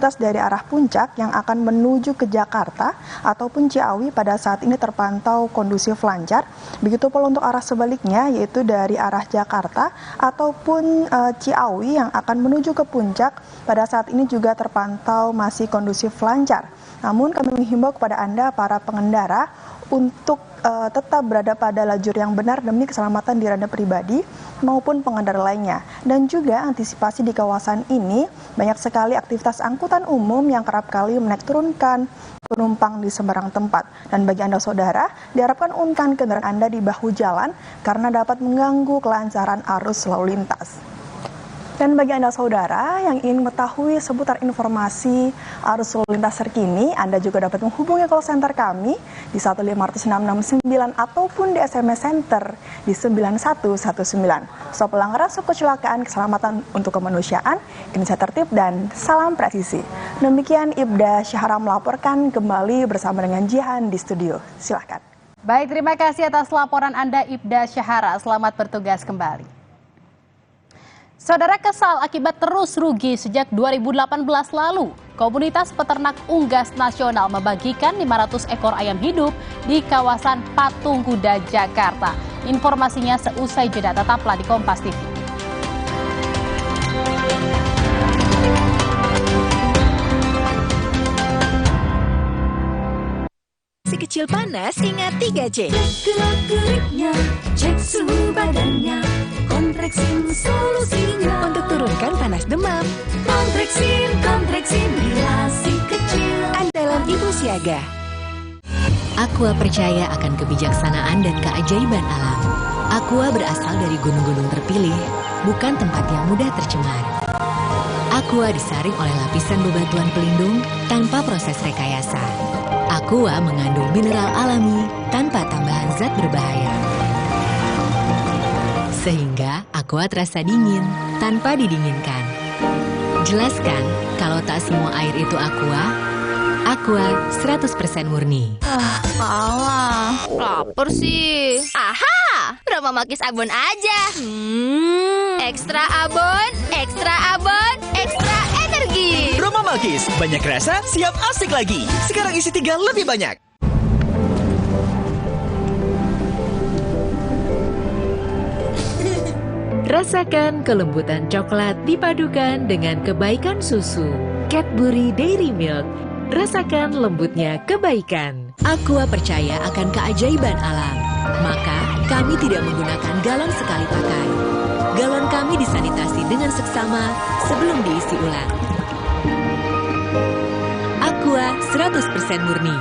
dari arah Puncak yang akan menuju ke Jakarta ataupun Ciawi pada saat ini terpantau kondusif lancar. Begitu pula untuk arah sebaliknya, yaitu dari arah Jakarta ataupun Ciawi yang akan menuju ke Puncak pada saat ini juga terpantau masih kondusif lancar. Namun kami menghimbau kepada Anda para pengendara untuk tetap berada pada lajur yang benar demi keselamatan diri Anda pribadi maupun pengendara lainnya. Dan juga antisipasi di kawasan ini banyak sekali aktivitas angkutan umum yang kerap kali menaik turunkan penumpang di sembarang tempat. Dan bagi Anda saudara, diharapkan unkan kendaraan Anda di bahu jalan karena dapat mengganggu kelancaran arus lalu lintas. Dan bagi Anda saudara yang ingin mengetahui seputar informasi arus lalu lintas terkini, Anda juga dapat menghubungi call center kami di 15669 ataupun di SMS Center di 9119. Stop pelanggaran, stop kecelakaan, keselamatan untuk kemanusiaan, Indonesia tertib dan salam presisi. Demikian Ibda Syahara melaporkan, kembali bersama dengan Jihan di studio. Silakan. Baik, terima kasih atas laporan Anda Ibda Syahara. Selamat bertugas kembali. Saudara, kesal akibat terus rugi sejak 2018 lalu. Komunitas peternak unggas nasional membagikan 500 ekor ayam hidup di kawasan Patung Kuda, Jakarta. Informasinya seusai jeda, tetaplah di Kompas TV. Si kecil panas, ingat 3C. Cek geriknya, cek suhu badannya, Kontreksin solusinya. Untuk turunkan panas demam. Kontreksin, bila si kecil. Andalan ibu siaga. Aqua percaya akan kebijaksanaan dan keajaiban alam. Aqua berasal dari gunung-gunung terpilih, bukan tempat yang mudah tercemar. Aqua disaring oleh lapisan bebatuan pelindung tanpa proses rekayasa. Aqua mengandung mineral alami tanpa tambahan zat berbahaya. Sehingga Aqua terasa dingin tanpa didinginkan. Jelaskan kalau tak semua air itu Aqua. Aqua 100% murni. Alah, lapar sih. Aha, Roma Makis Abon aja. Ekstra abon, ekstra abon, ekstra energi. Roma Makis, banyak rasa, siap asik lagi. Sekarang isi 3 lebih banyak. Rasakan kelembutan coklat dipadukan dengan kebaikan susu. Cadbury Dairy Milk. Rasakan lembutnya kebaikan. Aqua percaya akan keajaiban alam. Maka kami tidak menggunakan galon sekali pakai. Galon kami disanitasi dengan seksama sebelum diisi ulang. Aqua 100% murni.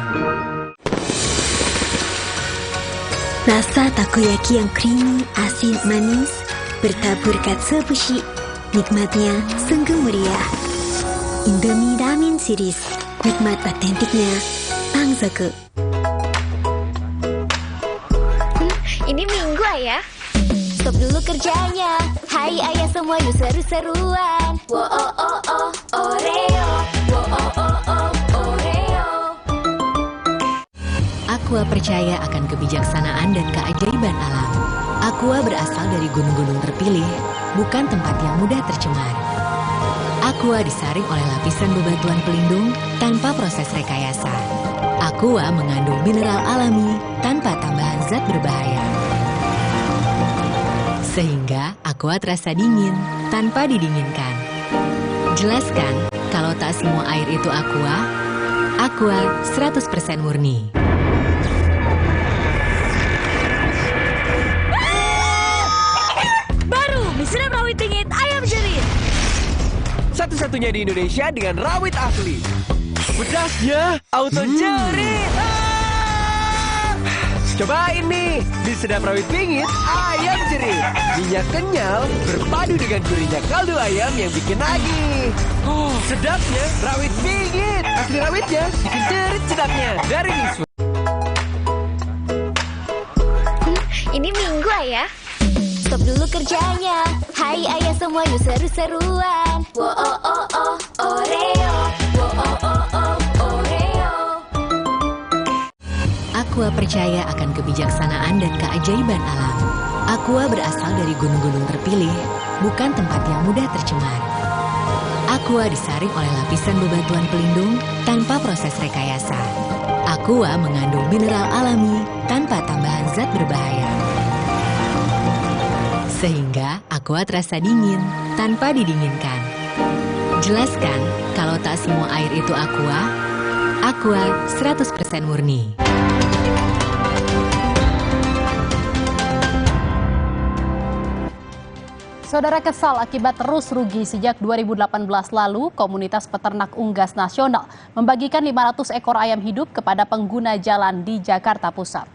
Rasa takoyaki yang creamy, asin, manis bertabur katsu bushi. Nikmatnya sungguh meriah. Indomie Ramen Series. Nikmat otentiknya Pangzoku. Ini Minggu, Ayah. Stop dulu kerjanya. Hai Ayah semua, yuk seru-seruan. Wo oh oh oh Oreo. Wo oh oh oh Oreo. Aqua percaya akan kebijaksanaan dan keajaiban alam. Aqua berasal dari gunung-gunung terpilih, bukan tempat yang mudah tercemar. Aqua disaring oleh lapisan bebatuan pelindung tanpa proses rekayasa. Aqua mengandung mineral alami tanpa tambahan zat berbahaya. Sehingga Aqua terasa dingin tanpa didinginkan. Jelaskan kalau tak semua air itu Aqua. Aqua 100% murni. Senam rawit pingit ayam jerit. Satu-satunya di Indonesia dengan rawit asli. Pedasnya auto jerit. Cobain nih, di sedap rawit pingit ayam jerit. Minyak kenyal berpadu dengan gurihnya kaldu ayam yang bikin nagih. Sedapnya rawit pingit. Asli rawitnya bikin jerit sedapnya dari Miswa. Ini Minggu, Ayah. Stop dulu kerjanya. Hai Ayah semua, yuk seru-seruan. Wo oh oh oh Oreo. Wo oh oh oh Oreo. Aqua percaya akan kebijaksanaan dan keajaiban alam. Aqua berasal dari gunung-gunung terpilih, bukan tempat yang mudah tercemar. Aqua disaring oleh lapisan bebatuan pelindung tanpa proses rekayasa. Aqua mengandung mineral alami tanpa tambahan zat berbahaya. Sehingga Aqua terasa dingin tanpa didinginkan. Jelaskan kalau tak semua air itu Aqua 100% murni. Saudara kesal akibat terus rugi sejak 2018 lalu, komunitas peternak unggas nasional membagikan 500 ekor ayam hidup kepada pengguna jalan di Jakarta Pusat.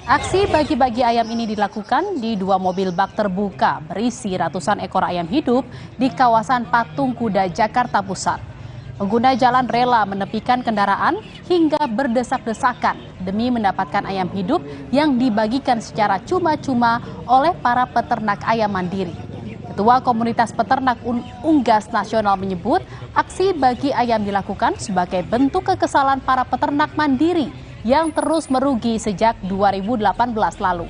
Aksi bagi-bagi ayam ini dilakukan di 2 mobil bak terbuka berisi ratusan ekor ayam hidup di kawasan Patung Kuda, Jakarta Pusat. Pengguna jalan rela menepikan kendaraan hingga berdesak-desakan demi mendapatkan ayam hidup yang dibagikan secara cuma-cuma oleh para peternak ayam mandiri. Ketua Komunitas Peternak Unggas Nasional menyebut aksi bagi ayam dilakukan sebagai bentuk kekesalan para peternak mandiri yang terus merugi sejak 2018 lalu.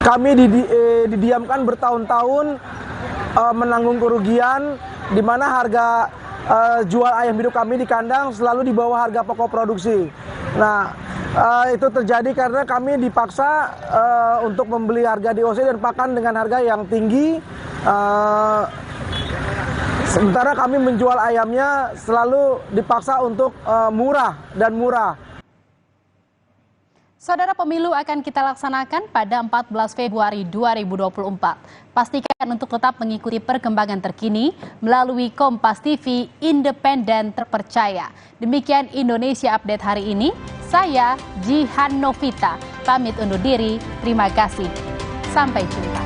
Kami didiamkan bertahun-tahun menanggung kerugian, di mana harga jual ayam hidup kami di kandang selalu di bawah harga pokok produksi. Nah, itu terjadi karena kami dipaksa untuk membeli harga DOC dan pakan dengan harga yang tinggi. Sementara kami menjual ayamnya selalu dipaksa untuk murah dan murah. Saudara, pemilu akan kita laksanakan pada 14 Februari 2024. Pastikan untuk tetap mengikuti perkembangan terkini melalui Kompas TV independen terpercaya. Demikian Indonesia Update hari ini. Saya Jihan Novita, pamit undur diri. Terima kasih. Sampai jumpa.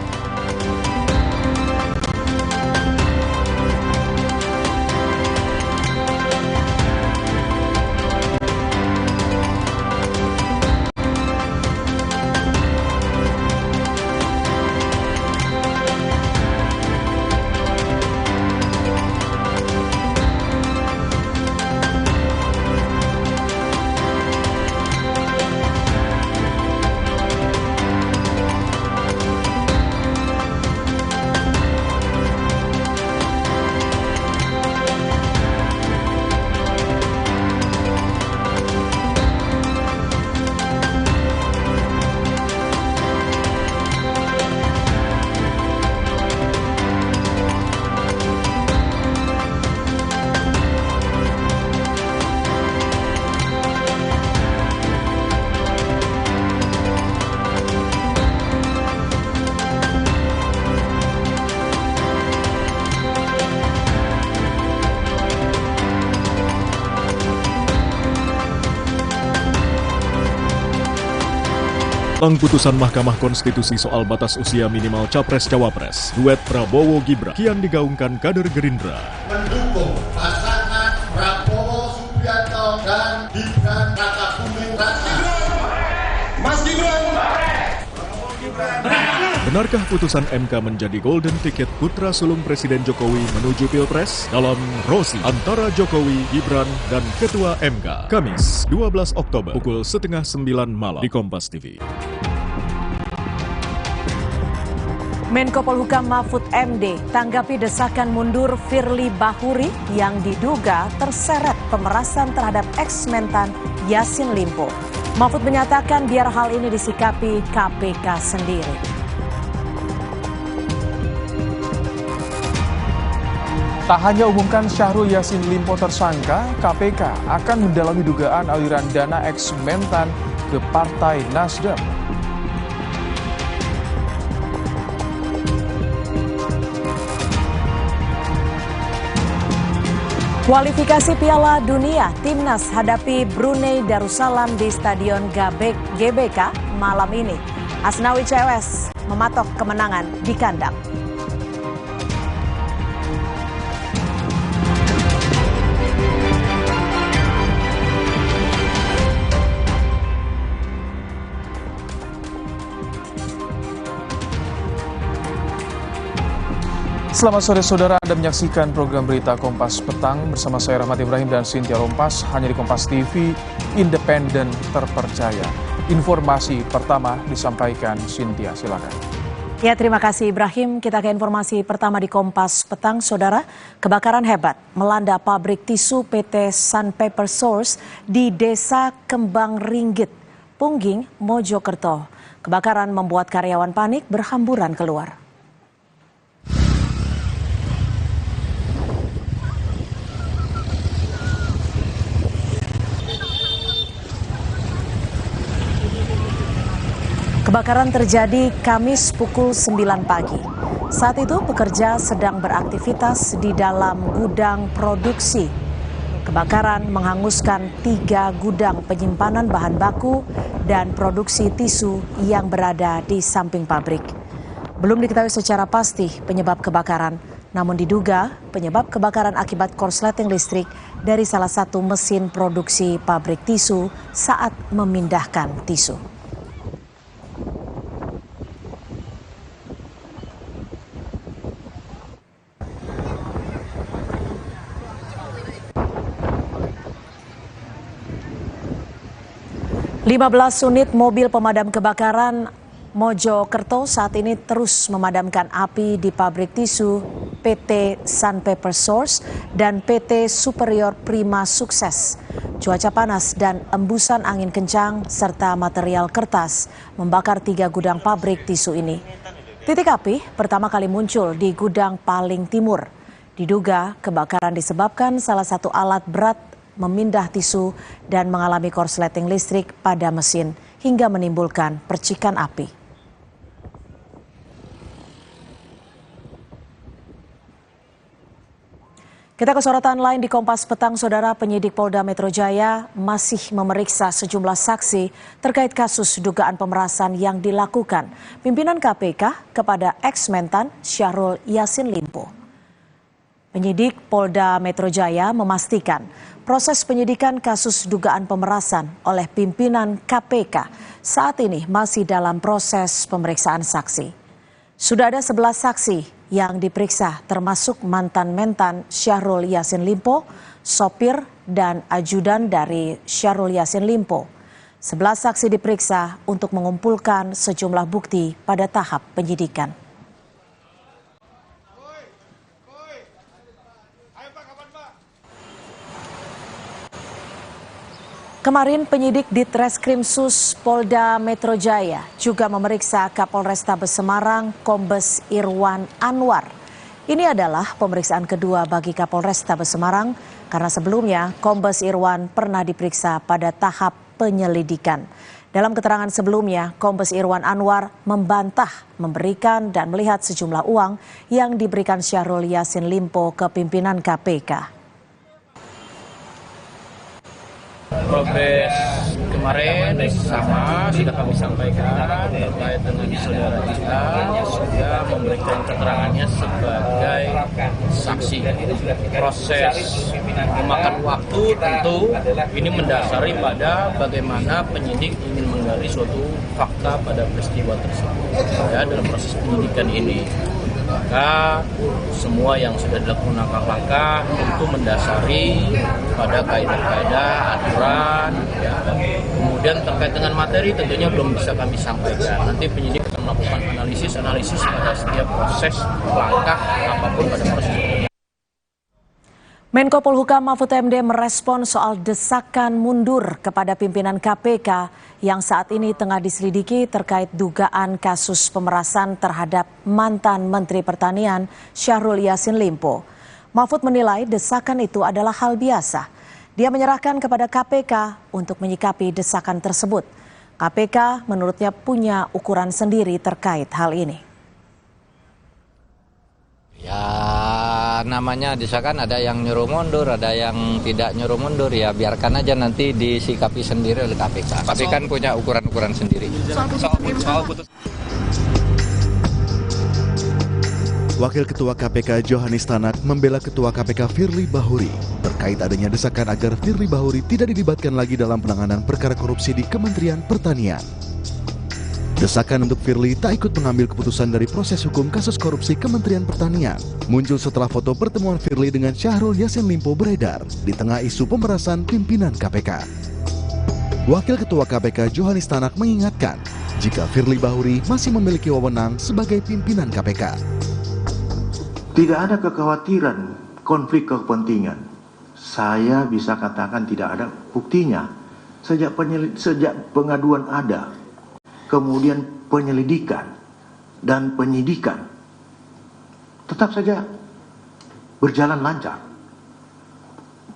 Tentang putusan Mahkamah Konstitusi soal batas usia minimal Capres-Cawapres, duet Prabowo-Gibran kian digaungkan kader Gerindra. Mendukung pasangan Prabowo Subianto dan Gibran Rakabuming Raka. Mas Gibran. Benarkah putusan MK menjadi golden ticket putra sulung Presiden Jokowi menuju Pilpres? Dalam Rosi antara Jokowi, Gibran, dan Ketua MK. Kamis, 12 Oktober, pukul 8:30 malam di Kompas TV. Menko Polhukam Mahfud MD tanggapi desakan mundur Firly Bahuri yang diduga terseret pemerasan terhadap ex-Mentan Yassin Limpo. Mahfud menyatakan biar hal ini disikapi KPK sendiri. Tak hanya umumkan Syahrul Yassin Limpo tersangka, KPK akan mendalami dugaan aliran dana ex-Mentan ke Partai Nasdem. Kualifikasi Piala Dunia, Timnas hadapi Brunei Darussalam di Stadion GBK malam ini. Asnawi CS mematok kemenangan di kandang. Selamat sore saudara, Anda menyaksikan program berita Kompas Petang bersama saya Rahmat Ibrahim dan Cynthia Rompas hanya di Kompas TV, independen terpercaya. Informasi pertama disampaikan Cynthia, silakan. Ya, terima kasih Ibrahim. Kita ke informasi pertama di Kompas Petang, Saudara. Kebakaran hebat melanda pabrik tisu PT Sun Paper Source di Desa Kembang Ringgit, Pungging, Mojokerto. Kebakaran membuat karyawan panik berhamburan keluar. Kebakaran terjadi Kamis pukul 9 pagi. Saat itu pekerja sedang beraktivitas di dalam gudang produksi. Kebakaran menghanguskan 3 gudang penyimpanan bahan baku dan produksi tisu yang berada di samping pabrik. Belum diketahui secara pasti penyebab kebakaran, namun diduga penyebab kebakaran akibat korsleting listrik dari salah satu mesin produksi pabrik tisu saat memindahkan tisu. Lima 15 unit mobil pemadam kebakaran Mojokerto saat ini terus memadamkan api di pabrik tisu PT Sun Paper Source dan PT Superior Prima Sukses. Cuaca panas dan embusan angin kencang serta material kertas membakar 3 gudang pabrik tisu ini. Titik api pertama kali muncul di gudang paling timur. Diduga kebakaran disebabkan salah satu alat berat memindah tisu dan mengalami korsleting listrik pada mesin hingga menimbulkan percikan api. Kita ke sorotan lain di Kompas Petang, Saudara. Penyidik Polda Metro Jaya masih memeriksa sejumlah saksi terkait kasus dugaan pemerasan yang dilakukan pimpinan KPK kepada ex-mentan Syahrul Yassin Limpo. Penyidik Polda Metro Jaya memastikan proses penyidikan kasus dugaan pemerasan oleh pimpinan KPK saat ini masih dalam proses pemeriksaan saksi. Sudah ada 11 saksi yang diperiksa termasuk mantan-mentan Syahrul Yassin Limpo, sopir dan ajudan dari Syahrul Yassin Limpo. 11 saksi diperiksa untuk mengumpulkan sejumlah bukti pada tahap penyidikan. Kemarin penyidik Ditreskrimsus Polda Metro Jaya juga memeriksa Kapolrestabes Semarang Kombes Irwan Anwar. Ini adalah pemeriksaan kedua bagi Kapolrestabes Semarang karena sebelumnya Kombes Irwan pernah diperiksa pada tahap penyelidikan. Dalam keterangan sebelumnya, Kombes Irwan Anwar membantah memberikan dan melihat sejumlah uang yang diberikan Syahrul Yassin Limpo ke pimpinan KPK. Progres kemarin sama sudah kami sampaikan terkait dengan saudara kita yang sudah memberikan keterangannya sebagai saksi. Proses memakan waktu tentu ini mendasari pada bagaimana penyidik ingin menggali suatu fakta pada peristiwa tersebut ya, dalam proses penyidikan ini. Maka semua yang sudah dilakukan langkah-langkah tentu mendasari pada kaidah-kaidah aturan ya. Kemudian terkait dengan materi tentunya belum bisa kami sampaikan. Nanti penyidik akan melakukan analisis pada setiap proses langkah apapun pada proses ini. Menko Polhukam Mahfud MD merespon soal desakan mundur kepada pimpinan KPK yang saat ini tengah diselidiki terkait dugaan kasus pemerasan terhadap mantan Menteri Pertanian Syahrul Yassin Limpo. Mahfud menilai desakan itu adalah hal biasa. Dia menyerahkan kepada KPK untuk menyikapi desakan tersebut. KPK menurutnya punya ukuran sendiri terkait hal ini. Ya namanya desakan, ada yang nyuruh mundur, ada yang tidak nyuruh mundur, ya biarkan aja nanti disikapi sendiri oleh KPK. Tapi kan punya ukuran-ukuran sendiri. Wakil Ketua KPK Johanis Tanak membela Ketua KPK Firly Bahuri terkait adanya desakan agar Firly Bahuri tidak dilibatkan lagi dalam penanganan perkara korupsi di Kementerian Pertanian. Desakan untuk Firly tak ikut mengambil keputusan dari proses hukum kasus korupsi Kementerian Pertanian muncul setelah foto pertemuan Firly dengan Syahrul Yassin Limpo beredar di tengah isu pemerasan pimpinan KPK. Wakil Ketua KPK Johanis Tanak mengingatkan jika Firly Bahuri masih memiliki wewenang sebagai pimpinan KPK. Tidak ada kekhawatiran konflik kepentingan. Saya bisa katakan tidak ada buktinya. Sejak pengaduan ada, kemudian penyelidikan dan penyidikan, tetap saja berjalan lancar.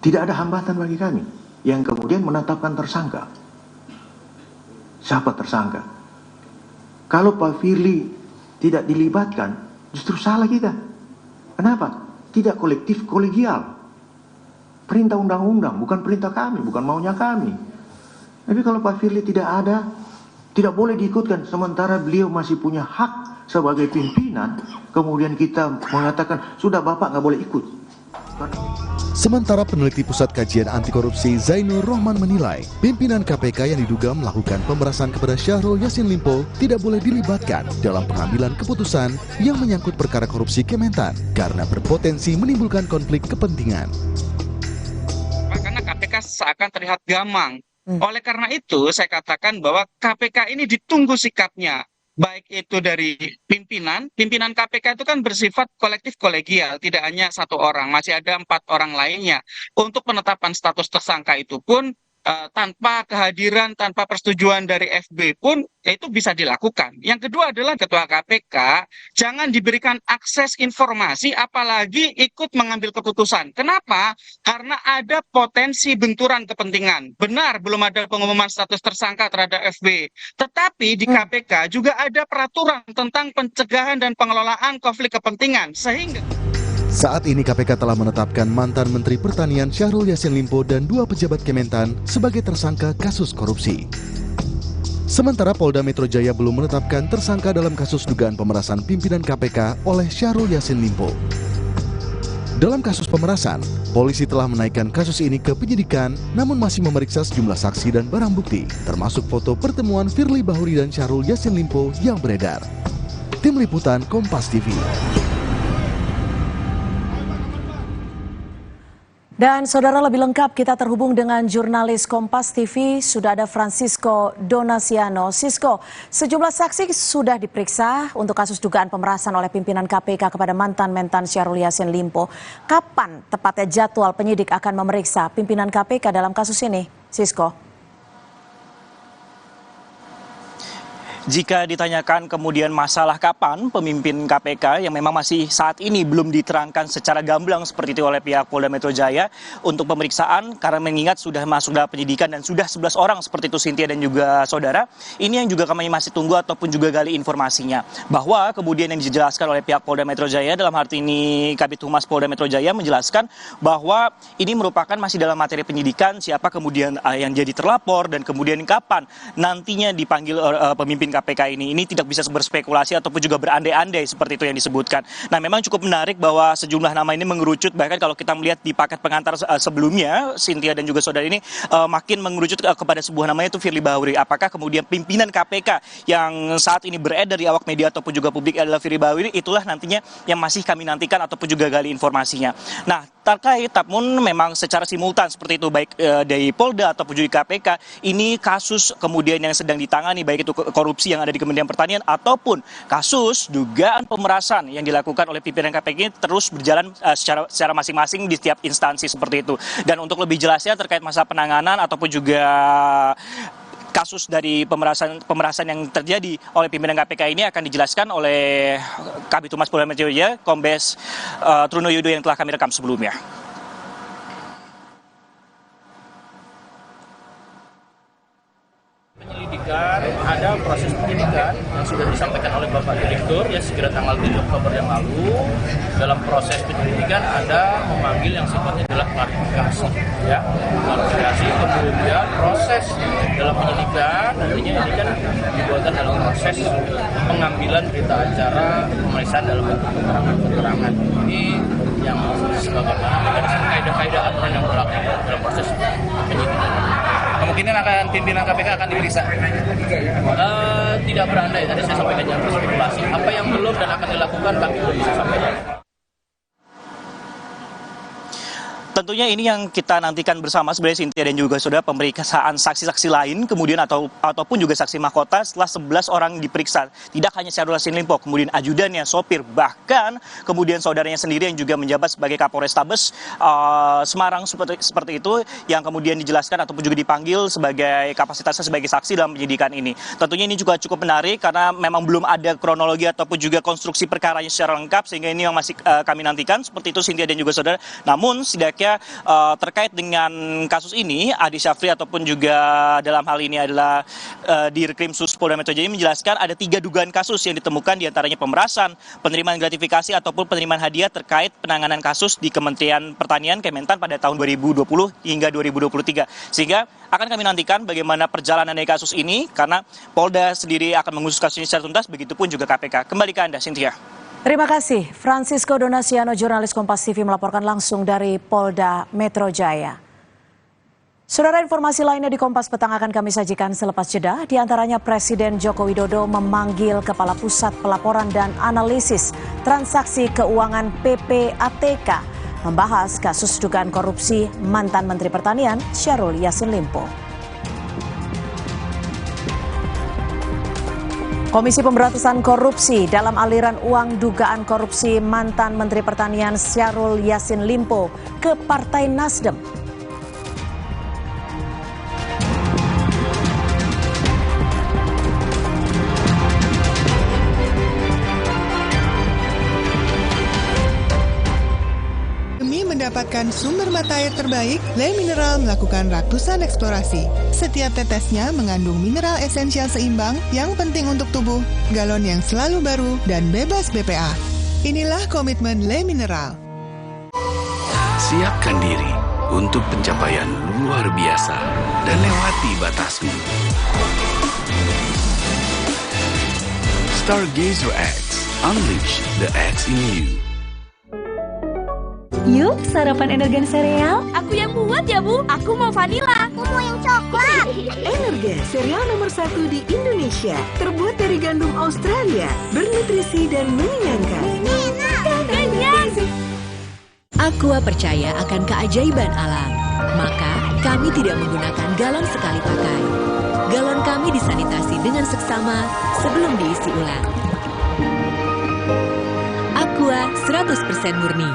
Tidak ada hambatan bagi kami yang kemudian menetapkan tersangka. Siapa tersangka? Kalau Pak Firly tidak dilibatkan, justru salah kita. Kenapa? Tidak kolektif kolegial. Perintah undang-undang, bukan perintah kami, bukan maunya kami. Tapi kalau Pak Firly tidak ada, tidak boleh diikutkan. Sementara beliau masih punya hak sebagai pimpinan, kemudian kita mengatakan, sudah Bapak nggak boleh ikut. Sementara peneliti Pusat Kajian Anti Korupsi Zainul Rohman menilai, pimpinan KPK yang diduga melakukan pemerasan kepada Syahrul Yassin Limpo tidak boleh dilibatkan dalam pengambilan keputusan yang menyangkut perkara korupsi Kementan karena berpotensi menimbulkan konflik kepentingan. Karena KPK seakan terlihat gamang. Oleh karena itu, saya katakan bahwa KPK ini ditunggu sikapnya. Baik itu dari pimpinan KPK itu kan bersifat kolektif kolegial, tidak hanya satu orang, masih ada 4 orang lainnya. Untuk penetapan status tersangka itu pun tanpa kehadiran, tanpa persetujuan dari FB pun itu bisa dilakukan. Yang kedua adalah ketua KPK jangan diberikan akses informasi apalagi ikut mengambil keputusan. Kenapa? Karena ada potensi benturan kepentingan. Benar belum ada pengumuman status tersangka terhadap FB. Tetapi di KPK juga ada peraturan tentang pencegahan dan pengelolaan konflik kepentingan. Sehingga saat ini KPK telah menetapkan mantan Menteri Pertanian Syahrul Yassin Limpo dan 2 pejabat Kementan sebagai tersangka kasus korupsi. Sementara Polda Metro Jaya belum menetapkan tersangka dalam kasus dugaan pemerasan pimpinan KPK oleh Syahrul Yassin Limpo. Dalam kasus pemerasan, polisi telah menaikkan kasus ini ke penyidikan namun masih memeriksa sejumlah saksi dan barang bukti, termasuk foto pertemuan Firly Bahuri dan Syahrul Yassin Limpo yang beredar. Tim Liputan Kompas TV. Dan saudara, lebih lengkap kita terhubung dengan jurnalis Kompas TV, sudah ada Francisco Donasiano. Sisko, sejumlah saksi sudah diperiksa untuk kasus dugaan pemerasan oleh pimpinan KPK kepada mantan Mentan Syahrul Yassin Limpo. Kapan tepatnya jadwal penyidik akan memeriksa pimpinan KPK dalam kasus ini, Sisko? Jika ditanyakan kemudian masalah kapan pemimpin KPK yang memang masih saat ini belum diterangkan secara gamblang seperti itu oleh pihak Polda Metro Jaya untuk pemeriksaan, karena mengingat sudah masuk dalam penyidikan dan sudah 11 orang seperti itu Cynthia dan juga saudara, ini yang juga kami masih tunggu ataupun juga gali informasinya. Bahwa kemudian yang dijelaskan oleh pihak Polda Metro Jaya dalam hal ini Kabid Humas Polda Metro Jaya menjelaskan bahwa ini merupakan masih dalam materi penyidikan siapa kemudian yang jadi terlapor dan kemudian kapan nantinya dipanggil pemimpin KPK ini tidak bisa berspekulasi ataupun juga berandai-andai seperti itu yang disebutkan. Nah, memang cukup menarik bahwa sejumlah nama ini mengerucut, bahkan kalau kita melihat di paket pengantar sebelumnya, Cynthia dan juga saudara ini makin mengerucut kepada sebuah namanya itu Firly Bahuri. Apakah kemudian pimpinan KPK yang saat ini beredar di awak media ataupun juga publik adalah Firly Bahuri, itulah nantinya yang masih kami nantikan ataupun juga gali informasinya. Nah, terkait namun memang secara simultan seperti itu baik dari Polda ataupun juga KPK, ini kasus kemudian yang sedang ditangani baik itu korupsi yang ada di Kementerian Pertanian ataupun kasus dugaan pemerasan yang dilakukan oleh pimpinan KPK ini terus berjalan secara masing-masing di setiap instansi seperti itu. Dan untuk lebih jelasnya terkait masa penanganan ataupun juga kasus dari pemerasan yang terjadi oleh pimpinan KPK ini akan dijelaskan oleh Kabid Humas Polda Metro Jaya, Kombes Trunoyodo yang telah kami rekam sebelumnya. Ada proses penyidikan yang sudah disampaikan oleh Bapak Direktur ya sekira tanggal 7 Oktober yang lalu. Dalam proses penyelidikan ada memanggil yang sifatnya adalah klarifikasi ya. Klarifikasi kemudian proses dalam penyidikan nantinya ini kan dibuatkan dalam proses pengambilan berita acara pemeriksaan dalam bentuk keterangan. Ini yang sebagaimana mekanisme kaidah-kaidah aturan yang berlaku dalam proses penyidikan. Kemungkinan akan pimpinan KPK akan diperiksa? Tidak berandai, tadi saya sampaikan jangan berspekulasi. Apa yang belum dan akan dilakukan kami belum bisa sampaikan. Tentunya ini yang kita nantikan bersama sebenarnya Cynthia dan juga saudara, pemeriksaan saksi-saksi lain kemudian ataupun juga saksi mahkota setelah 11 orang diperiksa. Tidak hanya Syahrul Yassin Limpo, kemudian ajudannya, sopir, bahkan kemudian saudaranya sendiri yang juga menjabat sebagai Kapolrestabes Semarang seperti itu, yang kemudian dijelaskan ataupun juga dipanggil sebagai kapasitasnya sebagai saksi dalam penyidikan ini. Tentunya ini juga cukup menarik karena memang belum ada kronologi ataupun juga konstruksi perkaranya secara lengkap, sehingga ini yang masih kami nantikan seperti itu Cynthia dan juga saudara. Namun setidaknya terkait dengan kasus ini, Adi Syafri ataupun juga dalam hal ini adalah Dirkrimsus Polda Metro Jaya menjelaskan ada 3 dugaan kasus yang ditemukan, diantaranya pemerasan, penerimaan gratifikasi ataupun penerimaan hadiah terkait penanganan kasus di Kementerian Pertanian Kementan pada tahun 2020 hingga 2023. Sehingga akan kami nantikan bagaimana perjalanan dari kasus ini, karena Polda sendiri akan mengusut kasus ini secara tuntas, begitupun juga KPK. Kembali ke Anda, Cynthia. Terima kasih. Francisco Donasiano, jurnalis Kompas TV melaporkan langsung dari Polda Metro Jaya. Saudara, informasi lainnya di Kompas Petang akan kami sajikan selepas jeda. Di antaranya Presiden Joko Widodo memanggil Kepala Pusat Pelaporan dan Analisis Transaksi Keuangan PPATK membahas kasus dugaan korupsi mantan Menteri Pertanian Syahrul Yassin Limpo. Komisi Pemberantasan Korupsi dalam aliran uang dugaan korupsi mantan Menteri Pertanian Syahrul Yassin Limpo ke Partai Nasdem. Mendapatkan sumber mata air terbaik, Le Mineral melakukan ratusan eksplorasi. Setiap tetesnya mengandung mineral esensial seimbang yang penting untuk tubuh, galon yang selalu baru dan bebas BPA. Inilah komitmen Le Mineral. Siapkan diri untuk pencapaian luar biasa dan lewati batasmu. Stargazer X, unleash the X in you. Yuk, sarapan Energen sereal. Aku yang buat ya, Bu. Aku mau vanila. Aku mau yang coklat. Energen, sereal nomor 1 di Indonesia. Terbuat dari gandum Australia. Bernutrisi dan mengenyangkan. Kenyang. Aqua percaya akan keajaiban alam. Maka, kami tidak menggunakan galon sekali pakai. Galon kami disanitasi dengan seksama sebelum diisi ulang. Aqua 100% murni.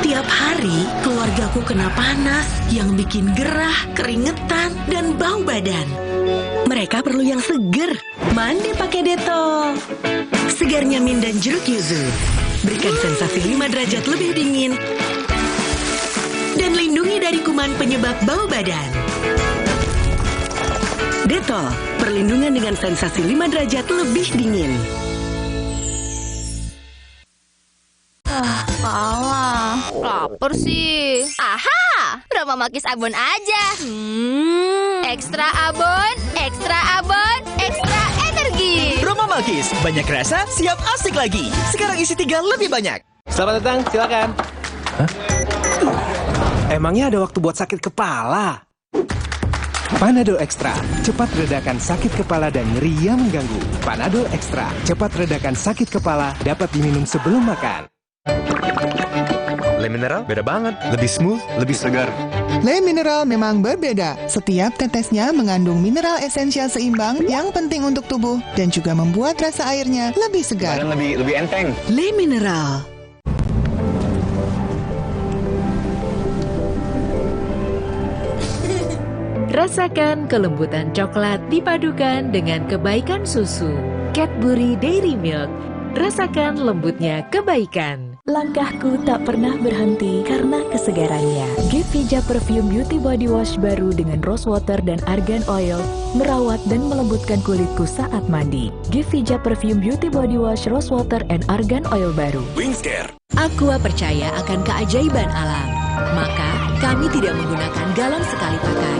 Tiap hari, keluargaku kena panas yang bikin gerah, keringetan, dan bau badan. Mereka perlu yang seger. Mandi pakai Dettol. Segarnya mint dan jeruk yuzu. Berikan sensasi 5 derajat lebih dingin. Dan lindungi dari kuman penyebab bau badan. Dettol, perlindungan dengan sensasi 5 derajat lebih dingin. Malah, lapar sih. Aha, Roma Makis Abon aja. Ekstra abon, ekstra abon, ekstra energi. Roma Makis, banyak rasa, siap asik lagi. Sekarang isi 3 lebih banyak. Selamat datang, silakan. Hah? Emangnya ada waktu buat sakit kepala? Panadol Extra, cepat redakan sakit kepala dan nyeri yang mengganggu. Panadol Extra, cepat redakan sakit kepala, dapat diminum sebelum makan. Le Mineral beda banget, lebih smooth, lebih segar. Le Mineral memang berbeda. Setiap tetesnya mengandung mineral esensial seimbang yang penting untuk tubuh dan juga membuat rasa airnya lebih segar. Dan lebih enteng. Le Mineral. Rasakan kelembutan coklat dipadukan dengan kebaikan susu. Cadbury Dairy Milk. Rasakan lembutnya kebaikan. Langkahku tak pernah berhenti karena kesegarannya. Gevija Perfume Beauty Body Wash baru dengan rose water dan argan oil merawat dan melembutkan kulitku saat mandi. Gevija Perfume Beauty Body Wash Rose Water and Argan Oil baru. Wingscare. Aqua percaya akan keajaiban alam. Maka, kami tidak menggunakan galon sekali pakai.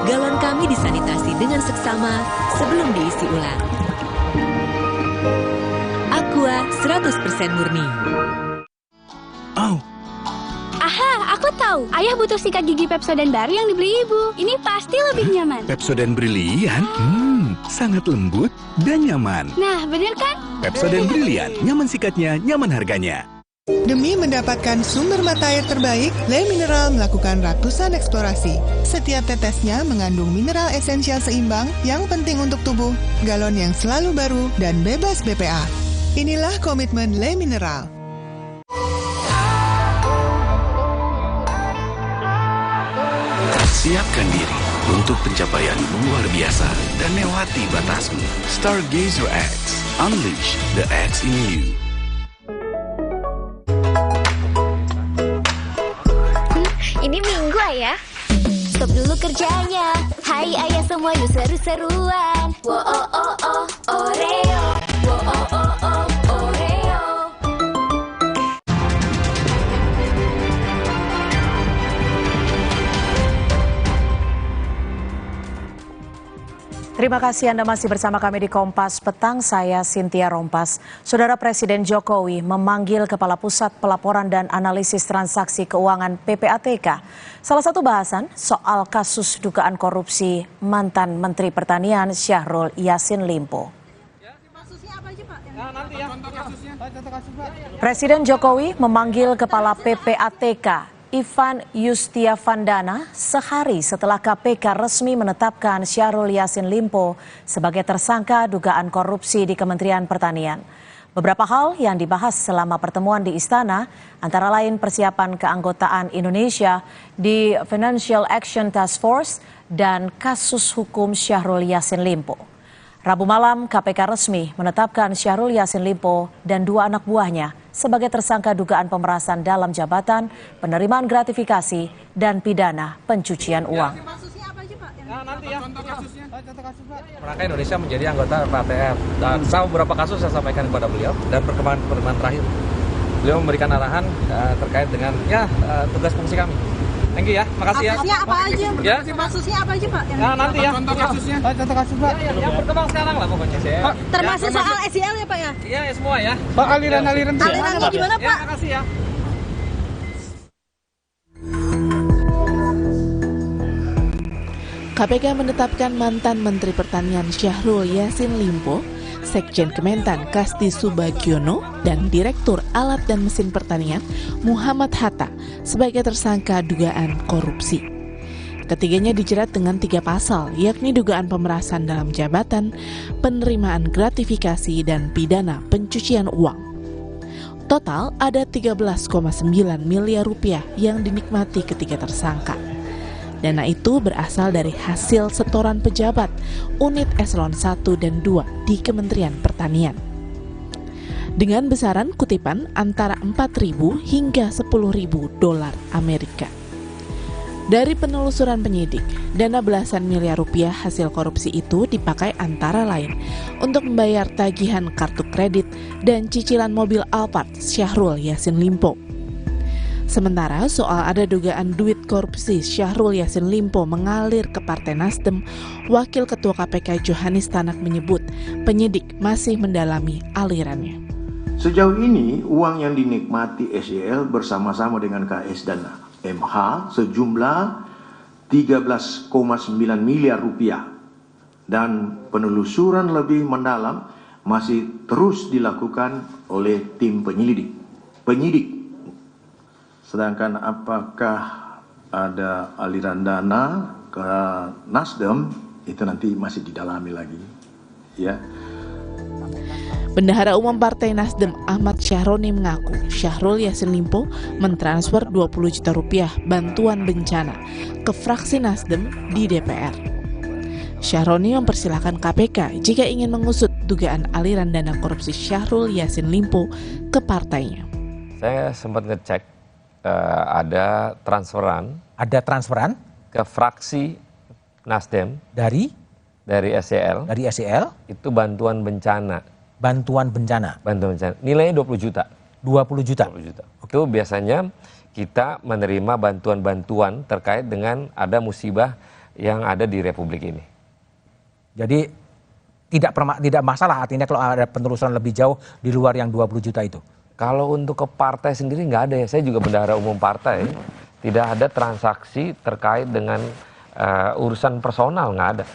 Galon kami disanitasi dengan seksama sebelum diisi ulang. Aqua 100% murni. Oh. Aha, aku tahu. Ayah butuh sikat gigi Pepsodent baru yang dibeli ibu. Ini pasti lebih nyaman. Pepsodent Brilian? Sangat lembut dan nyaman. Nah, bener kan? Pepsodent Brilian, nyaman sikatnya, nyaman harganya. Demi mendapatkan sumber mata air terbaik, Le Mineral melakukan ratusan eksplorasi. Setiap tetesnya mengandung mineral esensial seimbang yang penting untuk tubuh, galon yang selalu baru, dan bebas BPA. Inilah komitmen Le Mineral. Siapkan diri untuk pencapaian luar biasa dan lewati batasmu. Stargazer X, unleash the X in you. Ini Minggu ayah. Stop dulu kerjanya. Hai ayah semua yuk seru-seruan. Wo oh oh oh Oreo. Wo oh oh oh Oreo. Terima kasih Anda masih bersama kami di Kompas Petang, saya Cynthia Rompas. Saudara Presiden Jokowi memanggil Kepala Pusat Pelaporan dan Analisis Transaksi Keuangan PPATK. Salah satu bahasan soal kasus dugaan korupsi mantan Menteri Pertanian Syahrul Yassin Limpo. Presiden Jokowi memanggil Kepala PPATK Ivan Yustiavandana sehari setelah KPK resmi menetapkan Syahrul Yassin Limpo sebagai tersangka dugaan korupsi di Kementerian Pertanian. Beberapa hal yang dibahas selama pertemuan di Istana, antara lain persiapan keanggotaan Indonesia di Financial Action Task Force dan kasus hukum Syahrul Yassin Limpo. Rabu malam, KPK resmi menetapkan Syahrul Yassin Limpo dan 2 anak buahnya sebagai tersangka dugaan pemerasan dalam jabatan, penerimaan gratifikasi, dan pidana pencucian uang. Merangkai Indonesia menjadi anggota PATF dan sama beberapa kasus saya sampaikan kepada beliau dan perkembangan terakhir. Beliau memberikan arahan terkait dengan tugas fungsi kami. Thank you ya, makasih ya. Kasusnya apa aja? Ya? Kasusnya apa aja Pak? Nanti ya. Contoh kasusnya. Contoh kasus Pak. Yang berkembang sekarang lah pokoknya. Pak, termasuk soal SEL ya Pak ya? Iya ya, semua ya. Pak, aliran-aliran alirannya gimana Pak? Ya, makasih ya. KPK menetapkan mantan Menteri Pertanian Syahrul Yassin Limpo, Sekjen Kementan Kasti Subagiono, dan Direktur Alat dan Mesin Pertanian Muhammad Hatta sebagai tersangka dugaan korupsi. Ketiganya dijerat dengan 3 pasal, yakni dugaan pemerasan dalam jabatan, penerimaan gratifikasi, dan pidana pencucian uang. Total ada 13,9 miliar rupiah yang dinikmati ketiga tersangka. Dana itu berasal dari hasil setoran pejabat unit eselon 1 dan 2 di Kementerian Pertanian. Dengan besaran kutipan antara 4.000 hingga 10.000 dolar Amerika. Dari penelusuran penyidik, dana belasan miliar rupiah hasil korupsi itu dipakai antara lain untuk membayar tagihan kartu kredit dan cicilan mobil Alphard Syahrul Yassin Limpo. Sementara soal ada dugaan duit korupsi Syahrul Yassin Limpo mengalir ke Partai Nasdem, Wakil Ketua KPK Johanis Tanak menyebut penyidik masih mendalami alirannya. Sejauh ini uang yang dinikmati SEL bersama-sama dengan KS dan MH sejumlah 13,9 miliar rupiah dan penelusuran lebih mendalam masih terus dilakukan oleh tim penyidik. Sedangkan apakah ada aliran dana ke Nasdem itu nanti masih didalami lagi, ya. Bendahara Umum Partai Nasdem Ahmad Syahroni mengaku Syahrul Yassin Limpo mentransfer 20 juta rupiah bantuan bencana ke fraksi Nasdem di DPR. Syahroni mempersilahkan KPK jika ingin mengusut dugaan aliran dana korupsi Syahrul Yassin Limpo ke partainya. Saya sempat ngecek ada transferan ke fraksi Nasdem dari SEL. Dari SEL itu bantuan bencana. Bantuan bencana. Nilainya 20 juta. 20 juta. Itu biasanya kita menerima bantuan-bantuan terkait dengan ada musibah yang ada di Republik ini. Jadi tidak masalah artinya kalau ada penelusuran lebih jauh di luar yang 20 juta itu. Kalau untuk ke partai sendiri nggak ada ya. Saya juga bendahara umum partai. Tidak ada transaksi terkait dengan urusan personal, nggak ada.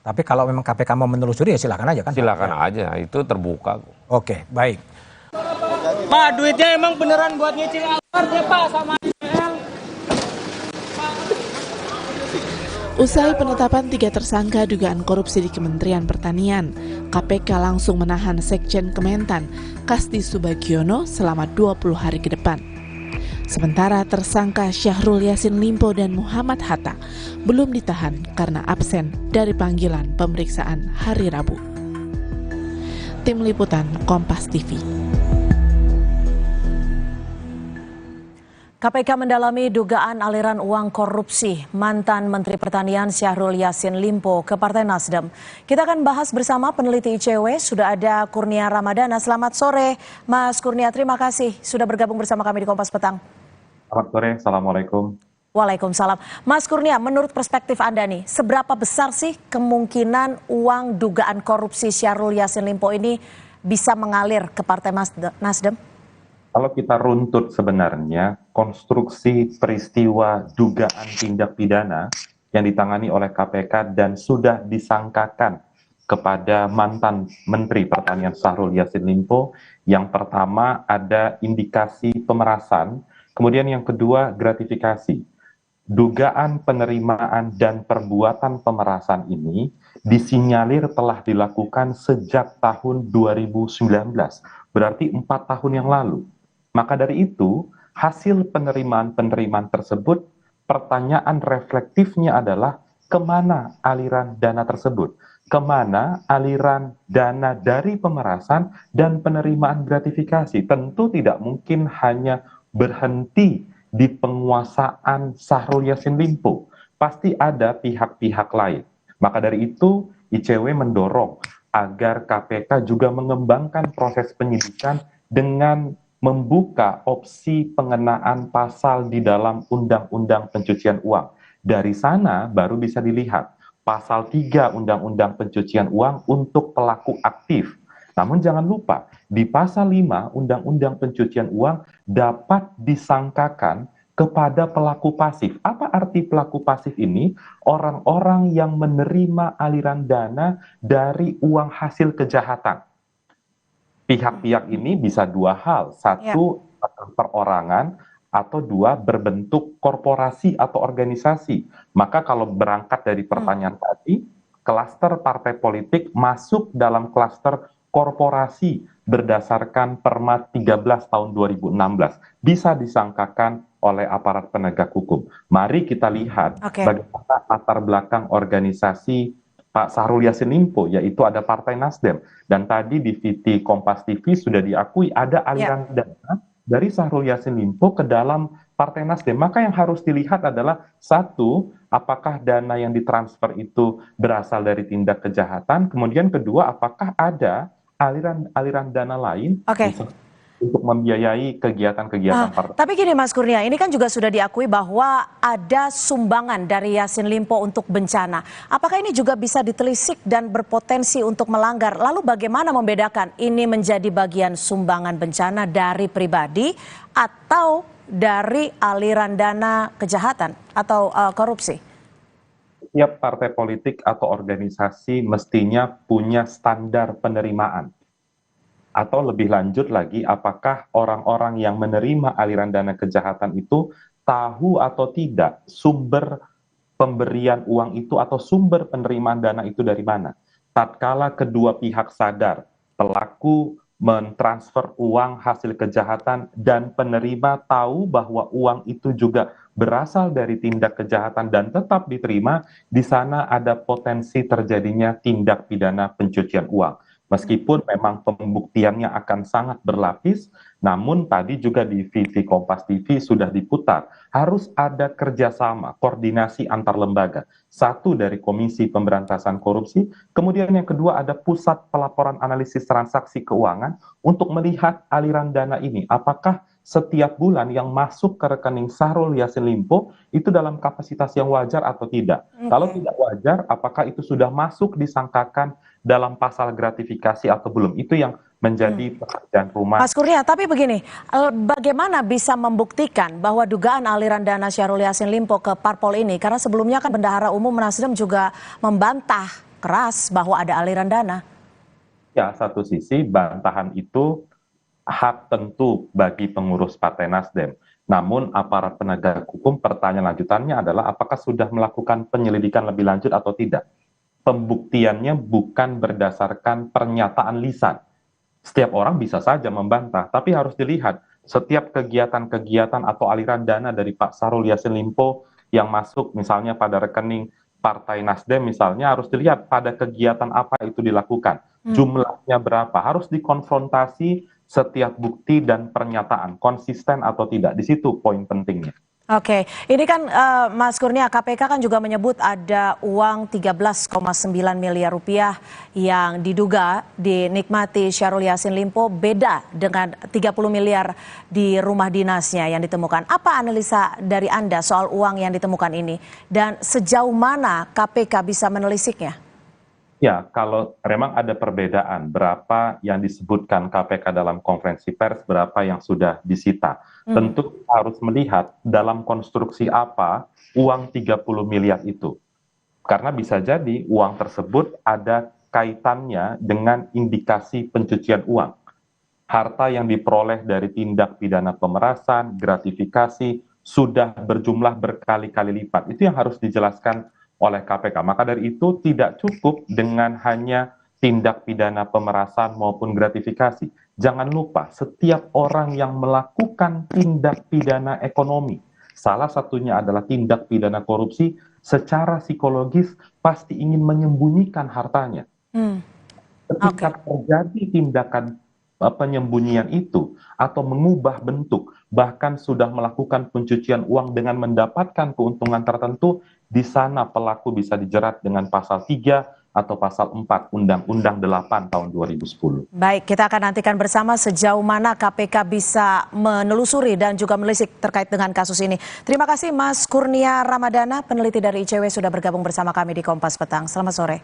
Tapi kalau memang KPK mau menelusuri ya silakan aja kan? Silakan aja, itu terbuka. Oke, baik. Pak, duitnya emang beneran buat nyicil Alphard ya Pak sama ICL? Usai penetapan 3 tersangka dugaan korupsi di Kementerian Pertanian, KPK langsung menahan Sekjen Kementan, Kasdi Subagiono selama 20 hari ke depan. Sementara tersangka Syahrul Yassin Limpo dan Muhammad Hatta belum ditahan karena absen dari panggilan pemeriksaan hari Rabu. Tim Liputan Kompas TV. KPK mendalami dugaan aliran uang korupsi mantan Menteri Pertanian Syahrul Yassin Limpo ke Partai Nasdem. Kita akan bahas bersama peneliti ICW, sudah ada Kurnia Ramadana. Selamat sore Mas Kurnia, terima kasih sudah bergabung bersama kami di Kompas Petang. Selamat sore, Assalamualaikum. Waalaikumsalam. Mas Kurnia, menurut perspektif Anda nih, seberapa besar sih kemungkinan uang dugaan korupsi Syahrul Yassin Limpo ini bisa mengalir ke Partai Nasdem? Kalau kita runtut sebenarnya, konstruksi peristiwa dugaan tindak pidana yang ditangani oleh KPK dan sudah disangkakan kepada mantan Menteri Pertanian Syahrul Yassin Limpo, yang pertama ada indikasi pemerasan, kemudian yang kedua gratifikasi. Dugaan penerimaan dan perbuatan pemerasan ini disinyalir telah dilakukan sejak tahun 2019, berarti 4 tahun yang lalu. Maka dari itu, hasil penerimaan-penerimaan tersebut, pertanyaan reflektifnya adalah kemana aliran dana tersebut? Kemana aliran dana dari pemerasan dan penerimaan gratifikasi? Tentu tidak mungkin hanya berhenti di penguasaan Syahrul Yassin Limpo. Pasti ada pihak-pihak lain. Maka dari itu, ICW mendorong agar KPK juga mengembangkan proses penyidikan dengan membuka opsi pengenaan pasal di dalam Undang-Undang Pencucian Uang. Dari sana baru bisa dilihat pasal 3 Undang-Undang Pencucian Uang untuk pelaku aktif. Namun jangan lupa, di pasal 5 Undang-Undang Pencucian Uang dapat disangkakan kepada pelaku pasif. Apa arti pelaku pasif ini? Orang-orang yang menerima aliran dana dari uang hasil kejahatan. Pihak-pihak ini bisa 2 hal. 1, perorangan, atau 2, berbentuk korporasi atau organisasi. Maka kalau berangkat dari pertanyaan tadi, klaster partai politik masuk dalam klaster korporasi berdasarkan Perma 13 tahun 2016. Bisa disangkakan oleh aparat penegak hukum. Mari kita lihat bagaimana latar belakang organisasi Pak Syahrul Yassin Limpo, yaitu ada Partai Nasdem. Dan tadi di VT Kompas TV sudah diakui ada aliran dana dari Syahrul Yassin Limpo ke dalam Partai Nasdem. Maka yang harus dilihat adalah 1, apakah dana yang ditransfer itu berasal dari tindak kejahatan, kemudian kedua, apakah ada aliran dana lain untuk membiayai kegiatan-kegiatan partai. Tapi gini Mas Kurnia, ini kan juga sudah diakui bahwa ada sumbangan dari Yassin Limpo untuk bencana. Apakah ini juga bisa ditelisik dan berpotensi untuk melanggar? Lalu bagaimana membedakan ini menjadi bagian sumbangan bencana dari pribadi atau dari aliran dana kejahatan atau korupsi? Setiap partai politik atau organisasi mestinya punya standar penerimaan. Atau lebih lanjut lagi, apakah orang-orang yang menerima aliran dana kejahatan itu tahu atau tidak sumber pemberian uang itu atau sumber penerimaan dana itu dari mana? Tatkala kedua pihak sadar, pelaku mentransfer uang hasil kejahatan dan penerima tahu bahwa uang itu juga berasal dari tindak kejahatan dan tetap diterima, di sana ada potensi terjadinya tindak pidana pencucian uang. Meskipun memang pembuktiannya akan sangat berlapis, namun tadi juga di VT Kompas TV sudah diputar, harus ada kerjasama, koordinasi antar lembaga. 1 dari Komisi Pemberantasan Korupsi, kemudian yang kedua ada Pusat Pelaporan Analisis Transaksi Keuangan untuk melihat aliran dana ini. Apakah setiap bulan yang masuk ke rekening Syahrul Yassin Limpo itu dalam kapasitas yang wajar atau tidak? Kalau tidak wajar, apakah itu sudah masuk disangkakan dalam pasal gratifikasi atau belum? Itu yang menjadi pekerjaan rumah. Mas Kurnia, tapi begini, bagaimana bisa membuktikan bahwa dugaan aliran dana Syahrul Yassin Limpo ke parpol ini? Karena sebelumnya kan Bendahara Umum Nasdem juga membantah keras bahwa ada aliran dana. Ya, satu sisi bantahan itu hak tentu bagi pengurus Partai Nasdem. Namun aparat penegak hukum, pertanyaan lanjutannya adalah apakah sudah melakukan penyelidikan lebih lanjut atau tidak. Pembuktiannya bukan berdasarkan pernyataan lisan. Setiap orang bisa saja membantah, tapi harus dilihat setiap kegiatan-kegiatan atau aliran dana dari Pak Syahrul Yassin Limpo yang masuk misalnya pada rekening Partai Nasdem misalnya, harus dilihat pada kegiatan apa itu dilakukan. Jumlahnya berapa, harus dikonfrontasi setiap bukti dan pernyataan, konsisten atau tidak. Di situ poin pentingnya. Oke, ini kan Mas Kurnia, KPK kan juga menyebut ada uang 13,9 miliar rupiah yang diduga dinikmati Syahrul Yassin Limpo, beda dengan 30 miliar di rumah dinasnya yang ditemukan. Apa analisa dari Anda soal uang yang ditemukan ini dan sejauh mana KPK bisa menelisiknya? Ya, kalau memang ada perbedaan berapa yang disebutkan KPK dalam konferensi pers, berapa yang sudah disita. Tentu harus melihat dalam konstruksi apa uang 30 miliar itu. Karena bisa jadi uang tersebut ada kaitannya dengan indikasi pencucian uang. Harta yang diperoleh dari tindak pidana pemerasan, gratifikasi, sudah berjumlah berkali-kali lipat. Itu yang harus dijelaskan oleh KPK. Maka dari itu tidak cukup dengan hanya tindak pidana pemerasan maupun gratifikasi. Jangan lupa setiap orang yang melakukan tindak pidana ekonomi, salah satunya adalah tindak pidana korupsi, secara psikologis pasti ingin menyembunyikan hartanya. Ketika terjadi tindakan penyembunyian itu atau mengubah bentuk, bahkan sudah melakukan pencucian uang dengan mendapatkan keuntungan tertentu, di sana pelaku bisa dijerat dengan pasal 3 atau pasal 4 Undang-Undang 8 tahun 2010. Baik, kita akan nantikan bersama sejauh mana KPK bisa menelusuri dan juga menelisik terkait dengan kasus ini. Terima kasih Mas Kurnia Ramadana, peneliti dari ICW, sudah bergabung bersama kami di Kompas Petang. Selamat sore.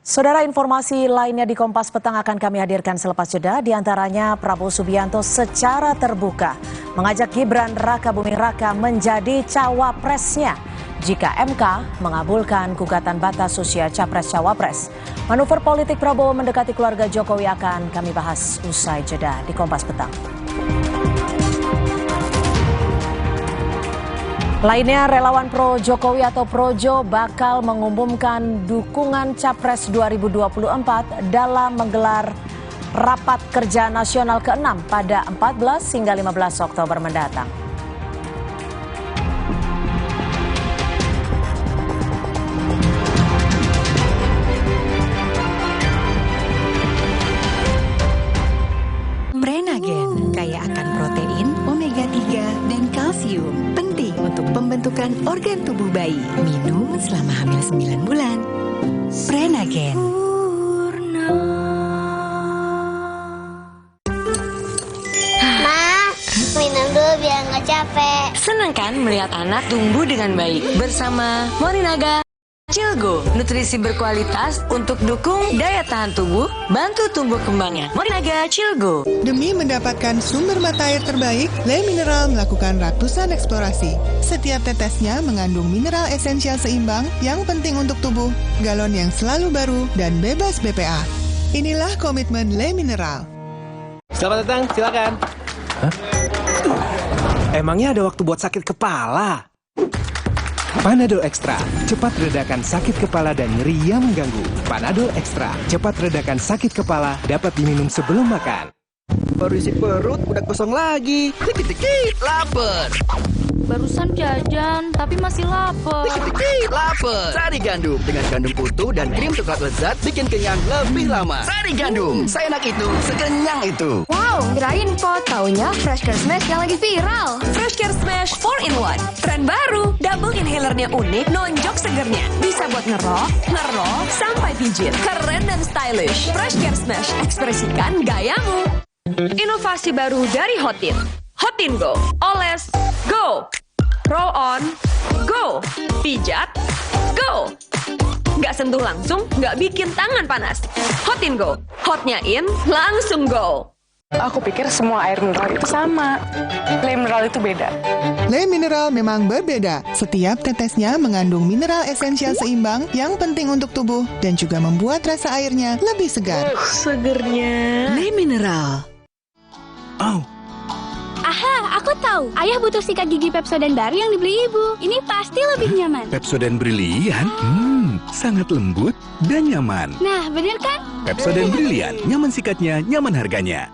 Saudara, informasi lainnya di Kompas Petang akan kami hadirkan selepas jeda. Di antaranya Prabowo Subianto secara terbuka mengajak Gibran Rakabuming Raka menjadi cawapresnya jika MK mengabulkan gugatan batas usia Capres-Cawapres. Manuver politik Prabowo mendekati keluarga Jokowi akan kami bahas usai jeda di Kompas Petang. Lainnya, relawan pro Jokowi atau Projo bakal mengumumkan dukungan Capres 2024 dalam menggelar Rapat Kerja Nasional ke-6 pada 14 hingga 15 Oktober mendatang. Prenagen kaya akan protein, omega 3, dan kalsium. Penting untuk pembentukan organ tubuh bayi. Minum selama hamil 9 bulan. Prenagen. Ma, minum dulu biar nggak capek. Senang kan melihat anak tumbuh dengan baik bersama Morinaga Cilgo, nutrisi berkualitas untuk dukung daya tahan tubuh, bantu tumbuh kembangnya. Morinaga Cilgo. Demi mendapatkan sumber mata air terbaik, Le Mineral melakukan ratusan eksplorasi. Setiap tetesnya mengandung mineral esensial seimbang yang penting untuk tubuh, galon yang selalu baru, dan bebas BPA. Inilah komitmen Le Mineral. Selamat datang, silakan. Hah? Emangnya ada waktu buat sakit kepala? Panadol Extra, cepat redakan sakit kepala dan nyeri yang mengganggu. Panadol Extra, cepat redakan sakit kepala, dapat diminum sebelum makan. Baru isi perut, udah kosong lagi. Dikit-dikit, lapar. Barusan jajan, tapi masih lapar. Dikit-dikit, lapar. Sari Gandum, dengan gandum utuh dan krim coklat lezat, bikin kenyang lebih lama. Sari Gandum, seenak itu, sekenyang itu. Wow, kirain pot. Taunya Fresh Care Smash yang lagi viral. Fresh Care Smash 4-in-1. Tren baru, double inhalernya unik, nonjok segernya. Bisa buat ngerok, sampai pijit. Keren dan stylish. Fresh Care Smash, ekspresikan gayamu. Inovasi baru dari Hotin. Hotin Go, oles, go. Roll on, go. Pijat, go. Nggak sentuh langsung, nggak bikin tangan panas. Hotin Go, hotnya in, langsung go. Aku pikir semua air mineral itu sama. Le mineral itu beda. Le mineral memang berbeda. Setiap tetesnya mengandung mineral esensial seimbang yang penting untuk tubuh dan juga membuat rasa airnya lebih segar. Segernya. Le mineral. Oh, Aha, aku tahu. Ayah butuh sikat gigi Pepsodent baru yang dibeli ibu. Ini pasti lebih nyaman. Pepsodent Brilian? Sangat lembut dan nyaman. Nah, bener kan? Pepsodent Brilian, nyaman sikatnya, nyaman harganya.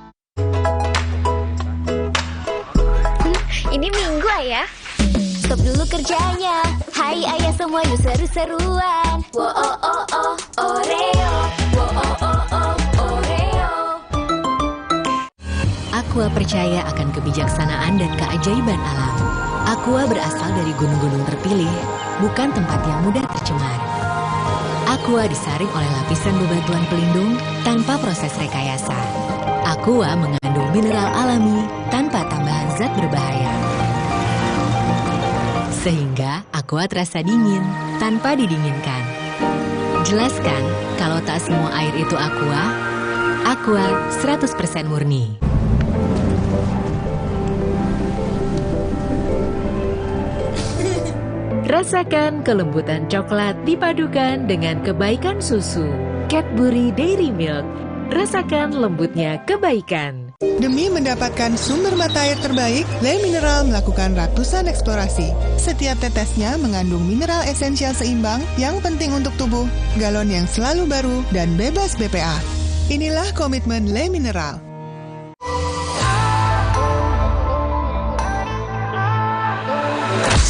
Ini Minggu ayah. Stop dulu kerjanya. Hai ayah semua yuk seru-seruan. Wo oh oh oh Oreo. Wo oh oh oh Oreo. Aqua percaya akan kebijaksanaan dan keajaiban alam. Aqua berasal dari gunung-gunung terpilih, bukan tempat yang mudah tercemar. Aqua disaring oleh lapisan bebatuan pelindung tanpa proses rekayasa. Aqua mengandung mineral alami tanpa tambahan zat berbahaya. Sehingga Aqua terasa dingin tanpa didinginkan. Jelaskan kalau tak semua air itu Aqua. Aqua 100% murni. Rasakan kelembutan coklat dipadukan dengan kebaikan susu. Cadbury Dairy Milk. Rasakan lembutnya kebaikan. Demi mendapatkan sumber mata air terbaik, Le Mineral melakukan ratusan eksplorasi. Setiap tetesnya mengandung mineral esensial seimbang yang penting untuk tubuh, galon yang selalu baru, dan bebas BPA. Inilah komitmen Le Mineral.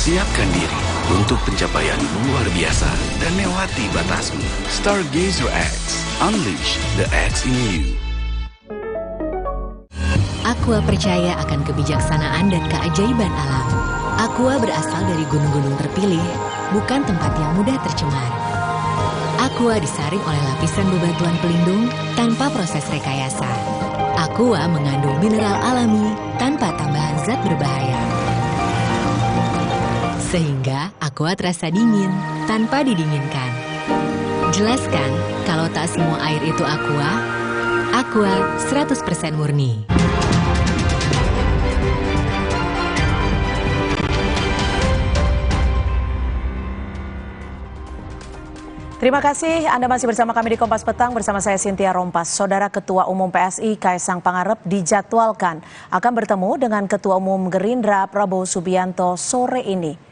Siapkan diri untuk pencapaian luar biasa dan lewati batasmu. Stargazer X. Unleash the X in you. Aqua percaya akan kebijaksanaan dan keajaiban alam. Aqua berasal dari gunung-gunung terpilih, bukan tempat yang mudah tercemar. Aqua disaring oleh lapisan bebatuan pelindung tanpa proses rekayasa. Aqua mengandung mineral alami tanpa tambahan zat berbahaya. Sehingga Aqua terasa dingin tanpa didinginkan. Jelaskan kalau tak semua air itu Aqua. Aqua 100% murni. Terima kasih Anda masih bersama kami di Kompas Petang bersama saya Cynthia Rompas. Saudara Ketua Umum PSI Kaesang Pangarep dijadwalkan akan bertemu dengan Ketua Umum Gerindra Prabowo Subianto sore ini.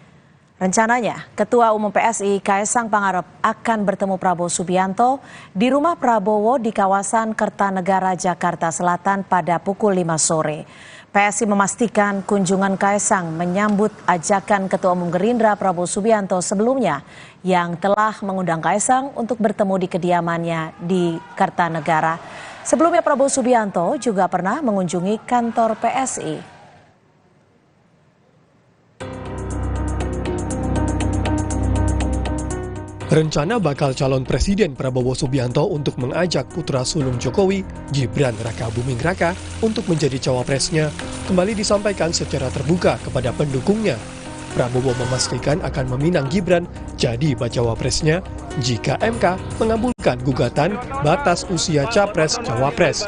Rencananya, Ketua Umum PSI Kaesang Pangarep akan bertemu Prabowo Subianto di rumah Prabowo di kawasan Kertanegara, Jakarta Selatan pada pukul 5 sore. PSI memastikan kunjungan Kaesang menyambut ajakan Ketua Umum Gerindra Prabowo Subianto sebelumnya yang telah mengundang Kaesang untuk bertemu di kediamannya di Kertanegara. Sebelumnya Prabowo Subianto juga pernah mengunjungi kantor PSI. Rencana bakal calon Presiden Prabowo Subianto untuk mengajak putra sulung Jokowi, Gibran Raka Buming Raka, untuk menjadi cawapresnya kembali disampaikan secara terbuka kepada pendukungnya. Prabowo memastikan akan meminang Gibran jadi bacawa presnya jika MK mengabulkan gugatan batas usia capres-cawapres.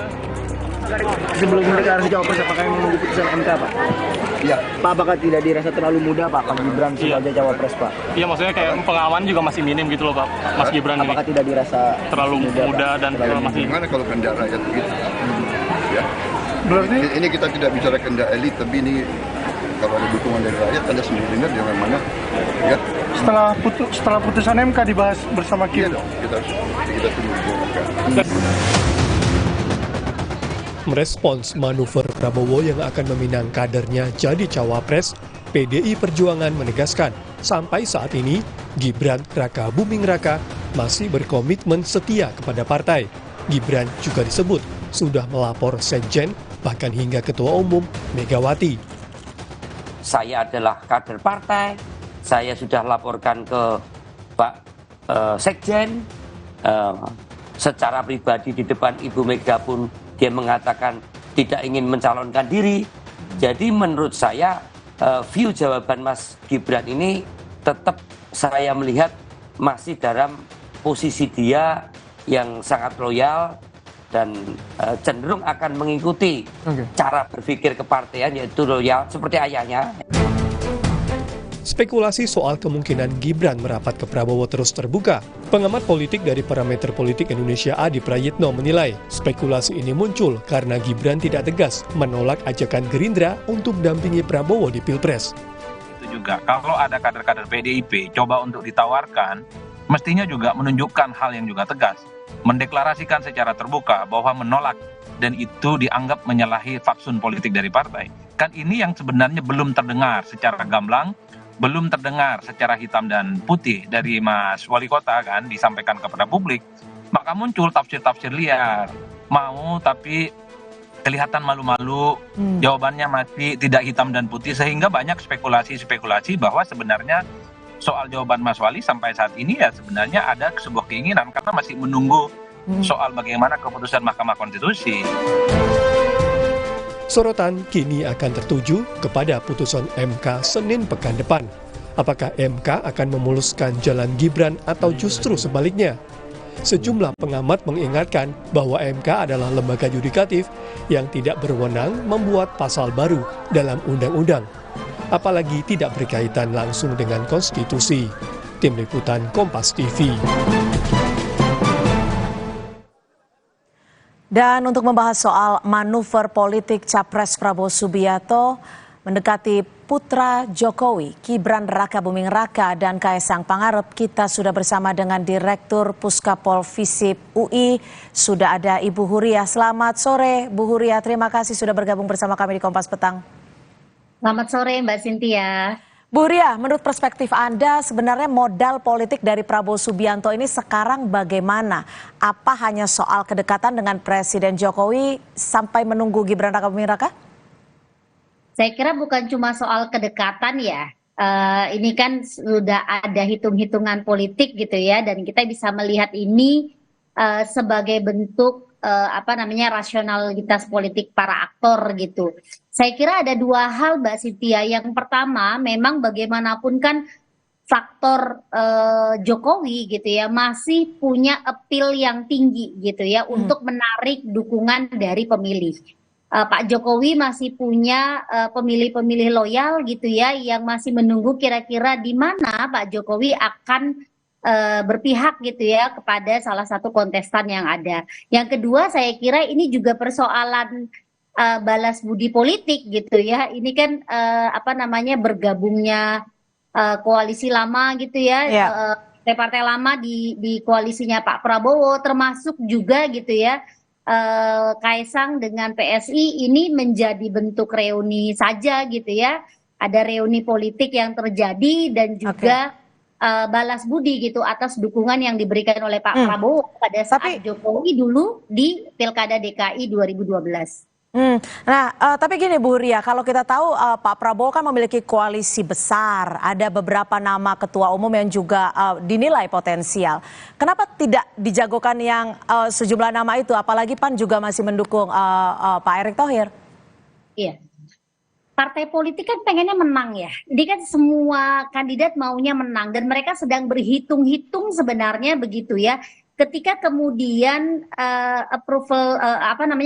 Sebelum deklarasi cawapres, apakah yang menunggu putusan MK, Pak? Iya. Pak, apakah tidak dirasa terlalu mudah, Pak Gibran sebagai cawapres, Pak? Iya, maksudnya kayak pengalaman juga masih minim gitu loh, Pak. Mas Gibran ini. Apakah tidak dirasa terlalu muda dan masih... Gimana kalau kehendak rakyat begitu? Ya. Berarti ini kita tidak bicara kehendak elit, tapi ini kalau ada dukungan dari rakyat, Anda sendiri dengar jangan mana. Ya. Setelah putusan MK dibahas bersama kita. Iya dong, kita tunggu. Merespons manuver Prabowo yang akan meminang kadernya jadi cawapres, PDI Perjuangan menegaskan sampai saat ini Gibran Raka Buming Raka masih berkomitmen setia kepada partai. Gibran juga disebut sudah melapor Sekjen bahkan hingga Ketua Umum Megawati. Saya adalah kader partai, saya sudah laporkan ke Pak Sekjen, secara pribadi di depan Ibu Mega pun dia mengatakan tidak ingin mencalonkan diri. Jadi menurut saya view jawaban Mas Gibran ini tetap saya melihat masih dalam posisi dia yang sangat loyal dan cenderung akan mengikuti cara berpikir kepartaian yaitu loyal seperti ayahnya. Spekulasi soal kemungkinan Gibran merapat ke Prabowo terus terbuka. Pengamat politik dari Parameter Politik Indonesia Adi Prayitno menilai spekulasi ini muncul karena Gibran tidak tegas menolak ajakan Gerindra untuk dampingi Prabowo di Pilpres. Itu juga kalau ada kader-kader PDIP coba untuk ditawarkan, mestinya juga menunjukkan hal yang juga tegas. Mendeklarasikan secara terbuka bahwa menolak dan itu dianggap menyalahi fatsun politik dari partai. Kan ini yang sebenarnya belum terdengar secara gamblang, belum terdengar secara hitam dan putih dari Mas Wali Kota kan disampaikan kepada publik. Maka muncul tafsir-tafsir liar. Mau tapi kelihatan malu-malu, jawabannya masih tidak hitam dan putih sehingga banyak spekulasi-spekulasi bahwa sebenarnya soal jawaban Mas Wali sampai saat ini ya sebenarnya ada sebuah keinginan karena masih menunggu soal bagaimana keputusan Mahkamah Konstitusi. Sorotan kini akan tertuju kepada putusan MK Senin pekan depan. Apakah MK akan memuluskan jalan Gibran atau justru sebaliknya? Sejumlah pengamat mengingatkan bahwa MK adalah lembaga yudikatif yang tidak berwenang membuat pasal baru dalam undang-undang, apalagi tidak berkaitan langsung dengan konstitusi. Tim Liputan Kompas TV. Dan untuk membahas soal manuver politik Capres Prabowo Subianto mendekati putra Jokowi, Gibran Raka Buming Raka dan Kaesang Pangarep, kita sudah bersama dengan Direktur Puskapol Visip UI, sudah ada Ibu Huria. Selamat sore Bu Huria, terima kasih sudah bergabung bersama kami di Kompas Petang. Selamat sore Mbak Cynthia. Bu Huria, menurut perspektif Anda sebenarnya modal politik dari Prabowo Subianto ini sekarang bagaimana? Apa hanya soal kedekatan dengan Presiden Jokowi sampai menunggu Gibran Raka Buming Raka? Saya kira bukan cuma soal kedekatan ya. Ini kan sudah ada hitung-hitungan politik gitu ya, dan kita bisa melihat ini sebagai bentuk rasionalitas politik para aktor gitu. Saya kira ada dua hal Mbak Cynthia. Yang pertama, memang bagaimanapun kan faktor Jokowi gitu ya masih punya appeal yang tinggi gitu ya untuk menarik dukungan dari pemilih. Pak Jokowi masih punya pemilih-pemilih loyal gitu ya yang masih menunggu kira-kira di mana Pak Jokowi akan berpihak gitu ya kepada salah satu kontestan yang ada. Yang kedua saya kira ini juga persoalan balas budi politik gitu ya. Ini kan bergabungnya koalisi lama gitu ya. Partai lama di koalisinya Pak Prabowo termasuk juga gitu ya. Kaesang dengan PSI ini menjadi bentuk reuni saja gitu ya. Ada reuni politik yang terjadi dan juga balas budi gitu atas dukungan yang diberikan oleh Pak Prabowo pada saat Jokowi dulu di Pilkada DKI 2012. Tapi gini Bu Huria, kalau kita tahu Pak Prabowo kan memiliki koalisi besar, ada beberapa nama ketua umum yang juga dinilai potensial. Kenapa tidak dijagokan yang sejumlah nama itu, apalagi PAN juga masih mendukung Pak Erick Thohir? Iya, partai politik kan pengennya menang ya. Ini kan semua kandidat maunya menang dan mereka sedang berhitung-hitung sebenarnya begitu ya. Ketika kemudian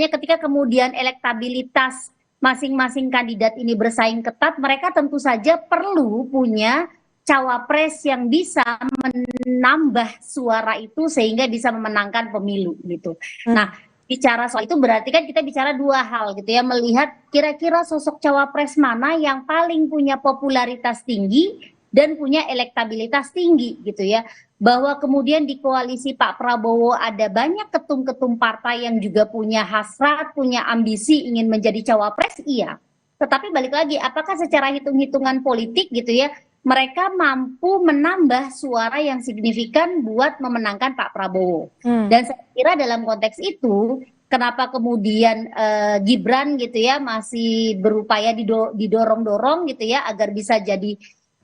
ketika kemudian elektabilitas masing-masing kandidat ini bersaing ketat, mereka tentu saja perlu punya cawapres yang bisa menambah suara itu sehingga bisa memenangkan pemilu gitu. Nah, bicara soal itu berarti kan kita bicara dua hal gitu ya, melihat kira-kira sosok cawapres mana yang paling punya popularitas tinggi dan punya elektabilitas tinggi gitu ya. Bahwa kemudian di koalisi Pak Prabowo ada banyak ketum-ketum partai yang juga punya hasrat, punya ambisi ingin menjadi cawapres, iya. Tetapi balik lagi, apakah secara hitung-hitungan politik gitu ya, mereka mampu menambah suara yang signifikan buat memenangkan Pak Prabowo. Dan saya kira dalam konteks itu, kenapa kemudian Gibran gitu ya masih berupaya didorong-dorong gitu ya agar bisa jadi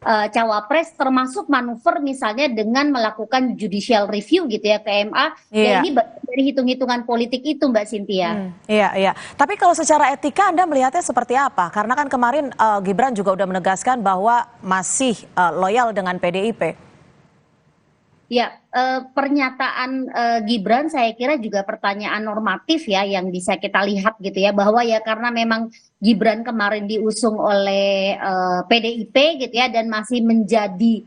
cawapres, termasuk manuver misalnya dengan melakukan judicial review gitu ya ke MA. Ya ini dari hitung-hitungan politik itu Mbak Cynthia. Iya. Tapi kalau secara etika Anda melihatnya seperti apa? Karena kan kemarin Gibran juga udah menegaskan bahwa masih loyal dengan PDIP. Ya, pernyataan Gibran saya kira juga pertanyaan normatif ya yang bisa kita lihat gitu ya, bahwa ya karena memang Gibran kemarin diusung oleh PDIP gitu ya dan masih menjadi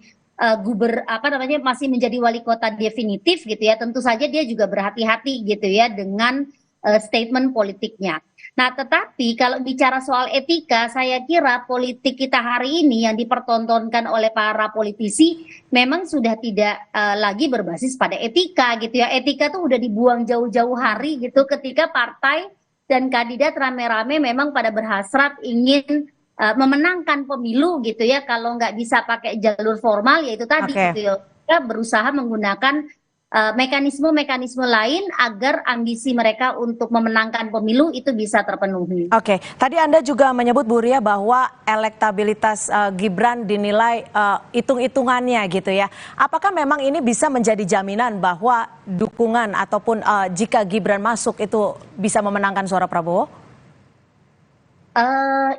masih menjadi wali kota definitif gitu ya, tentu saja dia juga berhati-hati gitu ya dengan statement politiknya. Nah, tetapi kalau bicara soal etika, saya kira politik kita hari ini yang dipertontonkan oleh para politisi memang sudah tidak lagi berbasis pada etika gitu ya. Etika tuh udah dibuang jauh-jauh hari gitu ketika partai dan kandidat rame-rame memang pada berhasrat ingin memenangkan pemilu gitu ya. Kalau nggak bisa pakai jalur formal ya itu tadi gitu ya. Kita berusaha menggunakan mekanisme-mekanisme lain agar ambisi mereka untuk memenangkan pemilu itu bisa terpenuhi. Oke, tadi Anda juga menyebut Bu Ria bahwa elektabilitas Gibran dinilai hitung-hitungannya gitu ya. Apakah memang ini bisa menjadi jaminan bahwa dukungan ataupun jika Gibran masuk itu bisa memenangkan suara Prabowo?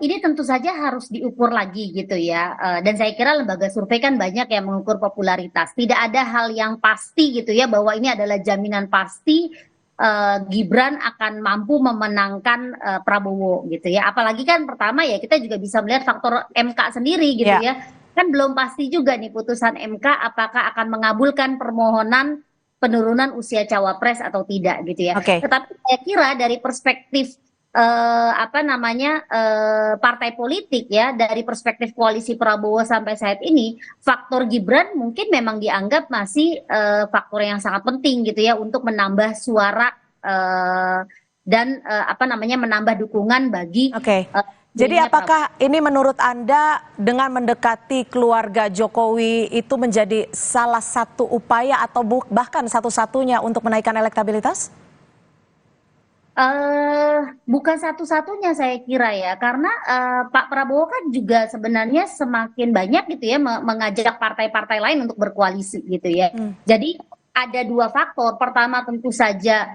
Ini tentu saja harus diukur lagi gitu ya, dan saya kira lembaga survei kan banyak yang mengukur popularitas. Tidak ada hal yang pasti gitu ya bahwa ini adalah jaminan pasti Gibran akan mampu memenangkan Prabowo gitu ya. Apalagi kan pertama ya kita juga bisa melihat faktor MK sendiri gitu ya. Kan belum pasti juga nih putusan MK apakah akan mengabulkan permohonan penurunan usia cawapres atau tidak gitu ya. Tetapi saya kira dari perspektif partai politik ya, dari perspektif koalisi Prabowo sampai saat ini faktor Gibran mungkin memang dianggap masih faktor yang sangat penting gitu ya untuk menambah suara dan menambah dukungan bagi Jadi apakah ini menurut Anda dengan mendekati keluarga Jokowi itu menjadi salah satu upaya atau bahkan satu-satunya untuk menaikkan elektabilitas? Bukan satu-satunya saya kira ya, karena Pak Prabowo kan juga sebenarnya semakin banyak gitu ya mengajak partai-partai lain untuk berkoalisi gitu ya. Jadi ada dua faktor. Pertama tentu saja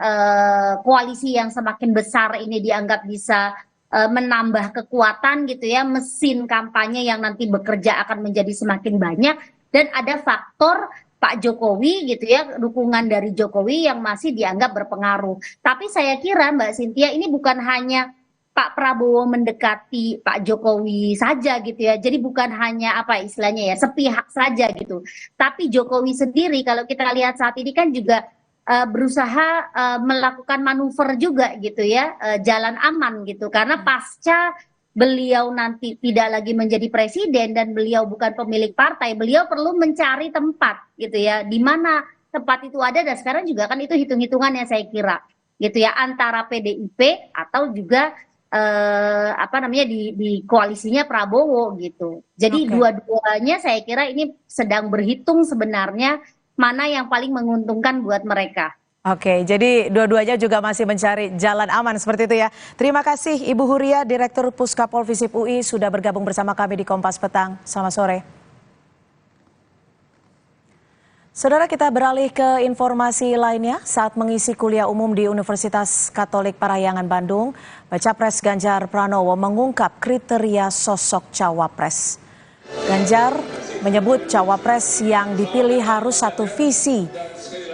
koalisi yang semakin besar ini dianggap bisa menambah kekuatan gitu ya, mesin kampanye yang nanti bekerja akan menjadi semakin banyak. Dan ada faktor Pak Jokowi gitu ya, dukungan dari Jokowi yang masih dianggap berpengaruh. Tapi saya kira Mbak Cynthia ini bukan hanya Pak Prabowo mendekati Pak Jokowi saja gitu ya. Jadi bukan hanya istilahnya ya sepihak saja gitu. Tapi Jokowi sendiri kalau kita lihat saat ini kan juga berusaha melakukan manuver juga gitu ya, jalan aman gitu. Karena pasca beliau nanti tidak lagi menjadi presiden dan beliau bukan pemilik partai, beliau perlu mencari tempat gitu ya, di mana tempat itu ada. Dan sekarang juga kan itu hitung-hitungannya saya kira gitu ya, antara PDIP atau juga di koalisinya Prabowo gitu. Jadi dua-duanya saya kira ini sedang berhitung sebenarnya mana yang paling menguntungkan buat mereka. Oke, jadi dua-duanya juga masih mencari jalan aman seperti itu ya. Terima kasih Ibu Huria, Direktur Puskapol Visip UI sudah bergabung bersama kami di Kompas Petang. Selamat sore. Saudara, kita beralih ke informasi lainnya. Saat mengisi kuliah umum di Universitas Katolik Parahyangan Bandung, Baca Pres Ganjar Pranowo mengungkap kriteria sosok cawapres. Ganjar menyebut cawapres yang dipilih harus satu visi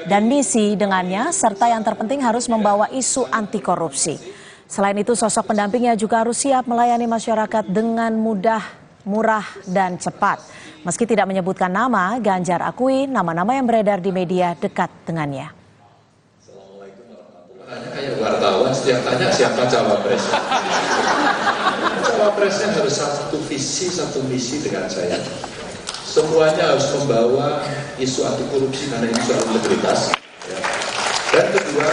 dan misi dengannya, serta yang terpenting harus membawa isu anti korupsi. Selain itu, sosok pendampingnya juga harus siap melayani masyarakat dengan mudah, murah, dan cepat. Meski tidak menyebutkan nama, Ganjar akui nama-nama yang beredar di media dekat dengannya. Kayak wartawan setiap tanya siapa cawapres. Cawapresnya harus satu visi, satu misi dengan saya. Semuanya harus membawa isu anti korupsi karena ini soal integritas. Ya. Dan kedua,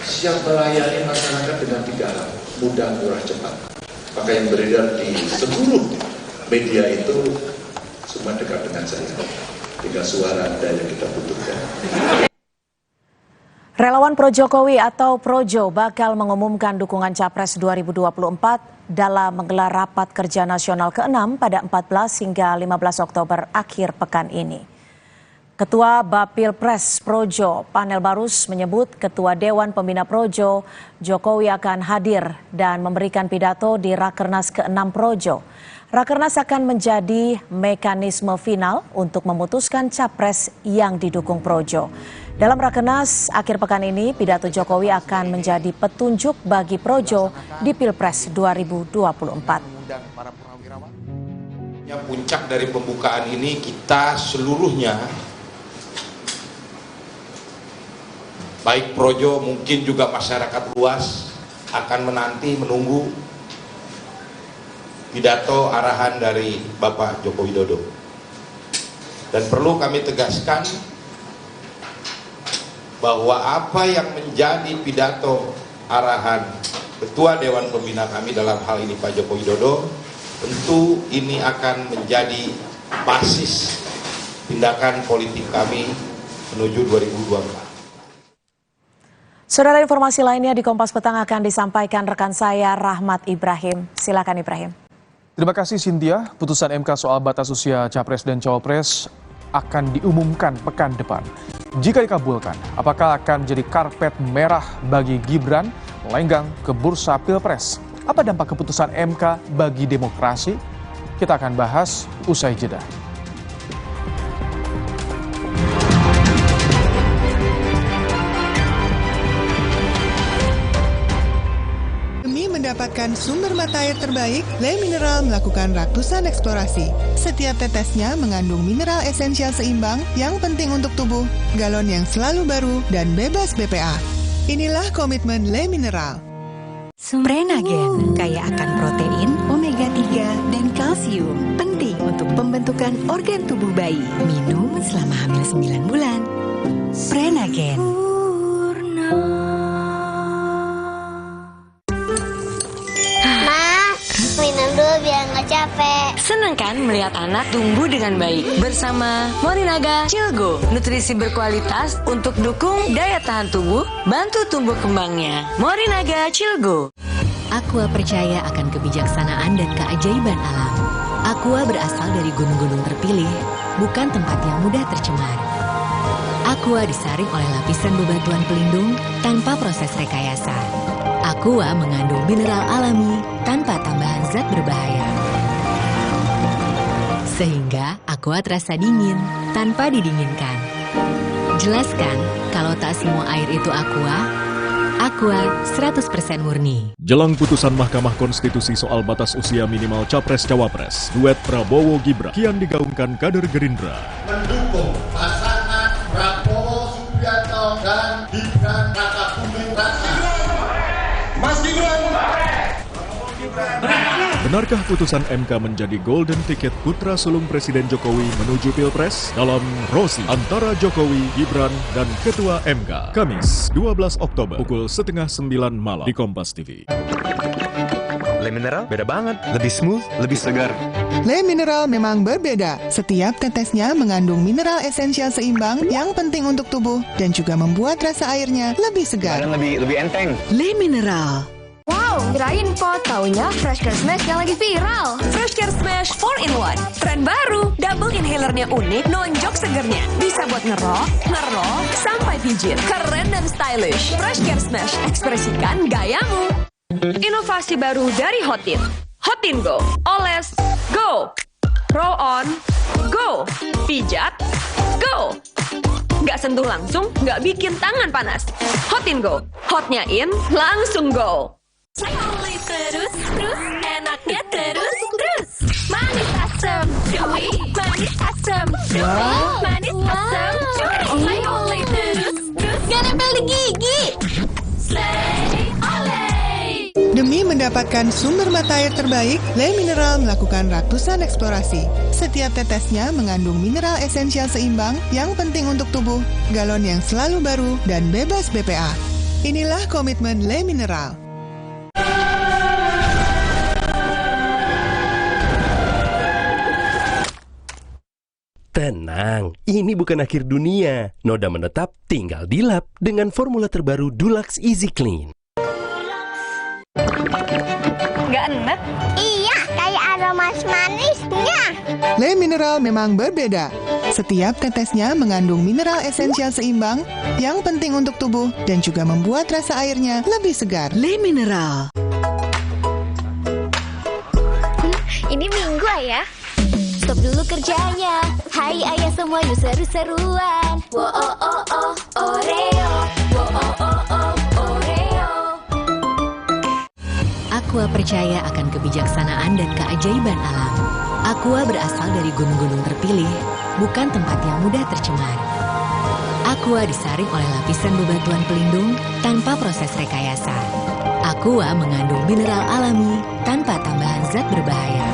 siap melayani masyarakat dengan 3 hal, mudah, murah, cepat. Maka yang beredar di seluruh media itu semua dekat dengan saya. Tinggal suara Anda yang kita butuhkan. Relawan Pro Jokowi atau Projo bakal mengumumkan dukungan Capres 2024 dalam menggelar rapat kerja nasional ke-6 pada 14 hingga 15 Oktober akhir pekan ini. Ketua Bapilpres Projo, Panel Barus, menyebut Ketua Dewan Pembina Projo, Jokowi akan hadir dan memberikan pidato di Rakernas ke-6 Projo. Rakernas akan menjadi mekanisme final untuk memutuskan capres yang didukung Projo. Dalam Rakernas akhir pekan ini, pidato Jokowi akan menjadi petunjuk bagi Projo di Pilpres 2024. Puncak dari pembukaan ini kita seluruhnya, baik Projo mungkin juga masyarakat luas akan menunggu pidato arahan dari Bapak Joko Widodo. Dan perlu kami tegaskan bahwa apa yang menjadi pidato arahan Ketua Dewan Pembina kami dalam hal ini Pak Joko Widodo, tentu ini akan menjadi basis tindakan politik kami menuju 2024. Saudara, informasi lainnya di Kompas Petang akan disampaikan rekan saya Rahmat Ibrahim. Silakan Ibrahim. Terima kasih Cynthia. Putusan MK soal batas usia Capres dan Cawapres akan diumumkan pekan depan. Jika dikabulkan, apakah akan menjadi karpet merah bagi Gibran melenggang ke bursa Pilpres? Apa dampak keputusan MK bagi demokrasi? Kita akan bahas usai jeda. Mendapatkan sumber mata air terbaik, Le Mineral melakukan ratusan eksplorasi. Setiap tetesnya mengandung mineral esensial seimbang yang penting untuk tubuh, galon yang selalu baru dan bebas BPA. Inilah komitmen Le Mineral. Prenagen kaya akan protein, omega 3, dan kalsium. Penting untuk pembentukan organ tubuh bayi. Minum selama hamil 9 bulan. Prenagen. Minum dulu biar nggak capek. Senang kan melihat anak tumbuh dengan baik bersama Morinaga Cilgo. Nutrisi berkualitas untuk dukung daya tahan tubuh, bantu tumbuh kembangnya. Morinaga Cilgo. Aqua percaya akan kebijaksanaan dan keajaiban alam. Aqua berasal dari gunung-gunung terpilih, bukan tempat yang mudah tercemar. Aqua disaring oleh lapisan bebatuan pelindung tanpa proses rekayasa. Aqua mengandung mineral alami tanpa tambahan zat berbahaya. Sehingga Aqua terasa dingin tanpa didinginkan. Jelaskan kalau tak semua air itu Aqua. Aqua 100% murni. Jelang putusan Mahkamah Konstitusi soal batas usia minimal Capres-Cawapres, duet Prabowo-Gibran kian digaungkan kader Gerindra. Mendukung pasangan Prabowo Subianto dan Gibran Rakabuming Raka. Mas Gibran. Benarkah putusan MK menjadi golden ticket putra sulung Presiden Jokowi menuju Pilpres? Dalam Rosi antara Jokowi, Gibran, dan Ketua MK. Kamis, 12 Oktober, pukul 8:30 malam di Kompas TV. Le Mineral beda banget, lebih smooth, lebih segar. Le Mineral memang berbeda. Setiap tetesnya mengandung mineral esensial seimbang yang penting untuk tubuh dan juga membuat rasa airnya lebih segar. Dan lebih enteng. Le Mineral. Wow, kirain pot, taunya Fresh Care Smash yang lagi viral. Fresh Care Smash 4-in-1. Tren baru, double inhalernya unik, nonjok segernya. Bisa buat ngerok, sampai pijit. Keren dan stylish. Fresh Care Smash, ekspresikan gayamu. Inovasi baru dari Hotin. Hotin Go. Oles, go. Roll on, go. Pijat, go. Nggak sentuh langsung, nggak bikin tangan panas. Hotin Go. Hotnya in, langsung go. Oli terus, enaknya terus. Manis asam, chewy. Manis asam, chewy. Manis asam, chewy. Oli terus. Gak nempel di gigi. Slay, olay. Demi mendapatkan sumber mata air terbaik, Le Mineral melakukan ratusan eksplorasi. Setiap tetesnya mengandung mineral esensial seimbang yang penting untuk tubuh, galon yang selalu baru, dan bebas BPA. Inilah komitmen Le Mineral. Tenang, ini bukan akhir dunia. Noda menetap tinggal dilap dengan formula terbaru Dulux Easy Clean. Nggak enak? Iya, kayak aroma manisnya. Le Mineral memang berbeda. Setiap tetesnya mengandung mineral esensial seimbang yang penting untuk tubuh dan juga membuat rasa airnya lebih segar. Le Mineral. Ini Minggu Ayah. Stop dulu kerjanya. Hai Ayah semua yuk seru-seruan. Wo oh oh oh Oreo. Wo oh oh oh Oreo. Aqua percaya akan kebijaksanaan dan keajaiban alam. Aqua berasal dari gunung-gunung terpilih, bukan tempat yang mudah tercemar. Aqua disaring oleh lapisan bebatuan pelindung tanpa proses rekayasa. Aqua mengandung mineral alami tanpa tambahan zat berbahaya.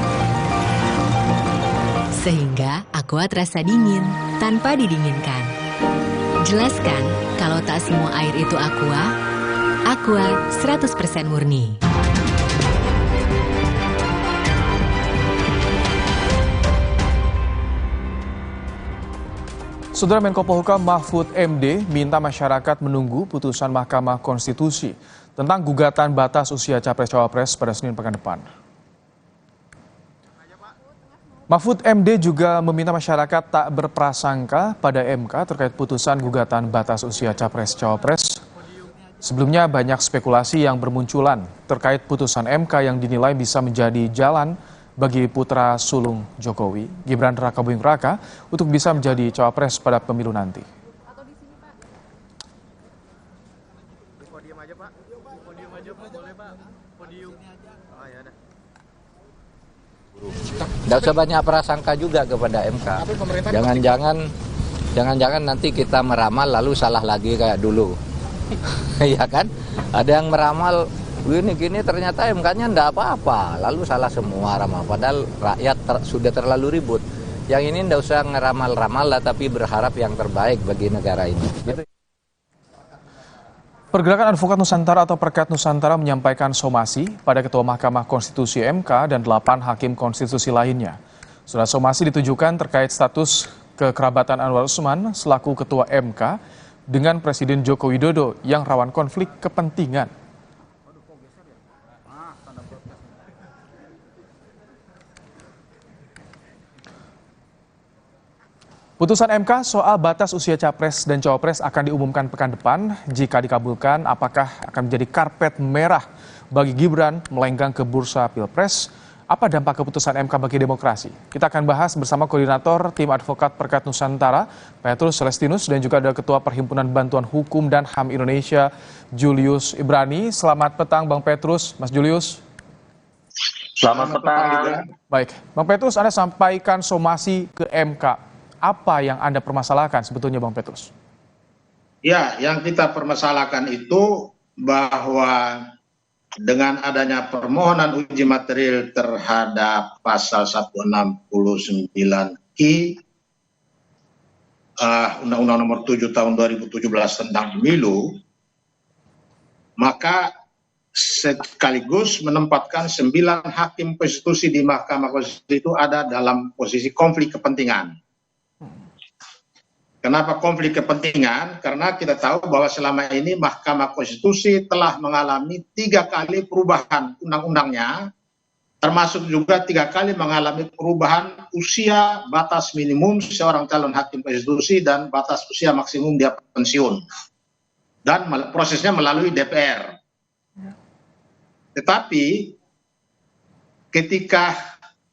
Sehingga Aqua terasa dingin tanpa didinginkan. Jelaskan kalau tak semua air itu Aqua. Aqua 100% murni. Saudara Menko Polhukam Mahfud MD minta masyarakat menunggu putusan Mahkamah Konstitusi tentang gugatan batas usia Capres-Cawapres pada Senin pekan depan. Mahfud MD juga meminta masyarakat tak berprasangka pada MK terkait putusan gugatan batas usia Capres-Cawapres. Sebelumnya banyak spekulasi yang bermunculan terkait putusan MK yang dinilai bisa menjadi jalan bagi putra sulung Jokowi, Gibran Rakabuming Raka, untuk bisa menjadi cawapres pada pemilu nanti. Tidak usah banyak prasangka juga kepada MK. Jangan-jangan nanti kita meramal lalu salah lagi kayak dulu. Iya kan? Ada yang meramal gini ternyata MK-nya enggak apa-apa, lalu salah semua ramal. Padahal rakyat sudah terlalu ribut. Yang ini enggak usah ngeramal-ramal lah, tapi berharap yang terbaik bagi negara ini. Gitu. Pergerakan Advokat Nusantara atau Perkat Nusantara menyampaikan somasi pada Ketua Mahkamah Konstitusi MK dan 8 hakim konstitusi lainnya. Surat somasi ditujukan terkait status kekerabatan Anwar Usman selaku Ketua MK dengan Presiden Joko Widodo yang rawan konflik kepentingan. Putusan MK soal batas usia Capres dan Cawapres akan diumumkan pekan depan. Jika dikabulkan, apakah akan menjadi karpet merah bagi Gibran melenggang ke bursa Pilpres? Apa dampak keputusan MK bagi demokrasi? Kita akan bahas bersama Koordinator Tim Advokat Perkat Nusantara, Petrus Celestinus, dan juga ada Ketua Perhimpunan Bantuan Hukum dan HAM Indonesia, Julius Ibrani. Selamat petang, Bang Petrus, Mas Julius. Selamat petang. Baik, Bang Petrus, Anda sampaikan somasi ke MK. Apa yang Anda permasalahkan sebetulnya, Bang Petrus? Ya, yang kita permasalahkan itu bahwa dengan adanya permohonan uji material terhadap pasal 169I Undang-Undang Nomor 7 Tahun 2017 tentang Pemilu, maka sekaligus menempatkan 9 hakim konstitusi di Mahkamah Konstitusi itu ada dalam posisi konflik kepentingan. Kenapa konflik kepentingan? Karena kita tahu bahwa selama ini Mahkamah Konstitusi telah mengalami 3 kali perubahan undang-undangnya, termasuk juga 3 kali mengalami perubahan usia batas minimum seorang calon hakim konstitusi dan batas usia maksimum dia pensiun. Dan prosesnya melalui DPR. Tetapi ketika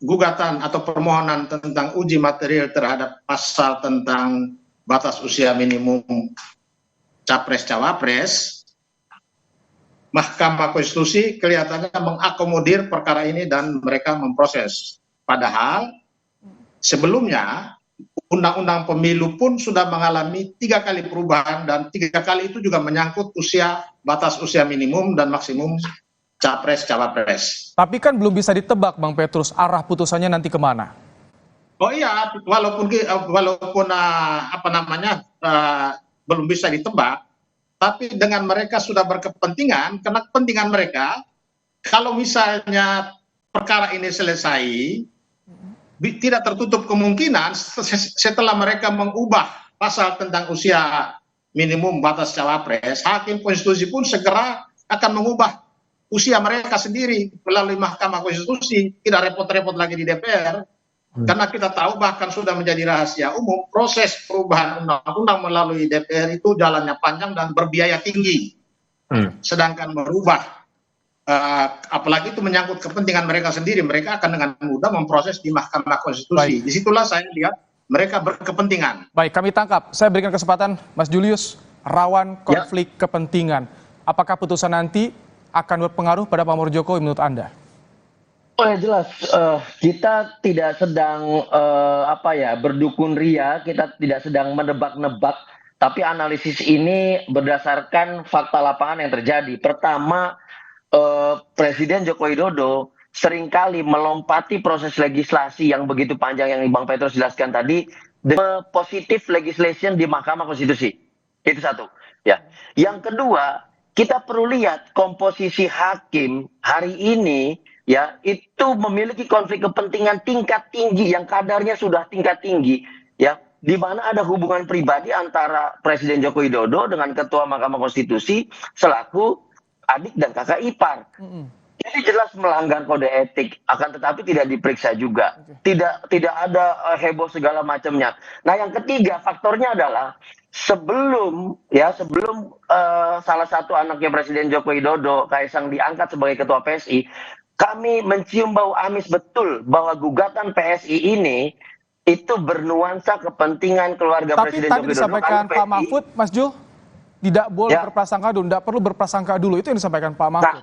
gugatan atau permohonan tentang uji material terhadap pasal tentang batas usia minimum Capres-Cawapres, Mahkamah Konstitusi kelihatannya mengakomodir perkara ini dan mereka memproses. Padahal sebelumnya Undang-Undang Pemilu pun sudah mengalami 3 kali perubahan dan 3 kali itu juga menyangkut batas usia minimum dan maksimum Capres-Cawapres. Tapi kan belum bisa ditebak, Bang Petrus, arah putusannya nanti kemana? Oh iya, walaupun belum bisa ditebak, tapi dengan mereka sudah berkepentingan, karena kepentingan mereka, kalau misalnya perkara ini selesai, tidak tertutup kemungkinan setelah mereka mengubah pasal tentang usia minimum batas cawapres, hakim konstitusi pun segera akan mengubah usia mereka sendiri melalui Mahkamah Konstitusi, tidak repot-repot lagi di DPR. Karena kita tahu bahkan sudah menjadi rahasia umum, proses perubahan undang-undang melalui DPR itu jalannya panjang dan berbiaya tinggi. Sedangkan merubah, apalagi itu menyangkut kepentingan mereka sendiri, mereka akan dengan mudah memproses di Mahkamah Konstitusi. Disitulah saya lihat mereka berkepentingan. Baik, kami tangkap. Saya berikan kesempatan Mas Julius, rawan konflik kepentingan. Apakah putusan nanti akan berpengaruh pada pamor Jokowi menurut Anda? Oh ya jelas, kita tidak sedang berdukun ria, kita tidak sedang menebak-nebak, tapi analisis ini berdasarkan fakta lapangan yang terjadi. Pertama, Presiden Joko Widodo seringkali melompati proses legislasi yang begitu panjang yang Bang Petrus jelaskan tadi, dengan positif legislation di Mahkamah Konstitusi. Itu satu. Ya. Yang kedua, kita perlu lihat komposisi hakim hari ini ya itu memiliki konflik kepentingan tingkat tinggi yang kadarnya sudah tingkat tinggi ya, di mana ada hubungan pribadi antara Presiden Joko Widodo dengan Ketua Mahkamah Konstitusi selaku adik dan kakak ipar. Ini jelas melanggar kode etik, akan tetapi tidak diperiksa juga, tidak ada heboh segala macamnya. Nah yang ketiga faktornya adalah sebelum salah satu anaknya Presiden Joko Widodo, Kaisang, diangkat sebagai ketua PSI, kami mencium bau amis betul bahwa gugatan PSI ini itu bernuansa kepentingan keluarga Presiden Joko Widodo. Tapi tadi disampaikan Pak Mahfud, Mas Jul, tidak boleh berprasangka dulu, tidak perlu berprasangka dulu. Itu yang disampaikan Pak Mahfud.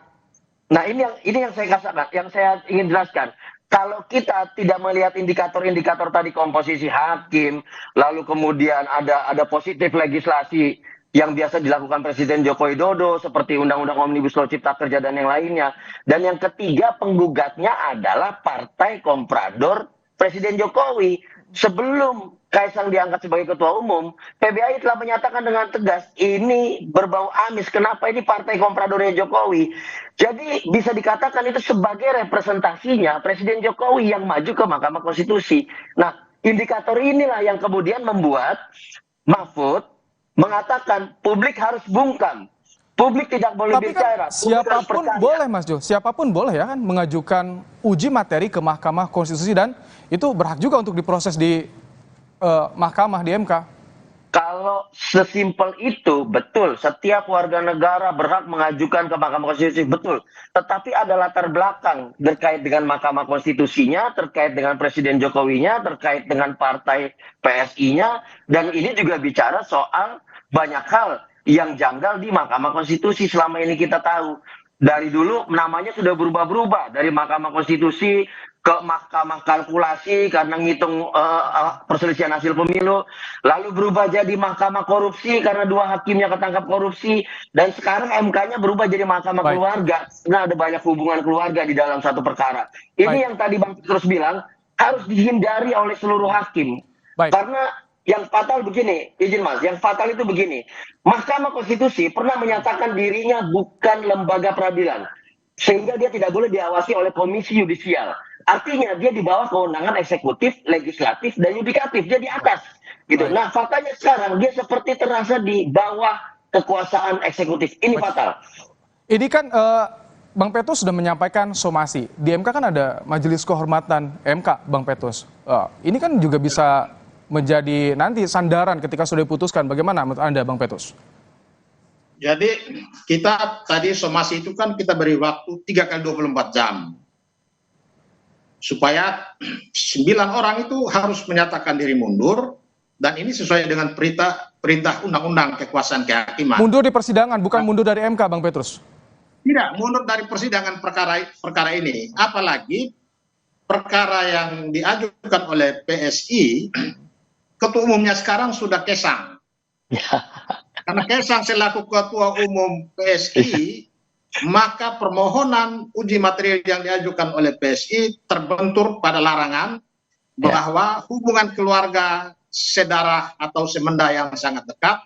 Nah ini yang saya katakan, yang saya ingin jelaskan. Kalau kita tidak melihat indikator-indikator tadi, komposisi hakim, lalu kemudian ada positif legislasi yang biasa dilakukan Presiden Joko Widodo seperti Undang-Undang Omnibus Law Cipta Kerja dan yang lainnya. Dan yang ketiga penggugatnya adalah partai komprador Presiden Jokowi. Sebelum Kaisang diangkat sebagai ketua umum, PBAI telah menyatakan dengan tegas ini berbau amis. Kenapa? Ini partai kompradornya Jokowi. Jadi bisa dikatakan itu sebagai representasinya Presiden Jokowi yang maju ke Mahkamah Konstitusi. Nah, indikator inilah yang kemudian membuat Mahfud mengatakan publik harus bungkam. Publik tidak boleh bicara. Siapapun boleh, Mas Jo. Siapapun boleh ya kan mengajukan uji materi ke Mahkamah Konstitusi dan itu berhak juga untuk diproses di Mahkamah di MK. Kalau sesimpel itu, betul. Setiap warga negara berhak mengajukan ke Mahkamah Konstitusi, betul. Tetapi ada latar belakang terkait dengan Mahkamah Konstitusinya, terkait dengan Presiden Jokowinya, terkait dengan partai PSI-nya, dan ini juga bicara soal banyak hal yang janggal di Mahkamah Konstitusi selama ini kita tahu. Dari dulu namanya sudah berubah-berubah dari Mahkamah Konstitusi ke Mahkamah Kalkulasi karena ngitung perselisihan hasil pemilu, lalu berubah jadi Mahkamah Korupsi karena 2 hakimnya ketangkap korupsi, dan sekarang MK-nya berubah jadi Mahkamah Keluarga. Nah, ada banyak hubungan keluarga di dalam satu perkara. Ini yang tadi Bang Petrus bilang harus dihindari oleh seluruh hakim. Karena yang fatal begini, izin Mas, yang fatal itu begini. Mahkamah Konstitusi pernah menyatakan dirinya bukan lembaga peradilan, sehingga dia tidak boleh diawasi oleh komisi yudisial. Artinya dia di bawah kewenangan eksekutif, legislatif, dan yudikatif. Dia di atas. Gitu. Nah, faktanya sekarang dia seperti terasa di bawah kekuasaan eksekutif. Ini fatal. Ini kan Bang Petrus sudah menyampaikan somasi. Di MK kan ada Majelis Kehormatan MK, Bang Petrus. Ini kan juga bisa menjadi nanti sandaran ketika sudah diputuskan. Bagaimana menurut Anda, Bang Petrus? Jadi kita tadi somasi itu kan kita beri waktu 3 kali 24 jam. Supaya 9 orang itu harus menyatakan diri mundur, dan ini sesuai dengan perintah undang-undang kekuasaan kehakiman. Mundur di persidangan, bukan mundur dari MK, Bang Petrus? Tidak, mundur dari persidangan perkara ini. Apalagi perkara yang diajukan oleh PSI, ketua umumnya sekarang sudah Kaisang. Karena Kaisang selaku ketua umum PSI, maka permohonan uji materi yang diajukan oleh PSI terbentur pada larangan bahwa hubungan keluarga sedarah atau semenda yang sangat dekat,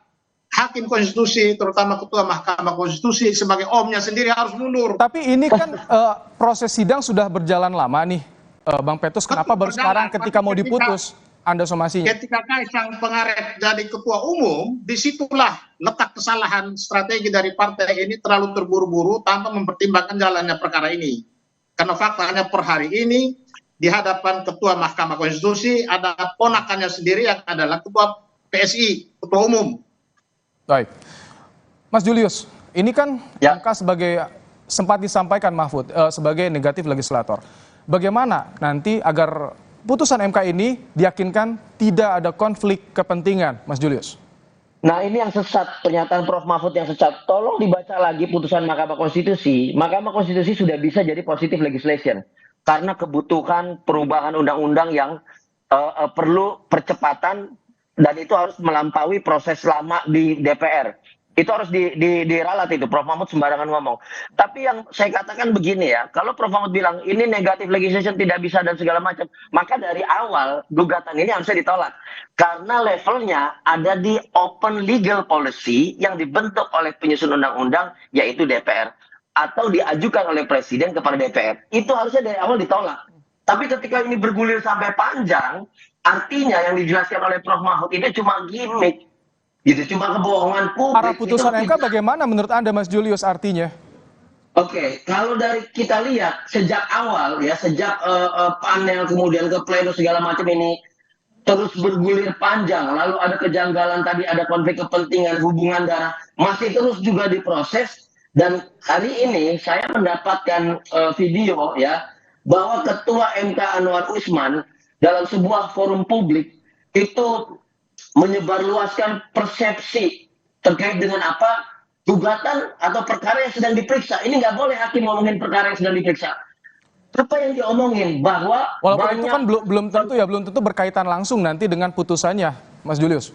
hakim konstitusi, terutama ketua Mahkamah Konstitusi sebagai omnya sendiri harus mundur. Tapi ini kan proses sidang sudah berjalan lama nih, Bang Petrus. Kenapa baru sekarang ketika mau diputus Anda somasinya? Ketika Kaisang pengaret jadi ketua umum, disitulah letak kesalahan strategi dari partai ini, terlalu terburu-buru tanpa mempertimbangkan jalannya perkara ini. Karena faktanya per hari ini di hadapan Ketua Mahkamah Konstitusi ada ponakannya sendiri yang adalah Ketua PSI, Ketua Umum. Baik, Mas Julius, ini kan MK sebagai sempat disampaikan Mahfud sebagai negatif legislator. Bagaimana nanti agar putusan MK ini diyakinkan tidak ada konflik kepentingan, Mas Julius? Nah, ini yang sesat, pernyataan Prof. Mahfud yang sesat. Tolong dibaca lagi putusan Mahkamah Konstitusi. Mahkamah Konstitusi sudah bisa jadi positive legislation karena kebutuhan perubahan undang-undang yang perlu percepatan dan itu harus melampaui proses lama di DPR. Itu harus diralat itu. Prof. Mahfud sembarangan ngomong. Tapi yang saya katakan begini ya, kalau Prof. Mahfud bilang ini negatif legislation tidak bisa dan segala macam, maka dari awal gugatan ini harusnya ditolak. Karena levelnya ada di open legal policy yang dibentuk oleh penyusun undang-undang, yaitu DPR. Atau diajukan oleh Presiden kepada DPR. Itu harusnya dari awal ditolak. Tapi ketika ini bergulir sampai panjang, artinya yang dijelaskan oleh Prof. Mahfud itu cuma gimmick. Gitu, cuma kebohongan publik. Arah putusan MK bagaimana menurut Anda, Mas Julius, artinya? Oke, kalau dari kita lihat sejak awal ya, sejak panel kemudian ke pleno segala macam ini terus bergulir panjang, lalu ada kejanggalan tadi, ada konflik kepentingan, hubungan darah, masih terus juga diproses. Dan hari ini saya mendapatkan video ya bahwa Ketua MK Anwar Usman dalam sebuah forum publik itu menyebarluaskan persepsi terkait dengan apa gugatan atau perkara yang sedang diperiksa. Ini nggak boleh hakim ngomongin perkara yang sedang diperiksa. Apa yang diomongin bahwa walaupun itu kan belum tentu berkaitan langsung nanti dengan putusannya, Mas Julius.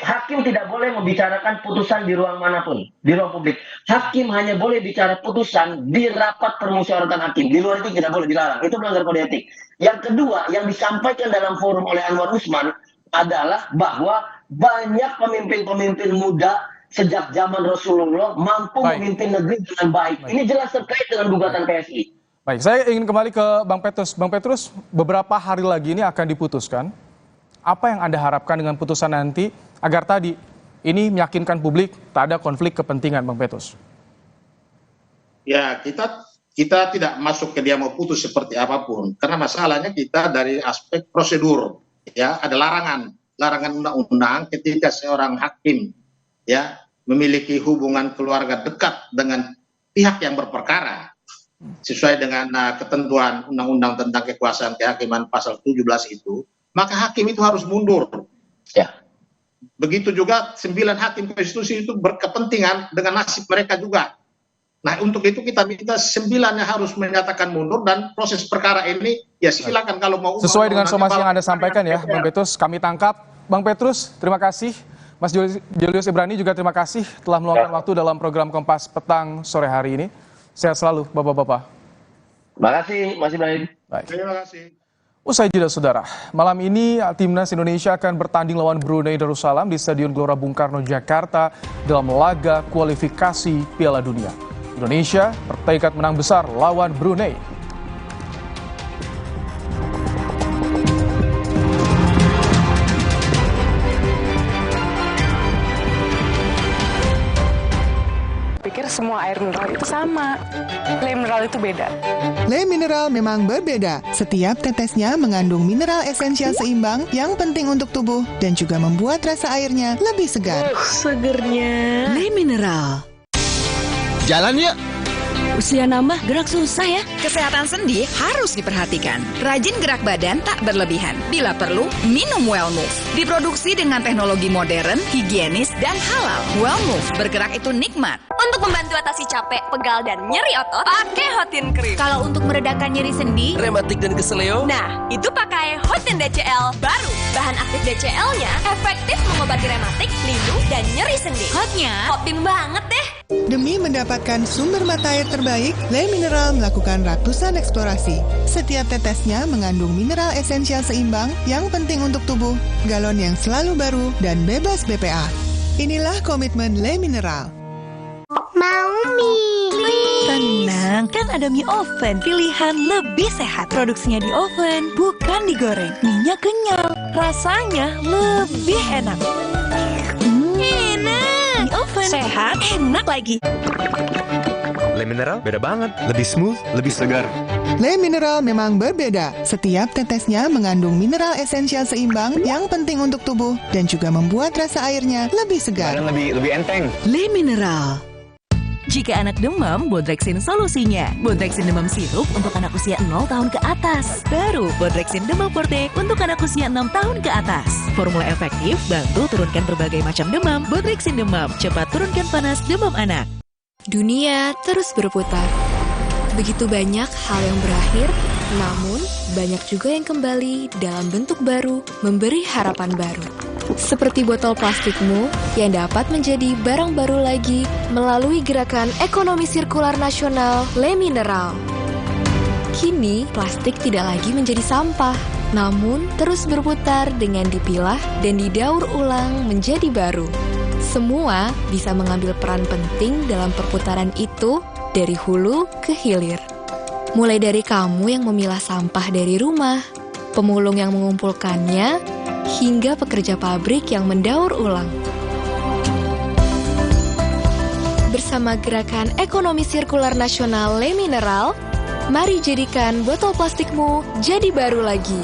Hakim tidak boleh membicarakan putusan di ruang manapun, di ruang publik. Hakim hanya boleh bicara putusan di rapat permusyawaratan hakim. Di luar itu tidak boleh, dilarang. Itu melanggar kode etik. Yang kedua, yang disampaikan dalam forum oleh Anwar Usman adalah bahwa banyak pemimpin-pemimpin muda sejak zaman Rasulullah mampu memimpin negeri dengan baik. Ini jelas terkait dengan gugatan PSI. Baik, saya ingin kembali ke Bang Petrus. Bang Petrus, beberapa hari lagi ini akan diputuskan. Apa yang Anda harapkan dengan putusan nanti agar tadi ini meyakinkan publik tak ada konflik kepentingan, Bang Petrus? Ya, kita tidak masuk ke dia mau putus seperti apapun. Karena masalahnya kita dari aspek prosedur. Ya, ada larangan undang-undang ketika seorang hakim ya memiliki hubungan keluarga dekat dengan pihak yang berperkara sesuai dengan ketentuan undang-undang tentang kekuasaan kehakiman pasal 17 itu, maka hakim itu harus mundur. Ya. Begitu juga 9 hakim konstitusi itu berkepentingan dengan nasib mereka juga. Nah, untuk itu kita minta 9-nya harus menyatakan mundur dan proses perkara ini ya silakan kalau mau. Sesuai dengan somasi yang Anda sampaikan ya, Bang Petrus, kami tangkap. Bang Petrus, terima kasih. Mas Julius Ibrani juga terima kasih telah meluangkan waktu dalam program Kompas Petang sore hari ini. Sehat selalu, Bapak-Bapak. Terima kasih, Mas Ibrahim. Baik. Terima kasih. Usai jeda, saudara. Malam ini Timnas Indonesia akan bertanding lawan Brunei Darussalam di Stadion Gelora Bung Karno, Jakarta dalam laga kualifikasi Piala Dunia. Indonesia bertekad menang besar lawan Brunei. Pikir semua air mineral itu sama. Le mineral itu beda. Le mineral memang berbeda. Setiap tetesnya mengandung mineral esensial seimbang yang penting untuk tubuh dan juga membuat rasa airnya lebih segar. Segernya. Le mineral. Jalan yuk. Usia nambah, gerak susah ya. Kesehatan sendi harus diperhatikan. Rajin gerak badan tak berlebihan. Bila perlu, minum Wellmove. Diproduksi dengan teknologi modern, higienis, dan halal. Wellmove, bergerak itu nikmat. Untuk membantu atasi capek, pegal, dan nyeri otot, pakai Hotin Cream. Kalau untuk meredakan nyeri sendi, rematik dan keseleo, nah, itu pakai Hotin DCL baru. Bahan aktif DCL-nya efektif mengobati rematik, lindung, dan nyeri sendi. Hotnya, Hotin banget deh. Demi mendapatkan sumber mata air terbaik, Le Mineral melakukan ratusan eksplorasi. Setiap tetesnya mengandung mineral esensial seimbang yang penting untuk tubuh, galon yang selalu baru, dan bebas BPA. Inilah komitmen Le Mineral. Mau mie. Tenang, kan ada mie oven, pilihan lebih sehat. Produksinya di oven, bukan digoreng. Mie-nya kenyal, rasanya lebih enak. Enak. Mie oven, sehat, enak lagi. Le Mineral beda banget, lebih smooth, lebih segar. Le Mineral memang berbeda. Setiap tetesnya mengandung mineral esensial seimbang yang penting untuk tubuh dan juga membuat rasa airnya lebih segar. Dan lebih enteng. Le Mineral. Jika anak demam, Bodrexin solusinya. Bodrexin demam sirup untuk anak usia 0 tahun ke atas. Baru Bodrexin demam forte untuk anak usia 6 tahun ke atas. Formula efektif bantu turunkan berbagai macam demam. Bodrexin demam cepat turunkan panas demam anak. Dunia terus berputar. Begitu banyak hal yang berakhir, namun banyak juga yang kembali dalam bentuk baru, memberi harapan baru. Seperti botol plastikmu yang dapat menjadi barang baru lagi melalui gerakan ekonomi sirkular nasional Le Mineral. Kini, plastik tidak lagi menjadi sampah, namun terus berputar dengan dipilah dan didaur ulang menjadi baru. Semua bisa mengambil peran penting dalam perputaran itu dari hulu ke hilir. Mulai dari kamu yang memilah sampah dari rumah, pemulung yang mengumpulkannya, hingga pekerja pabrik yang mendaur ulang. Bersama gerakan ekonomi sirkular nasional Le Mineral, mari jadikan botol plastikmu jadi baru lagi.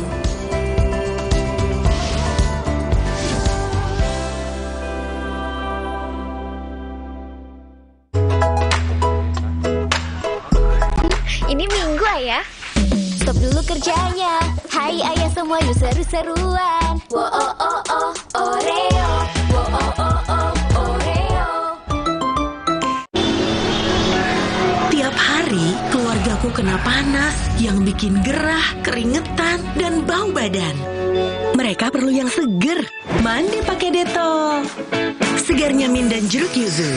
Ini Minggu Ayah. Stop dulu kerjanya. Hai ayah semua, yuk seru-seruan. Wo oh oh oh Oreo. Wo oh oh oh Oreo. Tiap hari keluargaku kena panas yang bikin gerah, keringetan, dan bau badan. Mereka perlu yang seger. Mandi pakai Dettol. Segarnya min dan jeruk yuzu.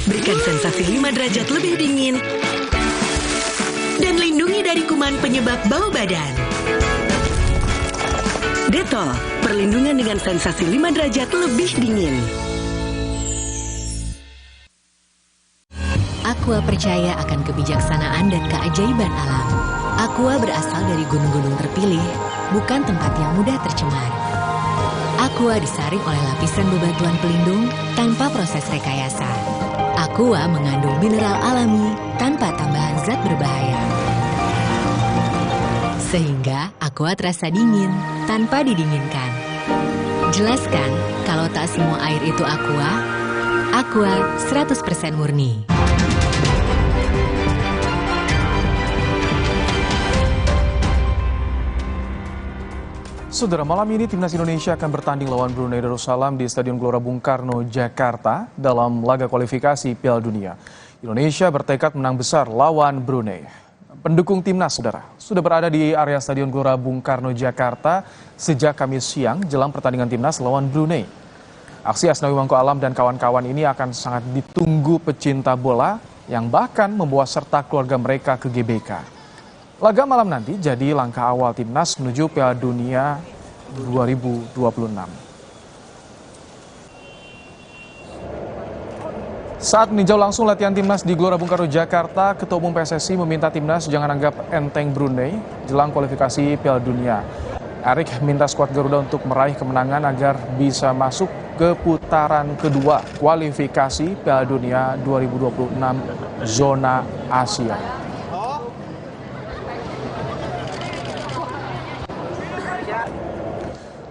Berikan sensasi 5 derajat lebih dingin. Dan lindungi dari kuman penyebab bau badan. Dettol, perlindungan dengan sensasi 5 derajat lebih dingin. Aqua percaya akan kebijaksanaan dan keajaiban alam. Aqua berasal dari gunung-gunung terpilih, bukan tempat yang mudah tercemar. Aqua disaring oleh lapisan bebatuan pelindung tanpa proses rekayasa. Aqua mengandung mineral alami tanpa tambahan zat berbahaya. Sehingga Aqua terasa dingin tanpa didinginkan. Jelaskan kalau tak semua air itu Aqua. Aqua 100% murni. Saudara, malam ini Timnas Indonesia akan bertanding lawan Brunei Darussalam di Stadion Gelora Bung Karno, Jakarta dalam laga kualifikasi Piala Dunia. Indonesia bertekad menang besar lawan Brunei. Pendukung Timnas, saudara, sudah berada di area Stadion Gelora Bung Karno, Jakarta sejak Kamis siang jelang pertandingan Timnas lawan Brunei. Aksi Asnawi Mangko Alam dan kawan-kawan ini akan sangat ditunggu pecinta bola yang bahkan membawa serta keluarga mereka ke GBK. Laga malam nanti jadi langkah awal Timnas menuju Piala Dunia 2026. Saat meninjau langsung latihan Timnas di Gelora Bung Karno, Jakarta, Ketua Umum PSSI meminta Timnas jangan anggap enteng Brunei jelang kualifikasi Piala Dunia. Erik minta skuad Garuda untuk meraih kemenangan agar bisa masuk ke putaran kedua kualifikasi Piala Dunia 2026 zona Asia.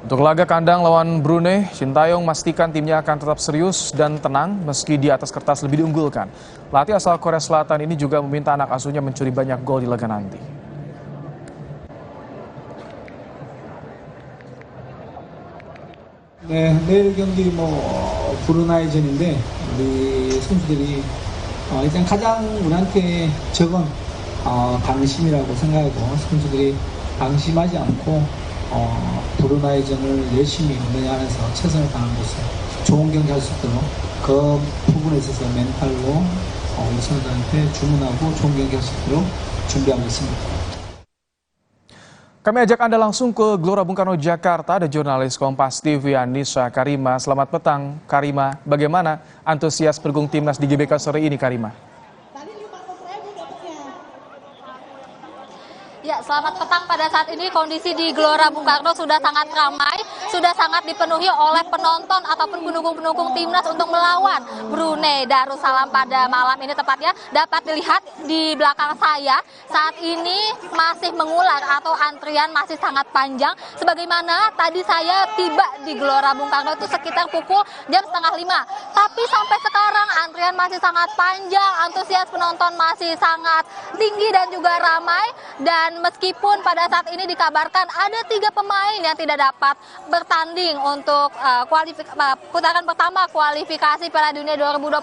Untuk laga kandang lawan Brunei, Sintayong memastikan timnya akan tetap serius dan tenang meski di atas kertas lebih diunggulkan. Pelatih asal Korea Selatan ini juga meminta anak asuhnya mencuri banyak gol di laga nanti. 네, 내일 경기 브루나이전인데 우리 선수들이 일단 가장 우리한테 적은 방심이라고 생각하고 선수들이 방심하지 않고 브루나이전을 열심히 운영하면서 최선을 다하면서 좋은 경기 할 수 있도록 그 부분에 있어서 멘탈로 우리 선수들한테 주문하고 좋은 경기 할 수 있도록 준비하고 있습니다. Kami ajak Anda langsung ke Gelora Bung Karno, Jakarta. Ada jurnalis Kompas TV Anissa Karima. Selamat petang, Karima. Bagaimana antusias pendukung Timnas di GBK sore ini, Karima? Ya, selamat petang. Pada saat ini kondisi di Gelora Bung Karno sudah sangat ramai, sudah sangat dipenuhi oleh penonton ataupun pendukung-pendukung timnas untuk melawan Brunei Darussalam pada malam ini. Tepatnya dapat dilihat di belakang saya saat ini masih mengular atau antrian masih sangat panjang. Sebagaimana tadi saya tiba di Gelora Bung Karno itu sekitar pukul jam 4:30. Tapi sampai sekarang antrian masih sangat panjang, antusias penonton masih sangat tinggi dan juga ramai. Dan meskipun pada saat ini dikabarkan ada 3 pemain yang tidak dapat bertanding untuk putaran pertama kualifikasi Piala Dunia 2026,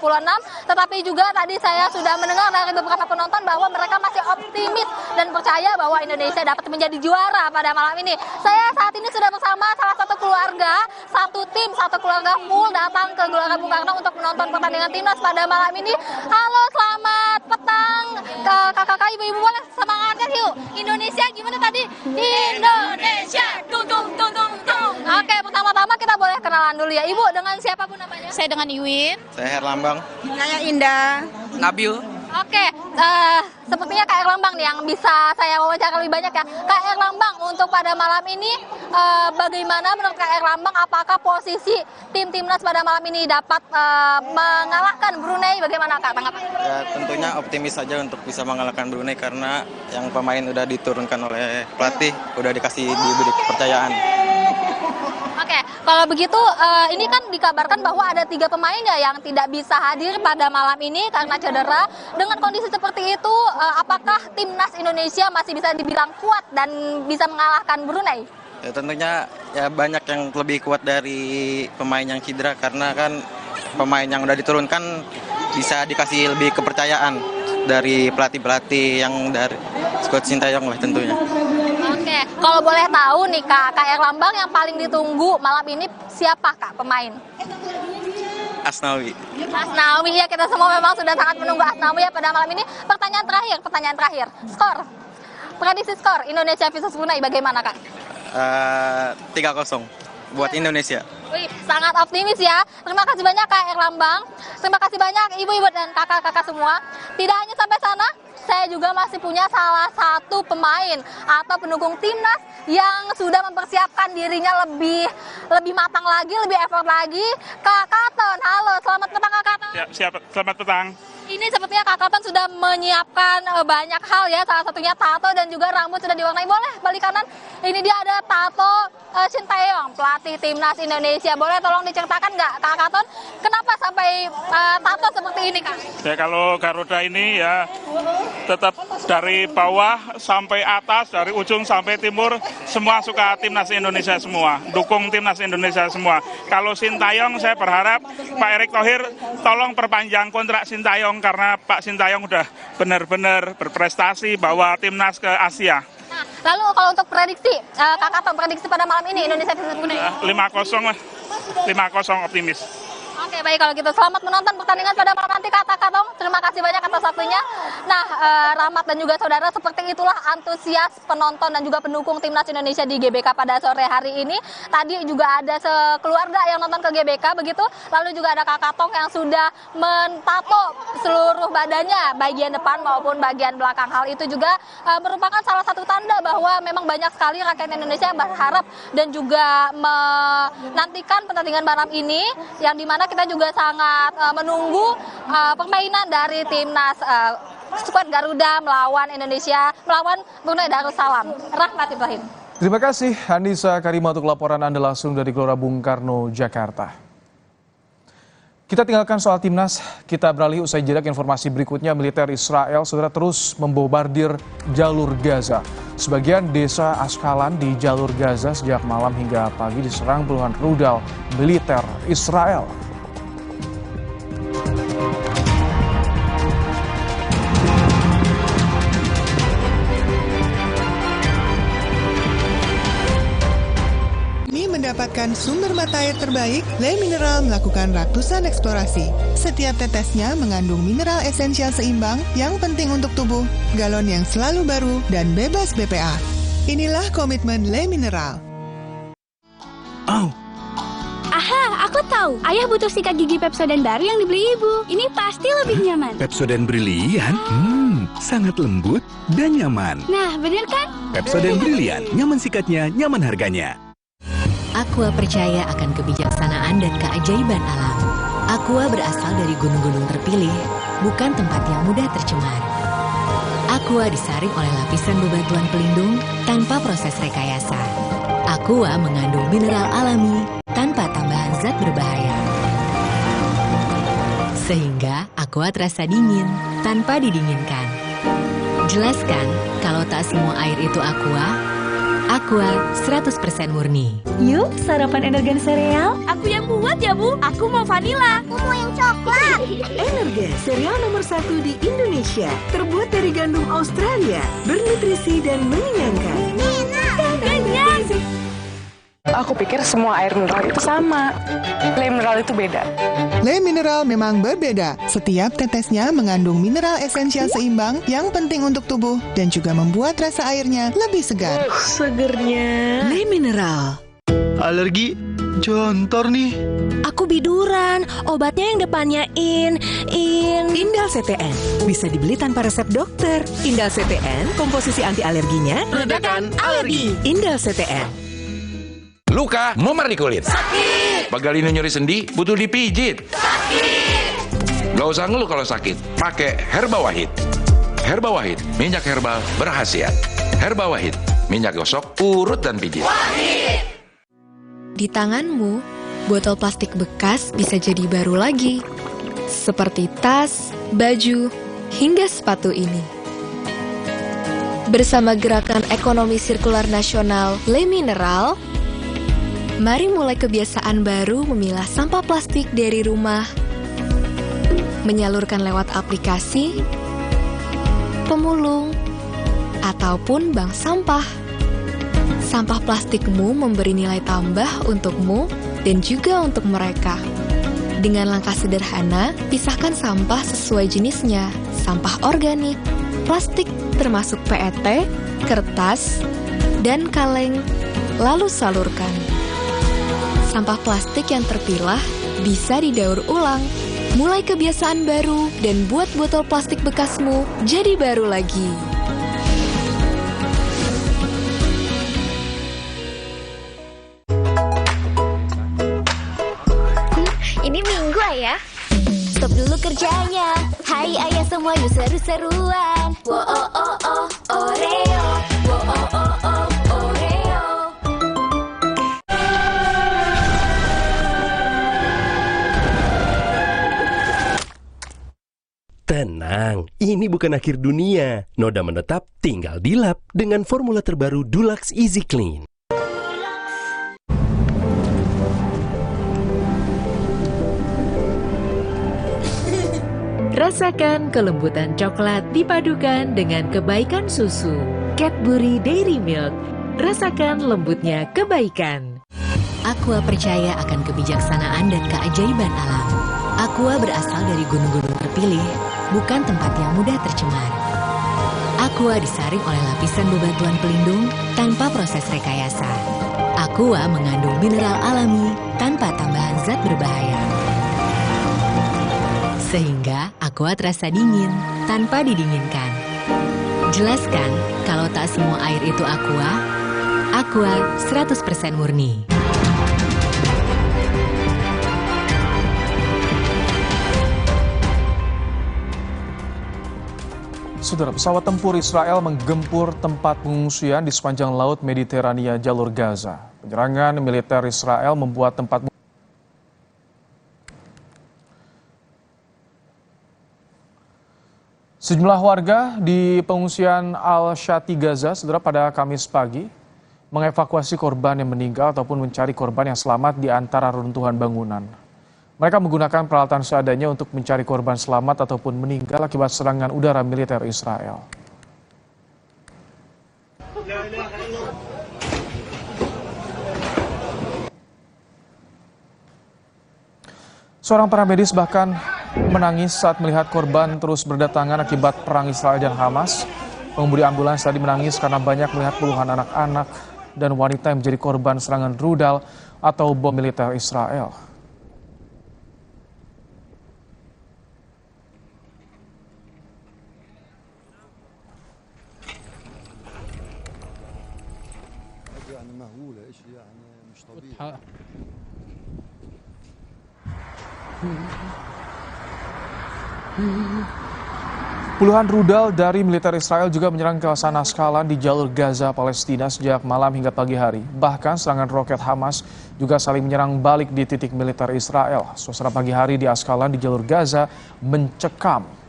tetapi juga tadi saya sudah mendengar dari beberapa penonton bahwa mereka masih optimis dan percaya bahwa Indonesia dapat menjadi juara pada malam ini. Saya saat ini sudah bersama salah satu keluarga, satu tim, satu keluarga full datang ke Gelora Bung Karno untuk menonton pertandingan timnas pada malam ini. Halo, selamat petang kakak-kakak, ibu-ibu, boleh semangatnya yuk. Indonesia gimana tadi? Indonesia, tung tung tung tung tung. Oke, pertama-tama kita boleh kenalan dulu ya. Ibu, dengan siapa bu namanya? Saya dengan Iwin. Saya Herlambang. Saya Indah. Nabil. Oke, sepertinya Kak Erlambang nih yang bisa saya wawancara lebih banyak ya. Kak Erlambang, untuk pada malam ini bagaimana menurut Kak Erlambang, apakah posisi timnas pada malam ini dapat mengalahkan Brunei? Bagaimana Kak tanggapannya? Ya, tentunya optimis saja untuk bisa mengalahkan Brunei karena yang pemain udah diturunkan oleh pelatih, udah diberi kepercayaan. Oke, kalau begitu ini kan dikabarkan bahwa ada 3 pemain ya yang tidak bisa hadir pada malam ini karena cedera. Dengan kondisi seperti itu, apakah timnas Indonesia masih bisa dibilang kuat dan bisa mengalahkan Brunei? Ya, tentunya ya banyak yang lebih kuat dari pemain yang cedera karena kan pemain yang udah diturunkan bisa dikasih lebih kepercayaan dari pelatih-pelatih yang dari Coach Sintayong lah tentunya. Oke, kalau boleh tahu nih Kak Erlambang, yang paling ditunggu malam ini siapa Kak pemain? Asnawi. Asnawi ya, kita semua memang sudah sangat menunggu Asnawi ya pada malam ini. Pertanyaan terakhir. Skor. Prediksi skor Indonesia versus Brunei bagaimana Kak? 3-0 buat Indonesia. Wih, sangat optimis ya. Terima kasih banyak Kak Erlambang. Terima kasih banyak ibu-ibu dan kakak-kakak semua. Tidak hanya sampai sana, saya juga masih punya salah satu pemain atau pendukung timnas yang sudah mempersiapkan dirinya lebih matang lagi, lebih effort lagi. Kak Katon, halo, selamat petang Kak Katon. Ya, siap, selamat petang. Ini sepertinya Kak Katon sudah menyiapkan banyak hal ya, salah satunya tato dan juga rambut sudah diwarnai. Boleh balik kanan, ini dia ada tato Sintayong, pelatih timnas Indonesia. Boleh tolong diceritakan nggak Kak Katon, kenapa sampai tato seperti ini Kak? Ya, kalau Garuda ini ya tetap dari bawah sampai atas, dari ujung sampai timur, semua suka timnas Indonesia semua, dukung timnas Indonesia semua. Kalau Sintayong, saya berharap Pak Erick Thohir tolong perpanjang kontrak Sintayong karena Pak Sintayong udah benar-benar berprestasi bawa timnas ke Asia. Nah, lalu kalau untuk prediksi, Kak Katon, prediksi pada malam ini Indonesia versus Brunei? 5-0 lah, 5-0 optimis. Oke, baik kalau gitu. Selamat menonton pertandingan pada malam nanti Kak Katon. Terima kasih banyak atas waktunya. Nah, Rahmat dan juga saudara, seperti itulah antusias penonton dan juga pendukung timnas Indonesia di GBK pada sore hari ini. Tadi juga ada sekeluarga yang nonton ke GBK begitu. Lalu juga ada Kak Katon yang sudah mentato seluruh badannya, bagian depan maupun bagian belakang. Hal itu juga merupakan salah satu tanda bahwa memang banyak sekali rakyat Indonesia yang berharap dan juga menantikan pertandingan malam ini, yang dimana kita juga sangat menunggu permainan dari timnas skuad Garuda melawan Brunei Darussalam. Rahmat Ibrahim. Terima kasih Anissa Karima untuk laporan Anda langsung dari Gelora Bung Karno, Jakarta. Kita tinggalkan soal timnas, kita beralih usai jeda ke informasi berikutnya. Militer Israel saudara terus membombardir jalur Gaza. Sebagian desa Askalan di jalur Gaza sejak malam hingga pagi diserang puluhan rudal militer Israel. Mendapatkan sumber mata air terbaik, Le Mineral melakukan ratusan eksplorasi. Setiap tetesnya mengandung mineral esensial seimbang yang penting untuk tubuh, galon yang selalu baru dan bebas BPA. Inilah komitmen Le Mineral. Oh. Aha, aku tahu. Ayah butuh sikat gigi Pepsodent baru yang dibeli ibu. Ini pasti lebih nyaman. Pepsodent brilian? Brilian, sangat lembut dan nyaman. Nah, bener kan? Pepsodent Brilian, nyaman sikatnya, nyaman harganya. Aqua percaya akan kebijaksanaan dan keajaiban alam. Aqua berasal dari gunung-gunung terpilih, bukan tempat yang mudah tercemar. Aqua disaring oleh lapisan bebatuan pelindung tanpa proses rekayasa. Aqua mengandung mineral alami tanpa tambahan zat berbahaya. Sehingga Aqua terasa dingin tanpa didinginkan. Jelaskan kalau tak semua air itu Aqua. Aqua 100% murni. Yuk, sarapan Energen sereal. Aku yang buat ya, Bu. Aku mau vanila. Aku mau yang coklat. Energen, sereal nomor 1 di Indonesia. Terbuat dari gandum Australia, bernutrisi dan mengenyangkan. Kenyang. Aku pikir semua air mineral itu sama. Le mineral itu beda. Le mineral memang berbeda. Setiap tetesnya mengandung mineral esensial seimbang yang penting untuk tubuh dan juga membuat rasa airnya lebih segar. Segernya. Le mineral. Alergi jontor nih. Aku biduran. Obatnya yang depannya Indal CTN. Bisa dibeli tanpa resep dokter. Indal CTN, komposisi anti alerginya Redakan alergi. Indal CTN. Luka, memar di kulit. Sakit. Pegalinu nyeri sendi, butuh dipijit. Sakit. Gak usah ngeluh kalau sakit. Pakai Herba Wahid. Herba Wahid, minyak herbal berkhasiat. Herba Wahid, minyak gosok, urut dan pijit. Wahid. Di tanganmu, botol plastik bekas bisa jadi baru lagi. Seperti tas, baju, hingga sepatu ini. Bersama Gerakan Ekonomi Sirkular Nasional Le Mineral, mari mulai kebiasaan baru memilah sampah plastik dari rumah, menyalurkan lewat aplikasi, pemulung, ataupun bank sampah. Sampah plastikmu memberi nilai tambah untukmu dan juga untuk mereka. Dengan langkah sederhana, pisahkan sampah sesuai jenisnya, sampah organik, plastik termasuk PET, kertas, dan kaleng, lalu salurkan. Sampah plastik yang terpilah bisa didaur ulang. Mulai kebiasaan baru dan buat botol plastik bekasmu jadi baru lagi. Ini Minggu ayah. Stop dulu kerjanya. Hai ayah semua yuk seru-seruan. Wo oh oh oh Oreo. Wo oh oh oh Oreo. Tenang, ini bukan akhir dunia. Noda menetap tinggal dilap dengan formula terbaru Dulux Easy Clean. Rasakan kelembutan coklat dipadukan dengan kebaikan susu. Cadbury Dairy Milk. Rasakan lembutnya kebaikan. Aqua percaya akan kebijaksanaan dan keajaiban alam. Aqua berasal dari gunung-gunung terpilih, bukan tempat yang mudah tercemar. Aqua disaring oleh lapisan bebatuan pelindung tanpa proses rekayasa. Aqua mengandung mineral alami tanpa tambahan zat berbahaya. Sehingga Aqua terasa dingin tanpa didinginkan. Jelaskan kalau tak semua air itu Aqua. Aqua 100% murni. Saudara, pesawat tempur Israel menggempur tempat pengungsian di sepanjang Laut Mediterania jalur Gaza. Penyerangan militer Israel membuat tempat sejumlah warga di pengungsian Al-Shati Gaza, saudara, pada Kamis pagi mengevakuasi korban yang meninggal ataupun mencari korban yang selamat di antara reruntuhan bangunan. Mereka menggunakan peralatan seadanya untuk mencari korban selamat ataupun meninggal akibat serangan udara militer Israel. Seorang paramedis bahkan menangis saat melihat korban terus berdatangan akibat perang Israel dan Hamas. Pengemudi ambulans tadi menangis karena banyak melihat puluhan anak-anak dan wanita yang menjadi korban serangan rudal atau bom militer Israel. Puluhan rudal dari militer Israel juga menyerang ke sana Askalan di jalur Gaza, Palestina sejak malam hingga pagi hari. Bahkan serangan roket Hamas juga saling menyerang balik di titik militer Israel. Suasana pagi hari di Askalan di jalur Gaza mencekam.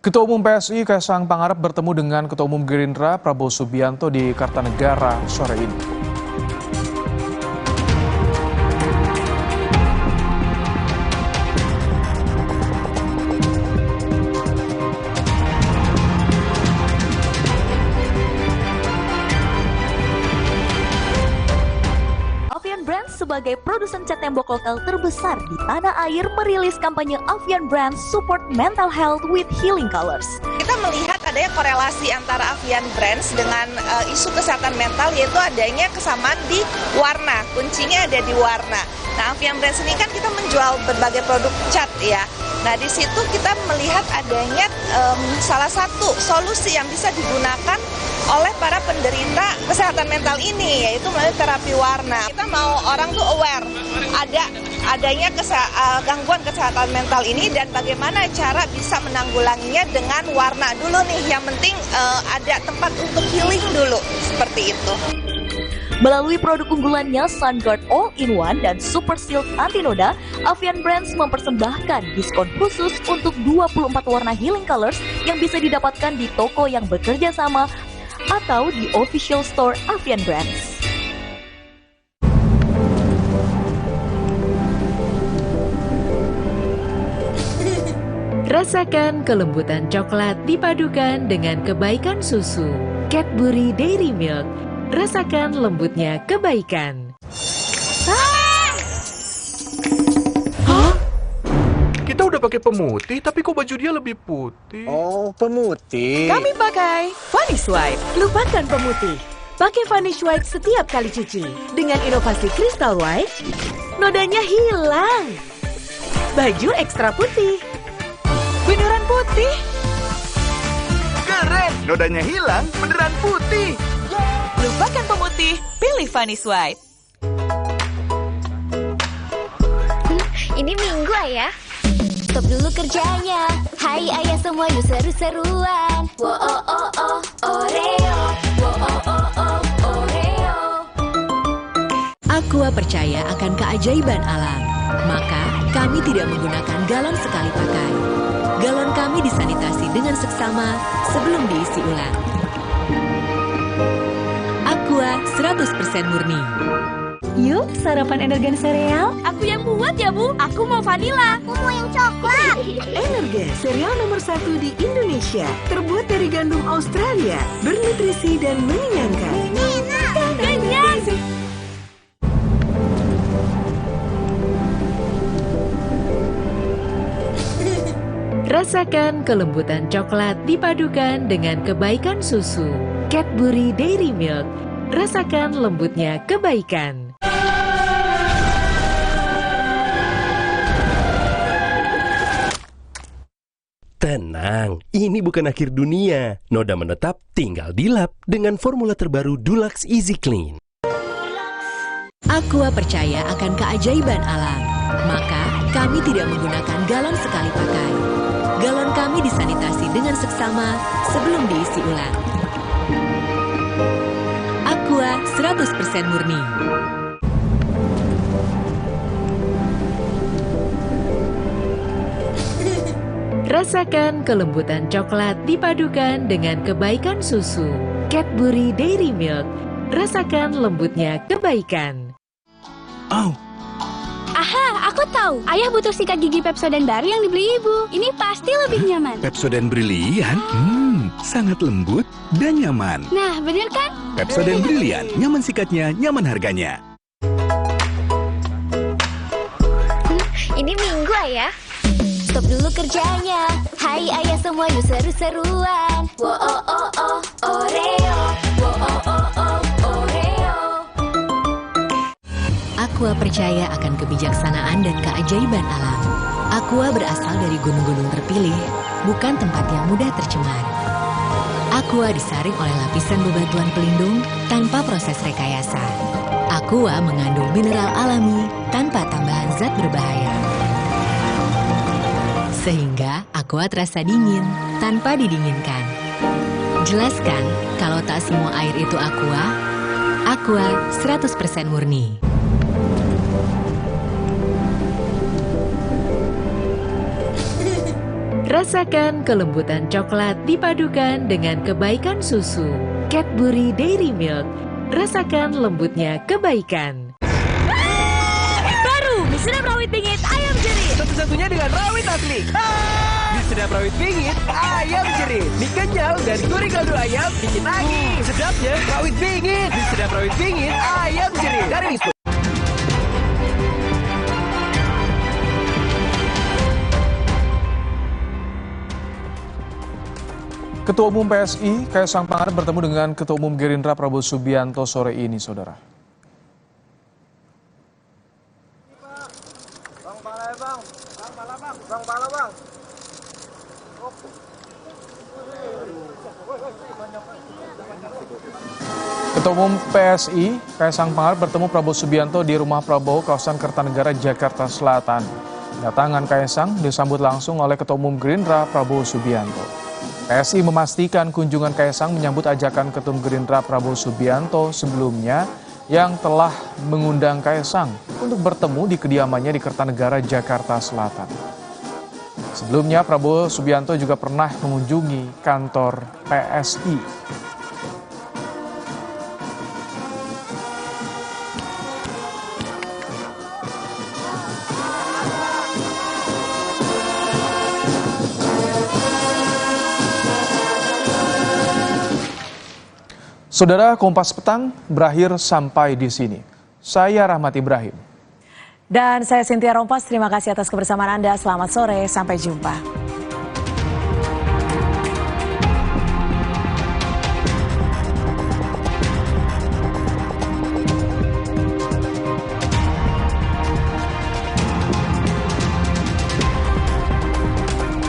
Ketua Umum PSI Kaisang Pangarep bertemu dengan Ketua Umum Gerindra Prabowo Subianto di Kartanegara sore ini. Sebagai produsen cat tembok lokal terbesar di tanah air merilis kampanye Avian Brands Support Mental Health with Healing Colors. Kita melihat adanya korelasi antara Avian Brands dengan isu kesehatan mental, yaitu adanya kesamaan di warna. Kuncinya ada di warna. Nah, Avian Brands ini kan kita menjual berbagai produk cat ya. Nah, di situ kita melihat adanya salah satu solusi yang bisa digunakan oleh para penderita kesehatan mental ini, yaitu melalui terapi warna. Kita mau orang tuh aware adanya gangguan kesehatan mental ini dan bagaimana cara bisa menanggulanginya dengan warna dulu nih. Yang penting ada tempat untuk healing dulu, seperti itu. Melalui produk unggulannya SunGuard All-in-One dan Super Silk Antinoda, Avian Brands mempersembahkan diskon khusus untuk 24 warna Healing Colors yang bisa didapatkan di toko yang bekerja sama atau di official store Avian Brands. Rasakan kelembutan coklat dipadukan dengan kebaikan susu. Cadbury Dairy Milk. Rasakan lembutnya kebaikan. Kita udah pakai pemutih, tapi kok baju dia lebih putih? Oh, pemutih. Kami pakai Vanish White. Lupakan pemutih. Pakai Vanish White setiap kali cuci. Dengan inovasi Crystal White, nodanya hilang. Baju ekstra putih. Beneran putih. Keren, nodanya hilang, beneran putih. Lupakan pemutih, pilih Vanish White. Ini Minggu ayah. Stop dulu kerjanya. Hai ayah semua yuk seru-seruan. Wo oh oh oh Oreo. Wo oh oh oh Oreo. Aqua percaya akan keajaiban alam. Maka kami tidak menggunakan galon sekali pakai. Galon kami disanitasi dengan seksama sebelum diisi ulang. Aqua 100% murni. Yuk, sarapan Energen sereal. Aku yang buat ya, Bu. Aku mau vanila. Aku mau yang coklat. Energen, sereal nomor 1 di Indonesia. Terbuat dari gandum Australia. Bernutrisi dan mengenyangkan. Kenyang. Rasakan kelembutan coklat dipadukan dengan kebaikan susu. Cadbury Dairy Milk. Rasakan lembutnya kebaikan. Tenang, ini bukan akhir dunia. Noda menetap tinggal dilap dengan formula terbaru Dulux Easy Clean. Aqua percaya akan keajaiban alam. Maka kami tidak menggunakan galon sekali pakai. Galon kami disanitasi dengan seksama sebelum diisi ulang. Aqua 100% murni. Rasakan kelembutan coklat dipadukan dengan kebaikan susu. Cadbury Dairy Milk. Rasakan lembutnya kebaikan. Aha, aku tahu. Ayah butuh sikat gigi Pepsodent baru yang dibeli ibu. Ini pasti lebih nyaman. Pepsodent Brilian? Sangat lembut dan nyaman. Nah, bener kan? Pepsodent Brilian, nyaman sikatnya, nyaman harganya. Ini Minggu ayah. Stop dulu kerjanya. Hai ayah semua yuk seru-seruan. Wo oh oh oh Oreo. Wo oh oh oh Oreo. Aqua percaya akan kebijaksanaan dan keajaiban alam. Aqua berasal dari gunung-gunung terpilih, bukan tempat yang mudah tercemar. Aqua disaring oleh lapisan bebatuan pelindung tanpa proses rekayasa. Aqua mengandung mineral alami tanpa tambahan zat berbahaya. Sehingga Aqua terasa dingin tanpa didinginkan. Jelaskan kalau tak semua air itu Aqua. Aqua 100% murni. Rasakan kelembutan coklat dipadukan dengan kebaikan susu. Cadbury Dairy Milk. Rasakan lembutnya kebaikan. Baru mie sedap rawit pingit ayam jerih. Satu-satunya dengan rawit asli. Mie sedap rawit pingit ayam jerih. Mie kenyal dan gurih kaldu ayam bikin nagih. Sedapnya rawit pingit. Mie sedap rawit pingit ayam jerih. Dari Wispo. Ketua Umum PSI, Kaisang Pangarep bertemu dengan Ketua Umum Gerindra Prabowo Subianto sore ini, Saudara. Ketua Umum PSI, Kaisang Pangarep bertemu Prabowo Subianto di rumah Prabowo, kawasan Kertanegara, Jakarta Selatan. Kedatangan Kaisang disambut langsung oleh Ketua Umum Gerindra Prabowo Subianto. PSI memastikan kunjungan Kaisang menyambut ajakan Ketum Gerindra Prabowo Subianto sebelumnya yang telah mengundang Kaisang untuk bertemu di kediamannya di Kertanegara, Jakarta Selatan. Sebelumnya Prabowo Subianto juga pernah mengunjungi kantor PSI. Saudara, Kompas Petang berakhir sampai di sini. Saya Rahmat Ibrahim. Dan saya Cynthia Rompas, terima kasih atas kebersamaan Anda. Selamat sore, sampai jumpa.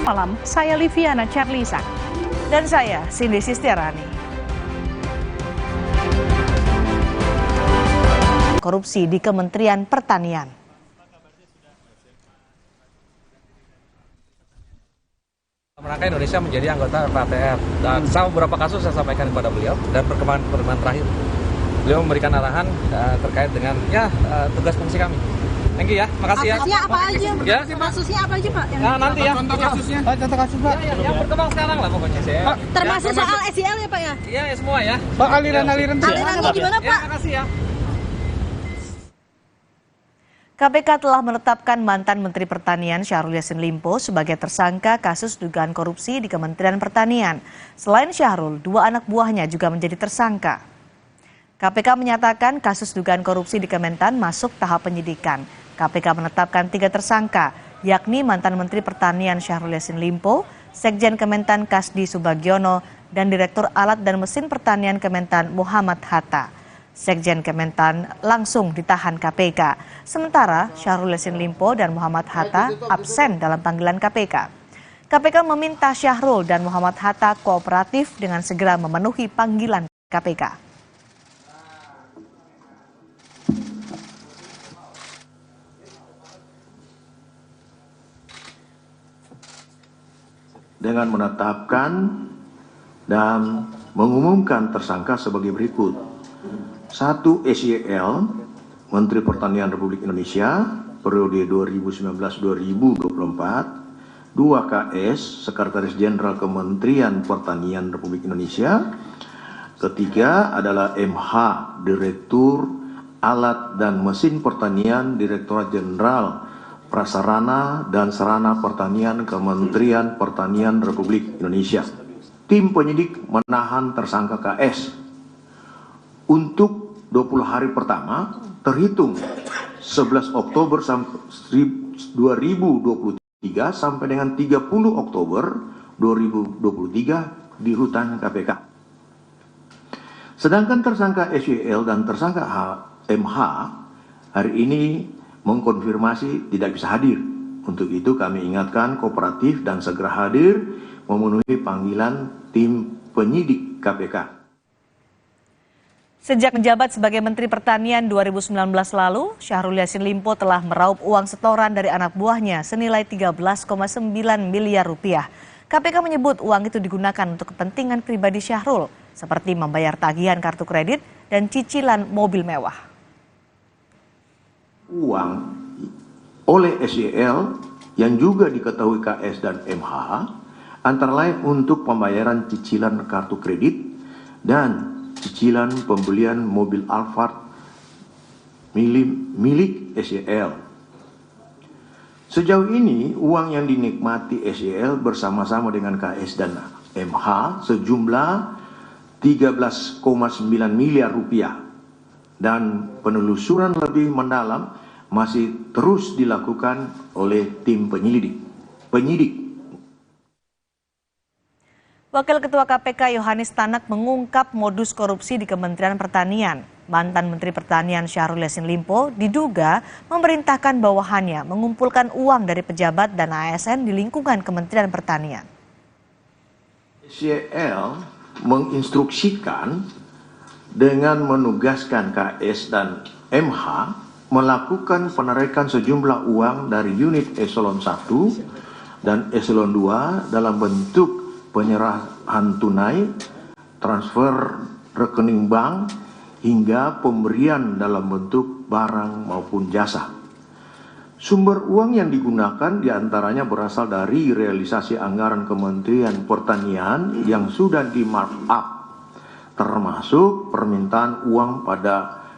Malam, saya Liviana Charlisa. Dan saya Cindy Sistiarani. Korupsi di Kementerian Pertanian. Rangka Indonesia menjadi anggota RPATR dan sama beberapa kasus saya sampaikan kepada beliau dan perkembangan terakhir beliau memberikan arahan terkait dengan tugas fungsi kami. Thank you ya, makasih ya. Kasusnya apa aja? Ya? Kasusnya apa aja Pak? Nah, nanti ya. Contoh kasusnya? Contoh kasus Pak. Yang berkembang sekarang lah pokoknya saya. Termasuk soal SEL ya Pak ya? Iya semua ya. Pak, aliran-aliran alirannya gimana Pak? Ya, makasih ya. KPK telah menetapkan mantan Menteri Pertanian Syahrul Yassin Limpo sebagai tersangka kasus dugaan korupsi di Kementerian Pertanian. Selain Syahrul, 2 anak buahnya juga menjadi tersangka. KPK menyatakan kasus dugaan korupsi di Kementan masuk tahap penyidikan. KPK menetapkan 3 tersangka, yakni mantan Menteri Pertanian Syahrul Yassin Limpo, Sekjen Kementan Kasdi Subagiono, dan Direktur Alat dan Mesin Pertanian Kementan Muhammad Hatta. Sekjen Kementan langsung ditahan KPK. Sementara Syahrul Yassin Limpo dan Muhammad Hatta absen dalam panggilan KPK. KPK meminta Syahrul dan Muhammad Hatta kooperatif dengan segera memenuhi panggilan KPK. Dengan menetapkan dan mengumumkan tersangka sebagai berikut. 1. SYL, Menteri Pertanian Republik Indonesia, periode 2019-2024. 2. KS, Sekretaris Jenderal Kementerian Pertanian Republik Indonesia. Ketiga adalah MH, Direktur Alat dan Mesin Pertanian, Direktorat Jenderal Prasarana dan Sarana Pertanian Kementerian Pertanian Republik Indonesia. Tim penyidik menahan tersangka KS untuk 20 hari pertama terhitung 11 Oktober 2023 sampai dengan 30 Oktober 2023 di rutan KPK. Sedangkan tersangka SYL dan tersangka MH hari ini mengkonfirmasi tidak bisa hadir Untuk itu kami ingatkan kooperatif dan segera hadir memenuhi panggilan tim penyidik KPK. Sejak menjabat sebagai Menteri Pertanian 2019 lalu, Syahrul Yassin Limpo telah meraup uang setoran dari anak buahnya senilai 13,9 miliar rupiah. KPK menyebut uang itu digunakan untuk kepentingan pribadi Syahrul, seperti membayar tagihan kartu kredit dan cicilan mobil mewah. Uang oleh SYL yang juga diketahui KS dan MH antara lain untuk pembayaran cicilan kartu kredit dan cicilan pembelian mobil Alphard milik SYL. Sejauh ini uang yang dinikmati SYL bersama-sama dengan KS dan MH sejumlah 13,9 miliar rupiah dan penelusuran lebih mendalam masih terus dilakukan oleh tim penyidik. Wakil Ketua KPK Yohanes Tanak mengungkap modus korupsi di Kementerian Pertanian. Mantan Menteri Pertanian Syahrul Yassin Limpo diduga memerintahkan bawahannya mengumpulkan uang dari pejabat dan ASN di lingkungan Kementerian Pertanian. SYL menginstruksikan dengan menugaskan KS dan MH melakukan penarikan sejumlah uang dari unit eselon 1 dan eselon 2 dalam bentuk penyerahan tunai, transfer rekening bank, hingga pemberian dalam bentuk barang maupun jasa. Sumber uang yang digunakan diantaranya berasal dari realisasi anggaran Kementerian Pertanian yang sudah di markup, termasuk permintaan uang pada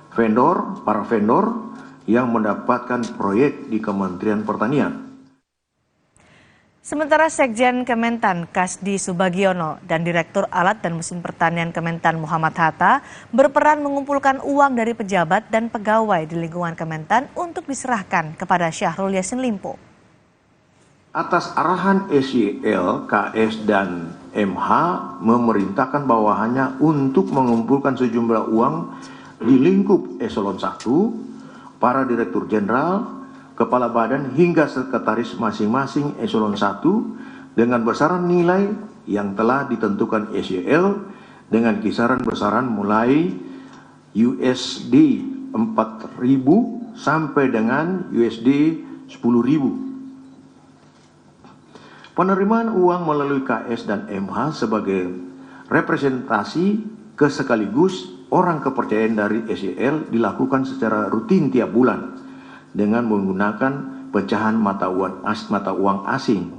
para vendor yang mendapatkan proyek di Kementerian Pertanian. Sementara Sekjen Kementan Kasdi Subagiono dan Direktur Alat dan Mesin Pertanian Kementan Muhammad Hatta berperan mengumpulkan uang dari pejabat dan pegawai di lingkungan Kementan untuk diserahkan kepada Syahrul Yassin Limpo. Atas arahan SYL, KS dan MH memerintahkan bawahannya untuk mengumpulkan sejumlah uang di lingkup eselon 1, para direktur jenderal, kepala badan hingga sekretaris masing-masing eselon 1 dengan besaran nilai yang telah ditentukan SYL dengan kisaran besaran mulai USD 4.000 sampai dengan USD 10.000. Penerimaan uang melalui KS dan MH sebagai representasi sekaligus orang kepercayaan dari SYL dilakukan secara rutin tiap bulan dengan menggunakan pecahan mata uang asing.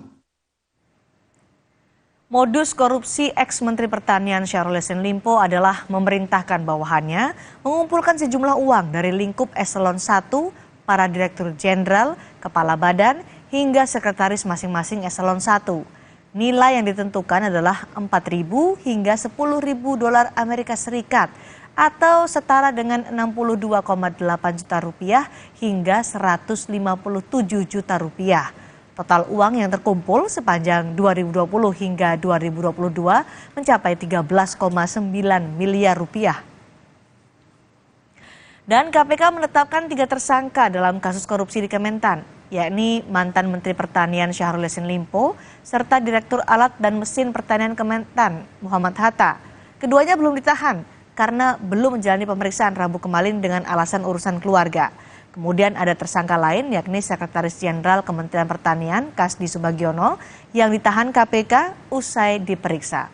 Modus korupsi ex-Menteri Pertanian Syahrul Yassin Limpo adalah memerintahkan bawahannya mengumpulkan sejumlah uang dari lingkup eselon 1, para direktur jenderal, kepala badan, hingga sekretaris masing-masing eselon 1. Nilai yang ditentukan adalah 4.000 hingga 10.000 dolar Amerika Serikat atau setara dengan 62,8 juta rupiah hingga 157 juta rupiah. Total uang yang terkumpul sepanjang 2020 hingga 2022 mencapai 13,9 miliar rupiah. Dan KPK menetapkan 3 tersangka dalam kasus korupsi di Kementan, yakni mantan Menteri Pertanian Syahrul Yassin Limpo serta Direktur Alat dan Mesin Pertanian Kementan Muhammad Hatta. Keduanya belum ditahan karena belum menjalani pemeriksaan Rabu kemarin dengan alasan urusan keluarga. Kemudian ada tersangka lain yakni Sekretaris Jenderal Kementerian Pertanian Kasdi Subagiono yang ditahan KPK usai diperiksa.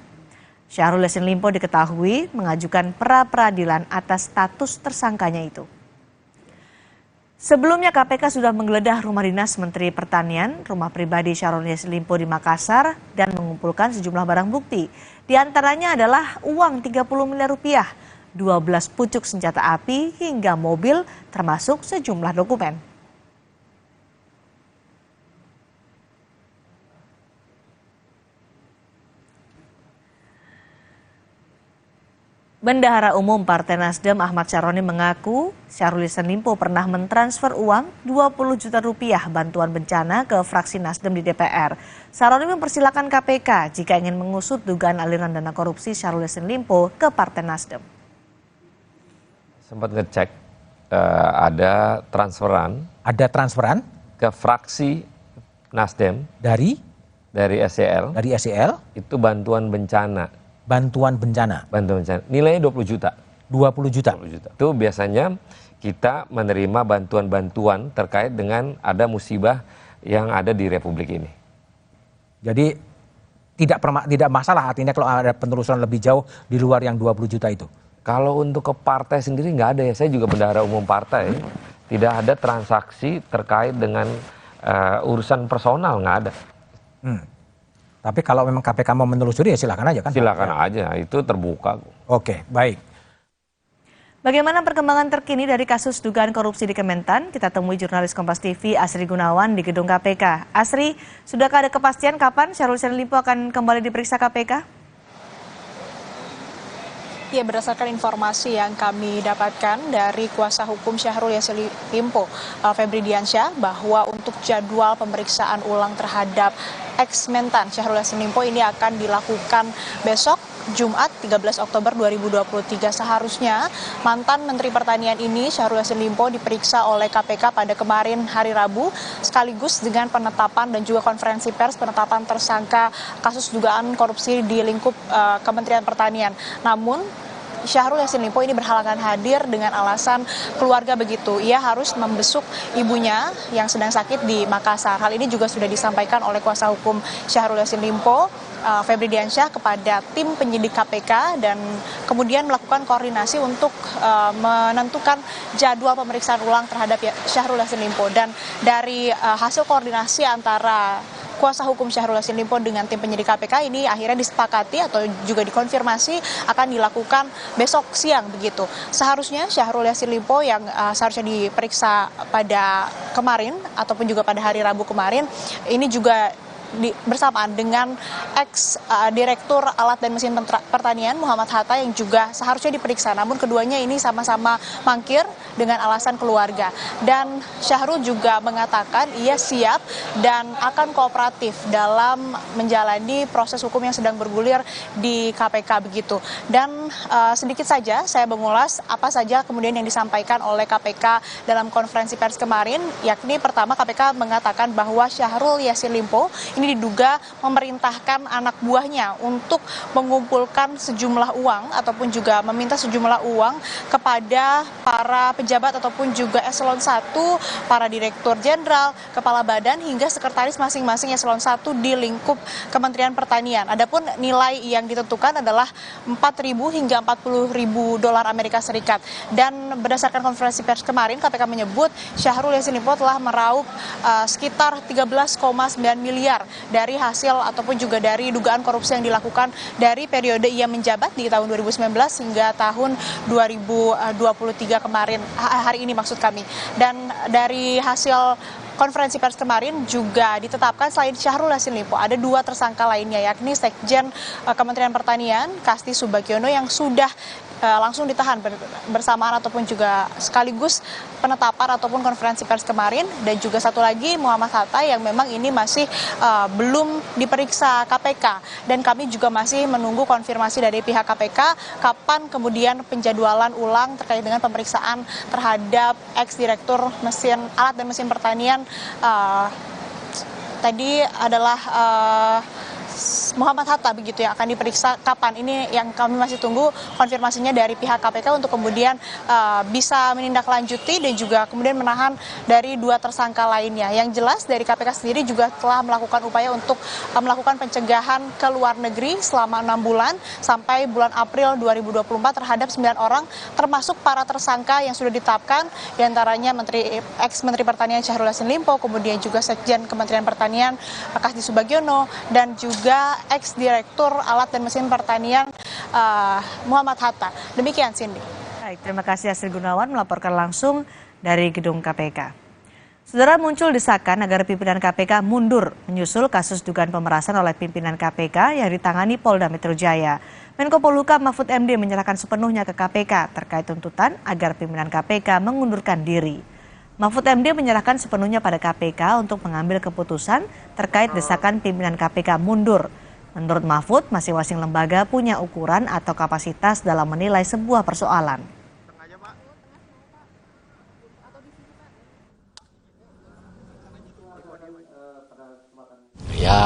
Syahrul Yassin Limpo diketahui mengajukan pra-peradilan atas status tersangkanya itu. Sebelumnya KPK sudah menggeledah rumah dinas Menteri Pertanian, rumah pribadi Syahrul Yassin Limpo di Makassar dan mengumpulkan sejumlah barang bukti. Di antaranya adalah uang 30 miliar rupiah, 12 pucuk senjata api hingga mobil termasuk sejumlah dokumen. Bendahara Umum Partai Nasdem Ahmad Syaroni mengaku Syahrul Yassin Limpo pernah mentransfer uang 20 juta rupiah bantuan bencana ke fraksi Nasdem di DPR. Syaroni mempersilahkan KPK jika ingin mengusut dugaan aliran dana korupsi Syahrul Yassin Limpo ke Partai Nasdem. Sempat ngecek ada transferan. Ada transferan? Ke fraksi Nasdem. Dari SEL. Dari SEL? Itu bantuan bencana. Bantuan bencana. Nilainya 20 juta. 20 juta. Itu biasanya kita menerima bantuan-bantuan terkait dengan ada musibah yang ada di Republik ini. Jadi tidak masalah artinya kalau ada penelusuran lebih jauh di luar yang 20 juta itu? Kalau untuk ke partai sendiri nggak ada ya. Saya juga bendahara umum partai. Tidak ada transaksi terkait dengan urusan personal, nggak ada. Tapi kalau memang KPK mau menelusuri ya silakan aja kan? Silakan aja, itu terbuka. Oke, baik. Bagaimana perkembangan terkini dari kasus dugaan korupsi di Kementan? Kita temui jurnalis Kompas TV Asri Gunawan di gedung KPK. Asri, sudahkah ada kepastian kapan Syahrul Yassin Limpo akan kembali diperiksa KPK? Ya, berdasarkan informasi yang kami dapatkan dari kuasa hukum Syahrul Yassin Limpo, Febri Diansyah, bahwa untuk jadwal pemeriksaan ulang terhadap ex-Mentan Syahrul Yassin Limpo ini akan dilakukan besok, Jumat 13 Oktober 2023. Seharusnya mantan Menteri Pertanian ini, Syahrul Yassin Limpo, diperiksa oleh KPK pada kemarin hari Rabu, sekaligus dengan penetapan dan juga konferensi pers penetapan tersangka kasus dugaan korupsi di lingkup Kementerian Pertanian. Namun Syahrul Yassin Limpo ini berhalangan hadir dengan alasan keluarga begitu. Ia harus membesuk ibunya yang sedang sakit di Makassar. Hal ini juga sudah disampaikan oleh kuasa hukum Syahrul Yassin Limpo, Febri Diansyah, kepada tim penyidik KPK dan kemudian melakukan koordinasi untuk menentukan jadwal pemeriksaan ulang terhadap Syahrul Yassin Limpo. Dan dari hasil koordinasi antara kuasa hukum Syahrul Yassin Limpo dengan tim penyidik KPK ini akhirnya disepakati atau juga dikonfirmasi akan dilakukan besok siang begitu. Seharusnya Syahrul Yassin Limpo yang seharusnya diperiksa pada kemarin ataupun juga pada hari Rabu kemarin ini juga bersamaan dengan ex-direktur alat dan mesin pertanian Muhammad Hatta yang juga seharusnya diperiksa. Namun keduanya ini sama-sama mangkir dengan alasan keluarga. Dan Syahrul juga mengatakan ia siap dan akan kooperatif dalam menjalani proses hukum yang sedang bergulir di KPK begitu. Dan sedikit saja saya mengulas apa saja kemudian yang disampaikan oleh KPK dalam konferensi pers kemarin, yakni pertama KPK mengatakan bahwa Syahrul Yassin Limpo ini diduga memerintahkan anak buahnya untuk mengumpulkan sejumlah uang ataupun juga meminta sejumlah uang kepada para pejabat ataupun juga eselon 1, para direktur jenderal, kepala badan hingga sekretaris masing-masing eselon 1 di lingkup Kementerian Pertanian. Adapun nilai yang ditentukan adalah 4.000 hingga 40.000 dolar Amerika Serikat. Dan berdasarkan konferensi pers kemarin, KPK menyebut Syahrul Yassin Limpo telah meraup sekitar 13,9 miliar dari hasil ataupun juga dari dugaan korupsi yang dilakukan dari periode ia menjabat di tahun 2019 hingga tahun 2023 kemarin, hari ini maksud kami. Dan dari hasil konferensi pers kemarin juga ditetapkan selain Syahrul Yassin Limpo ada 2 tersangka lainnya, yakni Sekjen Kementerian Pertanian Kasti Subagiono yang sudah langsung ditahan bersamaan ataupun juga sekaligus penetapan ataupun konferensi pers kemarin, dan juga satu lagi Muhammad Hatta yang memang ini masih belum diperiksa KPK, dan kami juga masih menunggu konfirmasi dari pihak KPK kapan kemudian penjadwalan ulang terkait dengan pemeriksaan terhadap ex-direktur alat dan mesin pertanian tadi adalah Muhammad Hatta begitu yang akan diperiksa kapan. Ini yang kami masih tunggu konfirmasinya dari pihak KPK untuk kemudian bisa menindaklanjuti dan juga kemudian menahan dari 2 tersangka lainnya. Yang jelas dari KPK sendiri juga telah melakukan upaya untuk melakukan pencegahan ke luar negeri selama 6 bulan sampai bulan April 2024 terhadap 9 orang termasuk para tersangka yang sudah ditetapkan, diantaranya ex-Menteri Pertanian Syahrul Yassin Limpo, kemudian juga Sekjen Kementerian Pertanian Kasti Subagiono, dan juga ex-direktur alat dan mesin pertanian Muhammad Hatta. Demikian, Cindy. Baik, terima kasih Asri Gunawan melaporkan langsung dari gedung KPK. Saudara, muncul desakan agar pimpinan KPK mundur menyusul kasus dugaan pemerasan oleh pimpinan KPK yang ditangani Polda Metro Jaya. Menko Polhukam Mahfud MD menyerahkan sepenuhnya ke KPK terkait tuntutan agar pimpinan KPK mengundurkan diri. Mahfud MD menyerahkan sepenuhnya pada KPK untuk mengambil keputusan terkait desakan pimpinan KPK mundur. Menurut Mahfud, masing-masing lembaga punya ukuran atau kapasitas dalam menilai sebuah persoalan. Ya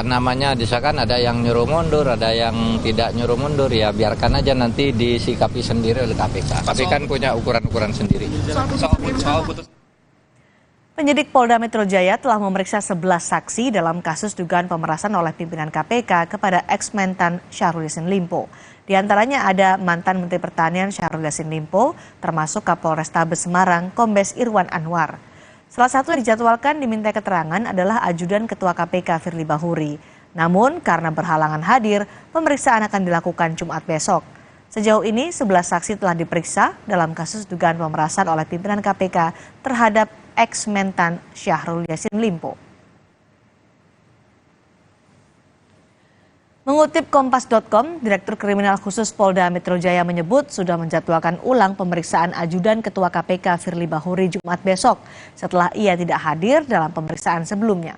namanya desakan, ada yang nyuruh mundur, ada yang tidak nyuruh mundur, ya biarkan aja nanti disikapi sendiri oleh KPK. Tapi kan punya ukuran-ukuran sendiri. Penyidik Polda Metro Jaya telah memeriksa 11 saksi dalam kasus dugaan pemerasan oleh pimpinan KPK kepada ex-mentan Syahrul Yassin Limpo. Di antaranya ada mantan Menteri Pertanian Syahrul Yassin Limpo, termasuk Kapolrestabes Semarang, Kombes Irwan Anwar. Salah satu yang dijadwalkan diminta keterangan adalah ajudan Ketua KPK Firly Bahuri. Namun karena berhalangan hadir, pemeriksaan akan dilakukan Jumat besok. Sejauh ini 11 saksi telah diperiksa dalam kasus dugaan pemerasan oleh pimpinan KPK terhadap ex-mentan Syahrul Yassin Limpo. Mengutip Kompas.com, Direktur Kriminal Khusus Polda Metro Jaya menyebut sudah menjadwalkan ulang pemeriksaan ajudan Ketua KPK Firly Bahuri Jumat besok setelah ia tidak hadir dalam pemeriksaan sebelumnya.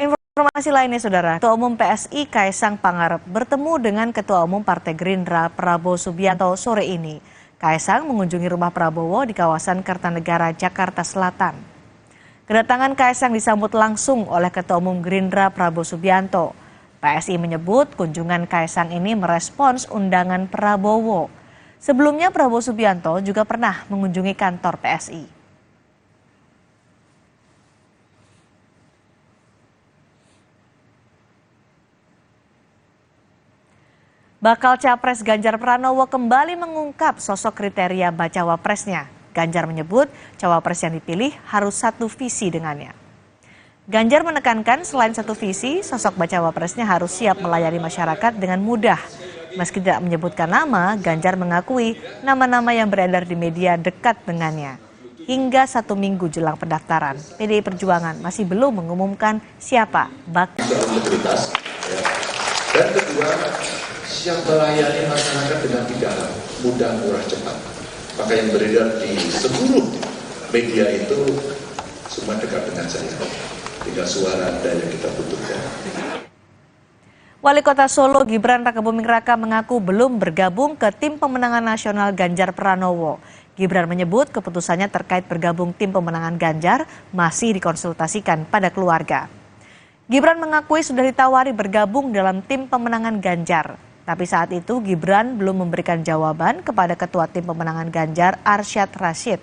Informasi lainnya, Saudara, Ketua Umum PSI Kaisang Pangarep bertemu dengan Ketua Umum Partai Gerindra Prabowo Subianto sore ini. Kaisang mengunjungi rumah Prabowo di kawasan Kertanegara, Jakarta Selatan. Kedatangan Kaisang disambut langsung oleh Ketua Umum Gerindra Prabowo Subianto. PSI menyebut kunjungan Kaisang ini merespons undangan Prabowo. Sebelumnya Prabowo Subianto juga pernah mengunjungi kantor PSI. Bakal Capres Ganjar Pranowo kembali mengungkap sosok kriteria bacawa presnya. Ganjar menyebut cawapres yang dipilih harus satu visi dengannya. Ganjar menekankan selain satu visi, sosok bacawa presnya harus siap melayani masyarakat dengan mudah. Meski tidak menyebutkan nama, Ganjar mengakui nama-nama yang beredar di media dekat dengannya. Hingga 1 minggu jelang pendaftaran, PDI Perjuangan masih belum mengumumkan siapa bakal. Dan kedua, siap melayani masyarakat dengan pidana, mudah, murah, cepat. Maka yang beredar di seluruh media itu semua dekat dengan saya. Tinggal suara Anda yang kita butuhkan. Wali Kota Solo Gibran Rakebuming Raka mengaku belum bergabung ke tim pemenangan nasional Ganjar Pranowo. Gibran menyebut keputusannya terkait bergabung tim pemenangan Ganjar masih dikonsultasikan pada keluarga. Gibran mengakui sudah ditawari bergabung dalam tim pemenangan Ganjar. Tapi saat itu Gibran belum memberikan jawaban kepada Ketua Tim Pemenangan Ganjar Arsyad Rashid.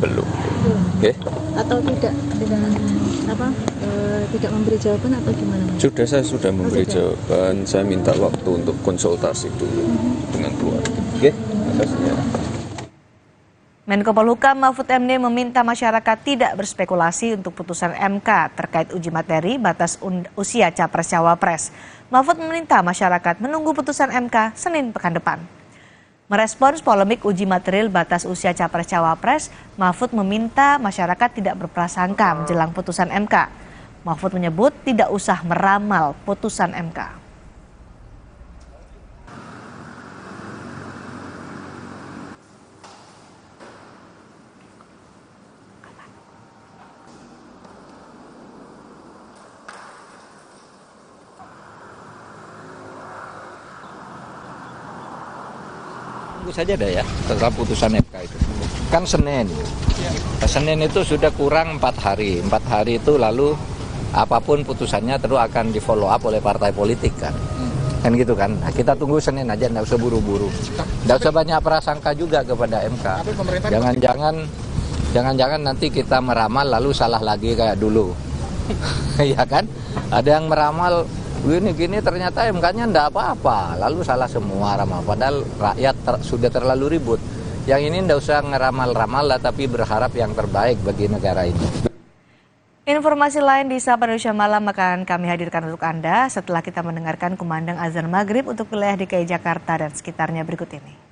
Belum. Oke. Atau tidak memberi jawaban atau gimana? Saya sudah memberi jawaban. Saya minta waktu untuk konsultasi dulu dengan keluarga. Oke. Makasih. Menko Polhukam Mahfud MD meminta masyarakat tidak berspekulasi untuk putusan MK terkait uji materi batas usia Capres-Cawapres. Mahfud meminta masyarakat menunggu putusan MK Senin pekan depan. Merespons polemik uji material batas usia Capres-Cawapres, Mahfud meminta masyarakat tidak berprasangka menjelang putusan MK. Mahfud menyebut tidak usah meramal putusan MK. Saja dah ya tentang putusan MK itu kan Senin itu sudah kurang 4 hari itu lalu apapun putusannya terus akan di follow up oleh partai politik kan gitu kan. Nah, kita tunggu Senin aja, nggak usah buru-buru, nggak usah banyak prasangka juga kepada MK. Jangan-jangan nanti kita meramal lalu salah lagi kayak dulu. Ya kan, ada yang meramal gini ternyata MK-nya enggak apa-apa, lalu salah semua ramal. Padahal rakyat sudah terlalu ribut. Yang ini enggak usah ngeramal-ramal lah, tapi berharap yang terbaik bagi negara ini. Informasi lain di Sapa Indonesia Malam akan kami hadirkan untuk Anda setelah kita mendengarkan kumandang azan maghrib untuk wilayah DKI Jakarta dan sekitarnya berikut ini.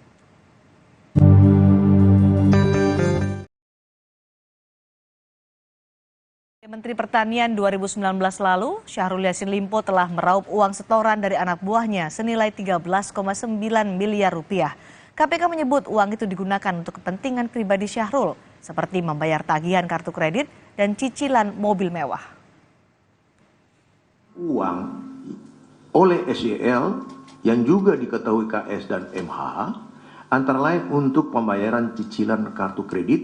Menteri Pertanian 2019 lalu, Syahrul Yassin Limpo telah meraup uang setoran dari anak buahnya senilai 13,9 miliar rupiah. KPK menyebut uang itu digunakan untuk kepentingan pribadi Syahrul, seperti membayar tagihan kartu kredit dan cicilan mobil mewah. Uang oleh SYL yang juga diketahui KS dan MH, antara lain untuk pembayaran cicilan kartu kredit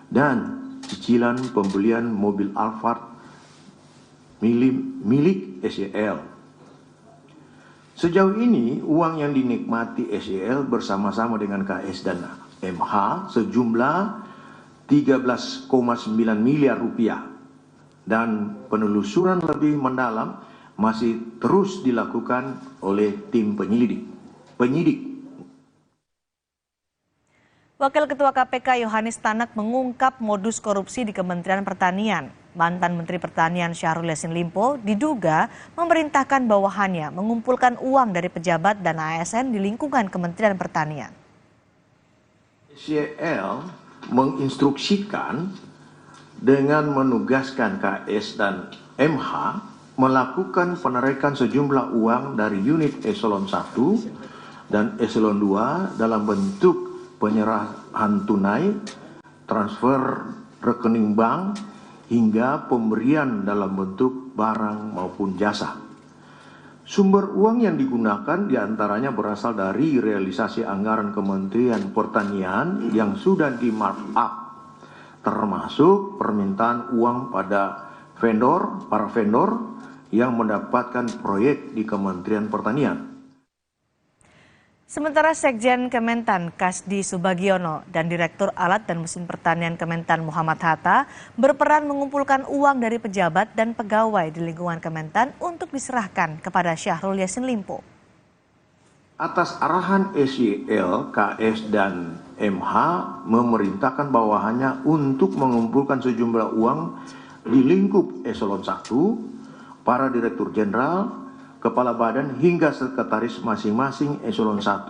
dan cicilan pembelian mobil Alphard milik SEL. Sejauh ini, uang yang dinikmati SEL bersama-sama dengan KS dan MH sejumlah 13,9 miliar rupiah dan penelusuran lebih mendalam masih terus dilakukan oleh tim penyidik. Wakil Ketua KPK Yohanes Tanak mengungkap modus korupsi di Kementerian Pertanian. Mantan Menteri Pertanian Syahrul Yassin Limpo diduga memerintahkan bawahannya mengumpulkan uang dari pejabat dan ASN di lingkungan Kementerian Pertanian. SEL menginstruksikan dengan menugaskan KS dan MH melakukan penarikan sejumlah uang dari unit eselon 1 dan eselon 2 dalam bentuk penyerahan tunai, transfer rekening bank, hingga pemberian dalam bentuk barang maupun jasa. Sumber uang yang digunakan diantaranya berasal dari realisasi anggaran Kementerian Pertanian yang sudah di markup, termasuk permintaan uang pada para vendor yang mendapatkan proyek di Kementerian Pertanian. Sementara Sekjen Kementan Kasdi Subagiono dan Direktur Alat dan Mesin Pertanian Kementan Muhammad Hatta berperan mengumpulkan uang dari pejabat dan pegawai di lingkungan Kementan untuk diserahkan kepada Syahrul Yassin Limpo. Atas arahan SEL, KS dan MH memerintahkan bawahannya untuk mengumpulkan sejumlah uang di lingkup eselon 1, para direktur jenderal, kepala badan hingga sekretaris masing-masing eselon 1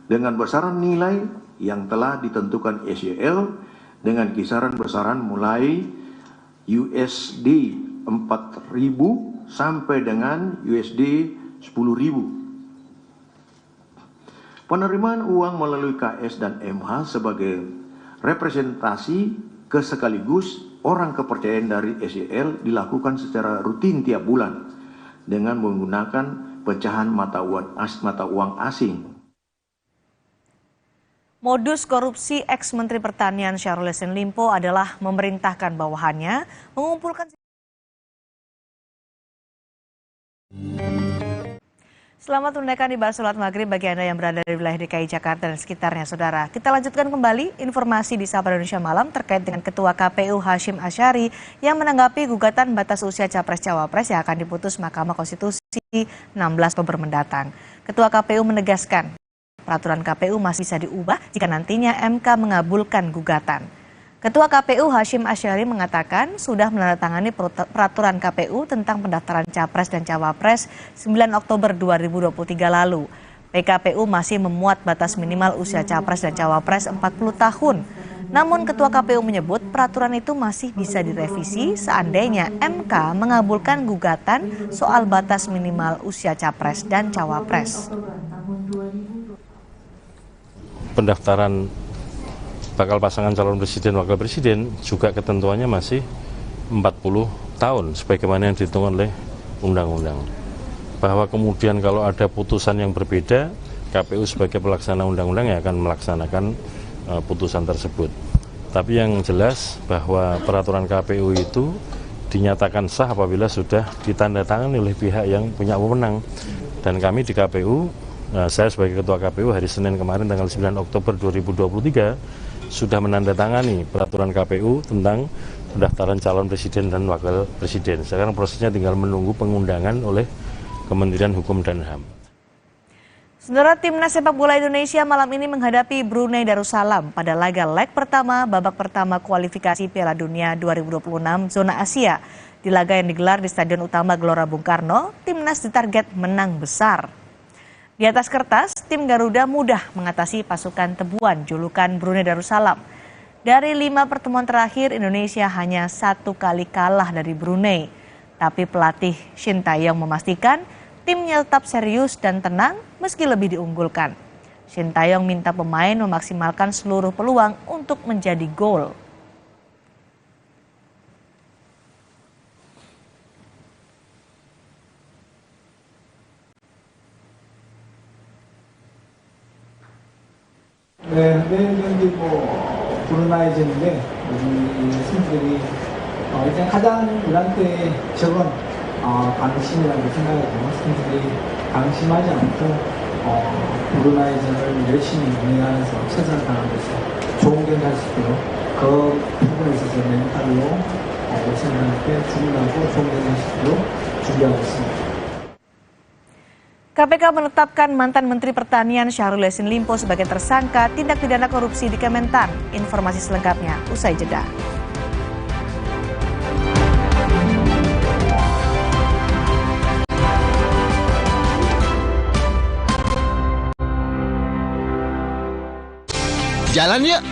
dengan besaran nilai yang telah ditentukan SEL dengan kisaran besaran mulai USD 4.000 sampai dengan USD 10.000. Penerimaan uang melalui KS dan MH sebagai representasi sekaligus orang kepercayaan dari SEL dilakukan secara rutin tiap bulan dengan menggunakan pecahan mata uang asing. Modus korupsi ex-Menteri Pertanian Syahrul Yassin Limpo adalah memerintahkan bawahannya mengumpulkan. Selamat menunaikan ibadah sholat maghrib bagi Anda yang berada di wilayah DKI Jakarta dan sekitarnya, Saudara. Kita lanjutkan kembali informasi di Sapa Indonesia Malam terkait dengan Ketua KPU Hashim Asyari yang menanggapi gugatan batas usia Capres-Cawapres yang akan diputus Mahkamah Konstitusi 16 Oktober mendatang. Ketua KPU menegaskan peraturan KPU masih bisa diubah jika nantinya MK mengabulkan gugatan. Ketua KPU Hashim Asyari mengatakan sudah menandatangani peraturan KPU tentang pendaftaran Capres dan Cawapres 9 Oktober 2023 lalu. PKPU masih memuat batas minimal usia Capres dan Cawapres 40 tahun. Namun Ketua KPU menyebut peraturan itu masih bisa direvisi seandainya MK mengabulkan gugatan soal batas minimal usia Capres dan Cawapres. Pendaftaran bakal pasangan calon presiden wakil presiden juga ketentuannya masih 40 tahun sebagaimana yang ditentukan oleh undang-undang. Bahwa kemudian kalau ada putusan yang berbeda, KPU sebagai pelaksana undang-undang yang akan melaksanakan putusan tersebut. Tapi yang jelas bahwa peraturan KPU itu dinyatakan sah apabila sudah ditandatangani oleh pihak yang punya wewenang. Dan kami di KPU, saya sebagai Ketua KPU hari Senin kemarin tanggal 9 Oktober 2023 sudah menandatangani peraturan KPU tentang pendaftaran calon presiden dan wakil presiden. Sekarang prosesnya tinggal menunggu pengundangan oleh Kementerian Hukum dan HAM. Saudara, Timnas Sepak Bola Indonesia malam ini menghadapi Brunei Darussalam pada laga leg pertama babak pertama kualifikasi Piala Dunia 2026 zona Asia. Di laga yang digelar di Stadion Utama Gelora Bung Karno, Timnas ditarget menang besar. Di atas kertas, tim Garuda mudah mengatasi pasukan Tebuan julukan Brunei Darussalam. Dari 5 pertemuan terakhir, Indonesia hanya 1 kali kalah dari Brunei. Tapi pelatih Shin Tae-yong memastikan timnya tetap serius dan tenang meski lebih diunggulkan. Shin Tae-yong minta pemain memaksimalkan seluruh peluang untuk menjadi gol. 네, 현재 코로나 이전인데 우리 선수들이 일단 가장 우리한테 적은 방심이라고 생각이 들고 선수들이 방심하지 않고 코로나 이전을 열심히 운영하면서 최선을 다하면서 좋은 경기 할 수 있도록 그 부분에 있어서 멘탈로 선수들한테 준비하고 좋은 경기 할 수 있도록 준비하고 있습니다. KPK menetapkan mantan Menteri Pertanian Syahrul Yassin Limpo sebagai tersangka tindak pidana korupsi di Kementan. Informasi selengkapnya usai jeda. Jalan yuk!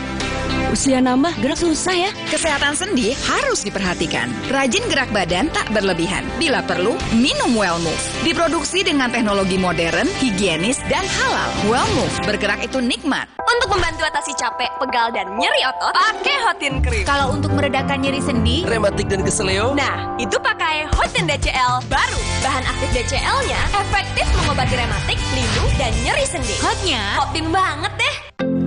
Usia nambah, gerak susah ya. Kesehatan sendi harus diperhatikan. Rajin gerak badan tak berlebihan. Bila perlu, minum Wellmove. Diproduksi dengan teknologi modern, higienis, dan halal. Wellmove, bergerak itu nikmat. Untuk membantu atasi capek, pegal, dan nyeri otot, pakai Hotin Cream. Kalau untuk meredakan nyeri sendi, rematik dan keseleo, nah, itu pakai Hotin DCL baru. Bahan aktif DCL-nya efektif mengobati rematik, lindung, dan nyeri sendi. Hotnya, Hotin banget deh.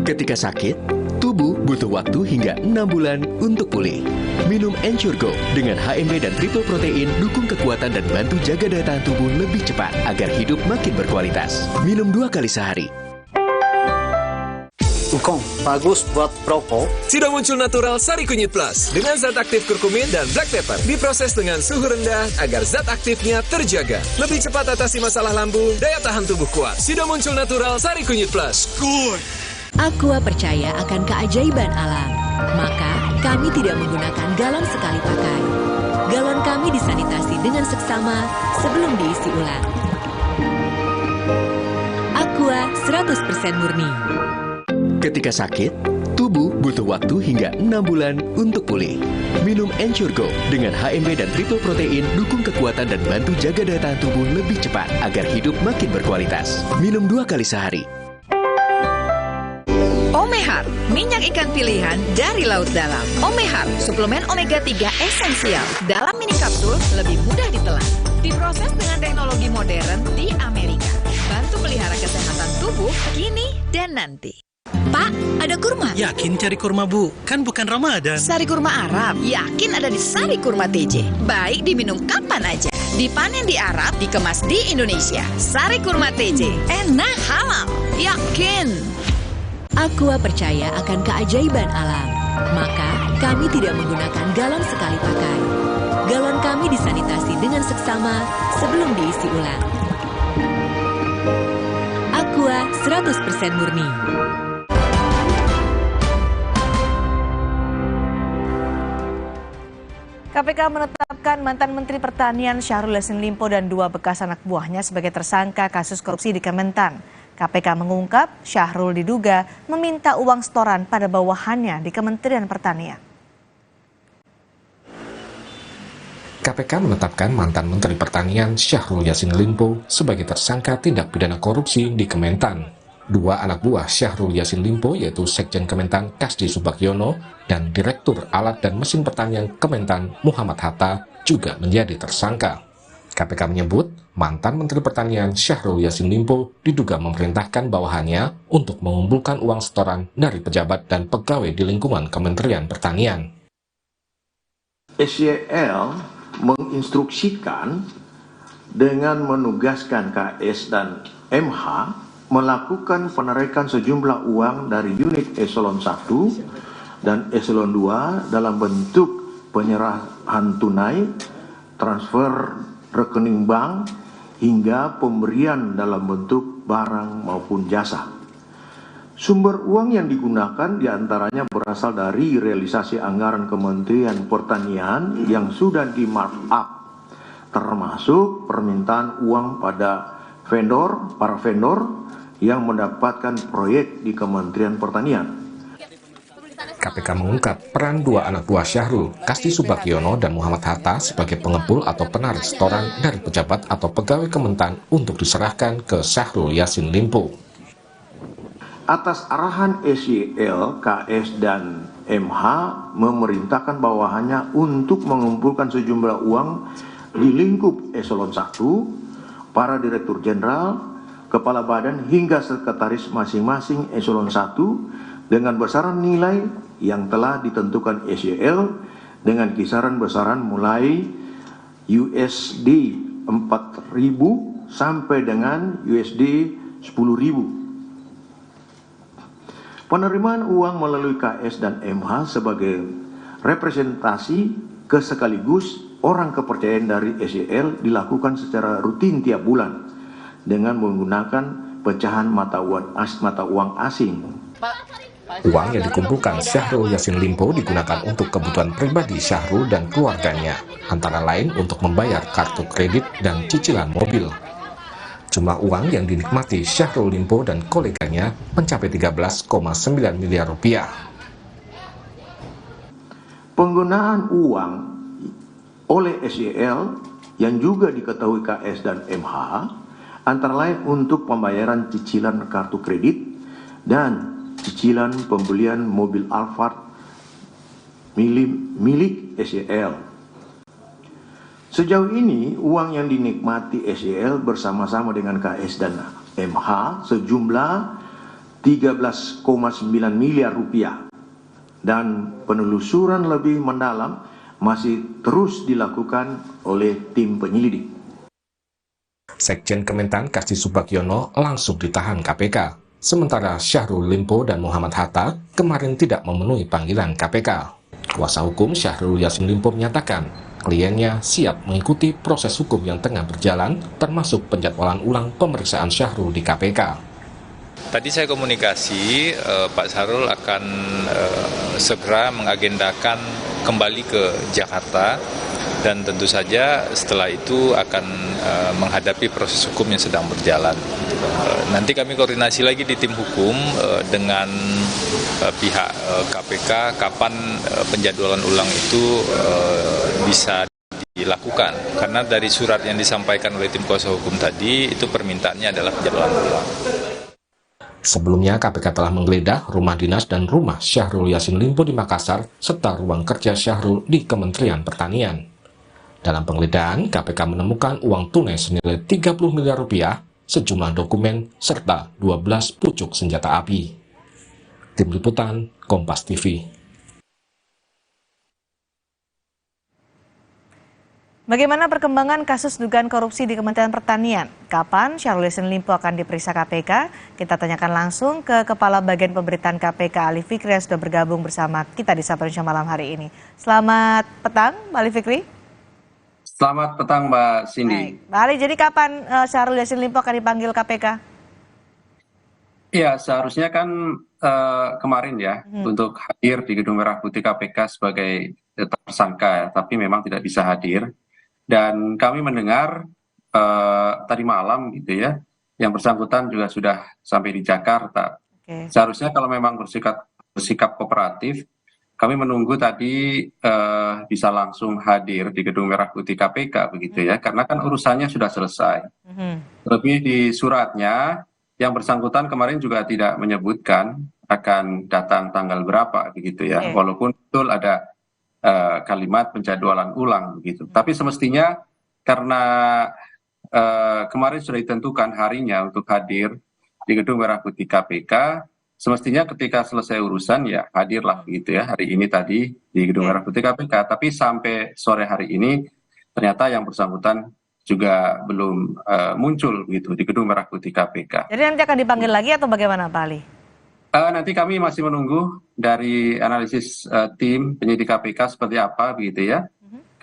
Ketika sakit, tubuh butuh waktu hingga 6 bulan untuk pulih. Minum Ensure Go dengan HMB dan triple protein dukung kekuatan dan bantu jaga daya tahan tubuh lebih cepat agar hidup makin berkualitas. Minum 2 kali sehari. Ukong, bagus buat perokok. Sudah muncul natural Sari Kunyit Plus dengan zat aktif kurkumin dan black pepper. Diproses dengan suhu rendah agar zat aktifnya terjaga. Lebih cepat atasi masalah lambung, daya tahan tubuh kuat. Sudah muncul natural Sari Kunyit Plus. Good. Aqua percaya akan keajaiban alam, maka kami tidak menggunakan galon sekali pakai. Galon kami disanitasi dengan seksama sebelum diisi ulang. Aqua 100% murni. Ketika sakit, tubuh butuh waktu hingga 6 bulan untuk pulih. Minum Ensure Go dengan HMB dan triple protein dukung kekuatan dan bantu jaga daya tahan tubuh lebih cepat agar hidup makin berkualitas. Minum 2 kali sehari. Omehar, minyak ikan pilihan dari laut dalam. Omehar, suplemen omega 3 esensial. Dalam mini kapsul, lebih mudah ditelan. Diproses dengan teknologi modern di Amerika. Bantu melihara kesehatan tubuh kini dan nanti. Pak, ada kurma? Yakin cari kurma, Bu? Kan bukan Ramadan. Sari kurma Arab, yakin ada di Sari Kurma TJ. Baik diminum kapan aja. Dipanen di Arab, dikemas di Indonesia. Sari Kurma TJ, enak, halal, yakin. Aqua percaya akan keajaiban alam, maka kami tidak menggunakan galon sekali pakai. Galon kami disanitasi dengan seksama sebelum diisi ulang. Aqua 100% murni. KPK menetapkan mantan Menteri Pertanian Syahrul Yassin Limpo dan 2 bekas anak buahnya sebagai tersangka kasus korupsi di Kementan. KPK mengungkap Syahrul diduga meminta uang setoran pada bawahannya di Kementerian Pertanian. KPK menetapkan mantan Menteri Pertanian Syahrul Yassin Limpo sebagai tersangka tindak pidana korupsi di Kementan. 2 anak buah Syahrul Yassin Limpo yaitu Sekjen Kementan Kasdi Subagiono dan Direktur Alat dan Mesin Pertanian Kementan Muhammad Hatta juga menjadi tersangka. KPK menyebut mantan Menteri Pertanian Syahrul Yassin Limpo diduga memerintahkan bawahannya untuk mengumpulkan uang setoran dari pejabat dan pegawai di lingkungan Kementerian Pertanian. SYL menginstruksikan dengan menugaskan KS dan MH melakukan penarikan sejumlah uang dari unit eselon 1 dan eselon 2 dalam bentuk penyerahan tunai, transfer rekening bank, hingga pemberian dalam bentuk barang maupun jasa. Sumber uang yang digunakan diantaranya berasal dari realisasi anggaran Kementerian Pertanian yang sudah di markup, termasuk permintaan uang pada para vendor yang mendapatkan proyek di Kementerian Pertanian. KPK mengungkap peran 2 anak buah Syahrul, Kasdi Subagiono dan Muhammad Hatta sebagai pengepul atau penarik setoran dari pejabat atau pegawai Kementan untuk diserahkan ke Syahrul Yassin Limpo. Atas arahan SYL, KS dan MH memerintahkan bawahannya untuk mengumpulkan sejumlah uang di lingkup eselon 1, para direktur jenderal, kepala badan hingga sekretaris masing-masing eselon 1 dengan besaran nilai yang telah ditentukan SEL dengan kisaran besaran mulai USD 4.000 sampai dengan USD 10.000. Penerimaan uang melalui KS dan MH sebagai representasi sekaligus orang kepercayaan dari SEL dilakukan secara rutin tiap bulan dengan menggunakan pecahan mata uang asing. Uang yang dikumpulkan Syahrul Yassin Limpo digunakan untuk kebutuhan pribadi Syahrul dan keluarganya, antara lain untuk membayar kartu kredit dan cicilan mobil. Jumlah uang yang dinikmati Syahrul Limpo dan koleganya mencapai 13,9 miliar rupiah. Penggunaan uang oleh SEL yang juga diketahui KS dan MH antara lain untuk pembayaran cicilan kartu kredit dan cicilan pembelian mobil Alphard milik SEL. Sejauh ini uang yang dinikmati SEL bersama-sama dengan KS dan MH sejumlah 13,9 miliar rupiah dan penelusuran lebih mendalam masih terus dilakukan oleh tim penyelidik. Sekjen Kementan Karsi Subagiono langsung ditahan KPK, sementara Syahrul Limpo dan Muhammad Hatta kemarin tidak memenuhi panggilan KPK. Kuasa hukum Syahrul Yassin Limpo menyatakan kliennya siap mengikuti proses hukum yang tengah berjalan, termasuk penjadwalan ulang pemeriksaan Syahrul di KPK. Tadi saya komunikasi, Pak Syahrul akan segera mengagendakan kembali ke Jakarta dan tentu saja setelah itu akan menghadapi proses hukum yang sedang berjalan. Nanti kami koordinasi lagi di tim hukum dengan pihak KPK kapan penjadwalan ulang itu bisa dilakukan. Karena dari surat yang disampaikan oleh tim kuasa hukum tadi itu permintaannya adalah penjadwalan ulang. Sebelumnya, KPK telah menggeledah rumah dinas dan rumah Syahrul Yassin Limpo di Makassar, serta ruang kerja Syahrul di Kementerian Pertanian. Dalam penggeledahan, KPK menemukan uang tunai senilai 30 miliar rupiah, sejumlah dokumen, serta 12 pucuk senjata api. Tim Liputan, Kompas TV. Bagaimana perkembangan kasus dugaan korupsi di Kementerian Pertanian? Kapan Syahrul Yassin Limpo akan diperiksa KPK? Kita tanyakan langsung ke Kepala Bagian Pemberitaan KPK Ali Fikri yang sudah bergabung bersama kita di Sapa Indonesia malam hari ini. Selamat petang, Mbak Ali Fikri. Selamat petang, Mbak Cindy. Baik. Mbak Ali, jadi kapan Syahrul Yassin Limpo akan dipanggil KPK? Iya, seharusnya kan kemarin ya untuk hadir di Gedung Merah Putih KPK sebagai tersangka, tapi memang tidak bisa hadir. Dan kami mendengar tadi malam gitu ya, yang bersangkutan juga sudah sampai di Jakarta. Seharusnya kalau memang bersikap kooperatif, kami menunggu tadi bisa langsung hadir di Gedung Merah Putih KPK begitu ya, karena kan urusannya sudah selesai. Terlebih di suratnya, yang bersangkutan kemarin juga tidak menyebutkan akan datang tanggal berapa begitu ya, walaupun betul ada kalimat penjadwalan ulang begitu. Tapi semestinya karena kemarin sudah ditentukan harinya untuk hadir di Gedung Merah Putih KPK, semestinya ketika selesai urusan ya hadirlah begitu ya, hari ini tadi di Gedung Merah Putih KPK. Tapi sampai sore hari ini ternyata yang bersangkutan juga belum muncul begitu di Gedung Merah Putih KPK. Jadi nanti akan dipanggil lagi atau bagaimana, Pak Ali? Nanti kami masih menunggu dari analisis tim penyidik KPK seperti apa begitu ya.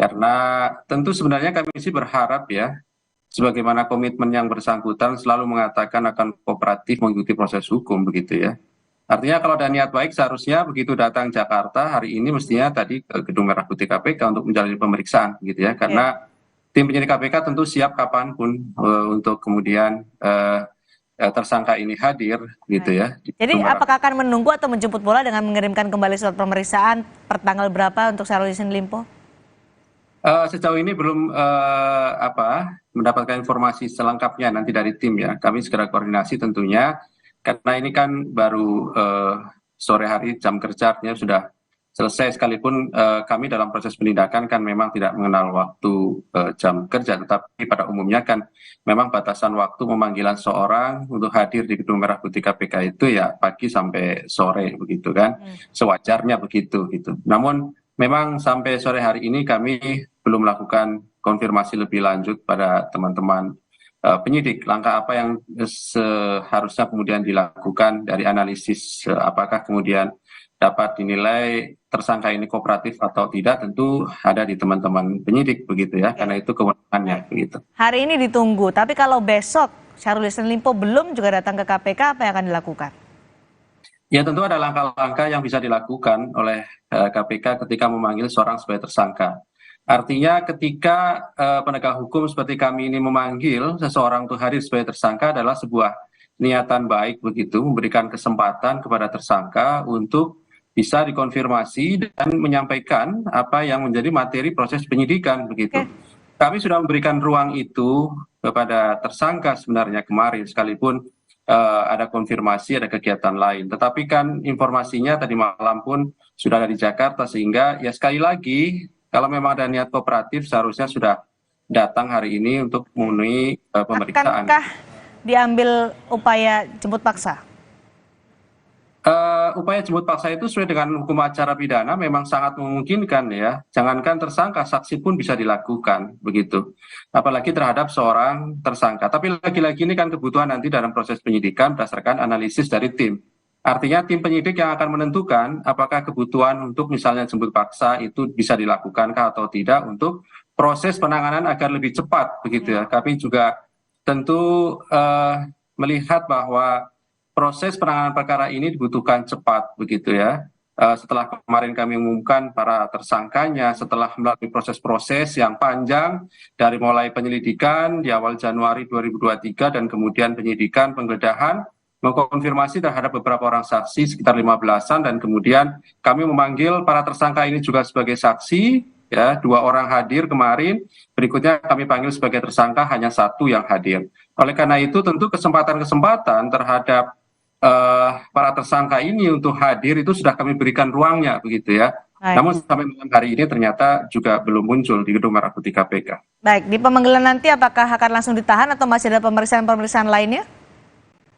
Karena tentu sebenarnya kami sih berharap ya, sebagaimana komitmen yang bersangkutan selalu mengatakan akan kooperatif mengikuti proses hukum begitu ya. Artinya kalau ada niat baik seharusnya begitu datang Jakarta hari ini mestinya tadi ke Gedung Merah Putih KPK untuk menjalani pemeriksaan gitu ya. Karena tim penyidik KPK tentu siap kapanpun untuk kemudian tersangka ini hadir gitu ya. Jadi apakah akan menunggu atau menjemput bola dengan mengirimkan kembali surat pemeriksaan per tanggal berapa untuk Syahrul Yassin Limpo? Sejauh ini belum mendapatkan informasi selengkapnya nanti dari tim ya. Kami segera koordinasi tentunya karena ini kan baru sore hari jam kerja artinya sudah selesai, sekalipun kami dalam proses penindakan kan memang tidak mengenal waktu jam kerja, tetapi pada umumnya kan memang batasan waktu pemanggilan seorang untuk hadir di Gedung Merah Putih KPK itu ya pagi sampai sore begitu kan, sewajarnya begitu gitu. Namun memang sampai sore hari ini kami belum melakukan konfirmasi lebih lanjut pada teman-teman penyidik, langkah apa yang seharusnya kemudian dilakukan dari analisis apakah kemudian dapat dinilai tersangka ini kooperatif atau tidak, tentu ada di teman-teman penyidik begitu ya, karena itu kewenangannya begitu. Hari ini ditunggu, tapi kalau besok Syahrul Yassin Limpo belum juga datang ke KPK, apa yang akan dilakukan? Ya tentu ada langkah-langkah yang bisa dilakukan oleh KPK ketika memanggil seorang sebagai tersangka. Artinya ketika penegak hukum seperti kami ini memanggil seseorang untuk hadir sebagai tersangka adalah sebuah niatan baik begitu, memberikan kesempatan kepada tersangka untuk bisa dikonfirmasi dan menyampaikan apa yang menjadi materi proses penyidikan begitu. Kami sudah memberikan ruang itu kepada tersangka sebenarnya kemarin, sekalipun ada konfirmasi, ada kegiatan lain. Tetapi kan informasinya tadi malam pun sudah ada di Jakarta, sehingga ya sekali lagi kalau memang ada niat kooperatif seharusnya sudah datang hari ini untuk memenuhi pemeriksaan. Akankah diambil upaya jemput paksa? Upaya jemput paksa itu sesuai dengan hukum acara pidana memang sangat memungkinkan ya. Jangankan tersangka, saksi pun bisa dilakukan begitu. Apalagi terhadap seorang tersangka. Tapi lagi-lagi ini kan kebutuhan nanti dalam proses penyidikan berdasarkan analisis dari tim. Artinya tim penyidik yang akan menentukan apakah kebutuhan untuk misalnya jemput paksa itu bisa dilakukankah atau tidak untuk proses penanganan agar lebih cepat begitu ya. Kami juga tentu melihat bahwa proses penanganan perkara ini dibutuhkan cepat begitu ya. Setelah kemarin kami umumkan para tersangkanya, setelah melalui proses-proses yang panjang dari mulai penyelidikan di awal Januari 2023 dan kemudian penyidikan, penggeledahan, mengkonfirmasi terhadap beberapa orang saksi sekitar 15-an, dan kemudian kami memanggil para tersangka ini juga sebagai saksi ya, 2 orang hadir kemarin, berikutnya kami panggil sebagai tersangka hanya 1 yang hadir. Oleh karena itu tentu kesempatan-kesempatan terhadap para tersangka ini untuk hadir itu sudah kami berikan ruangnya begitu ya. Baik. Namun sampai malam hari ini ternyata juga belum muncul di Gedung Merah Putih KPK. Baik, di pemanggilan nanti apakah akan langsung ditahan atau masih ada pemeriksaan-pemeriksaan lainnya?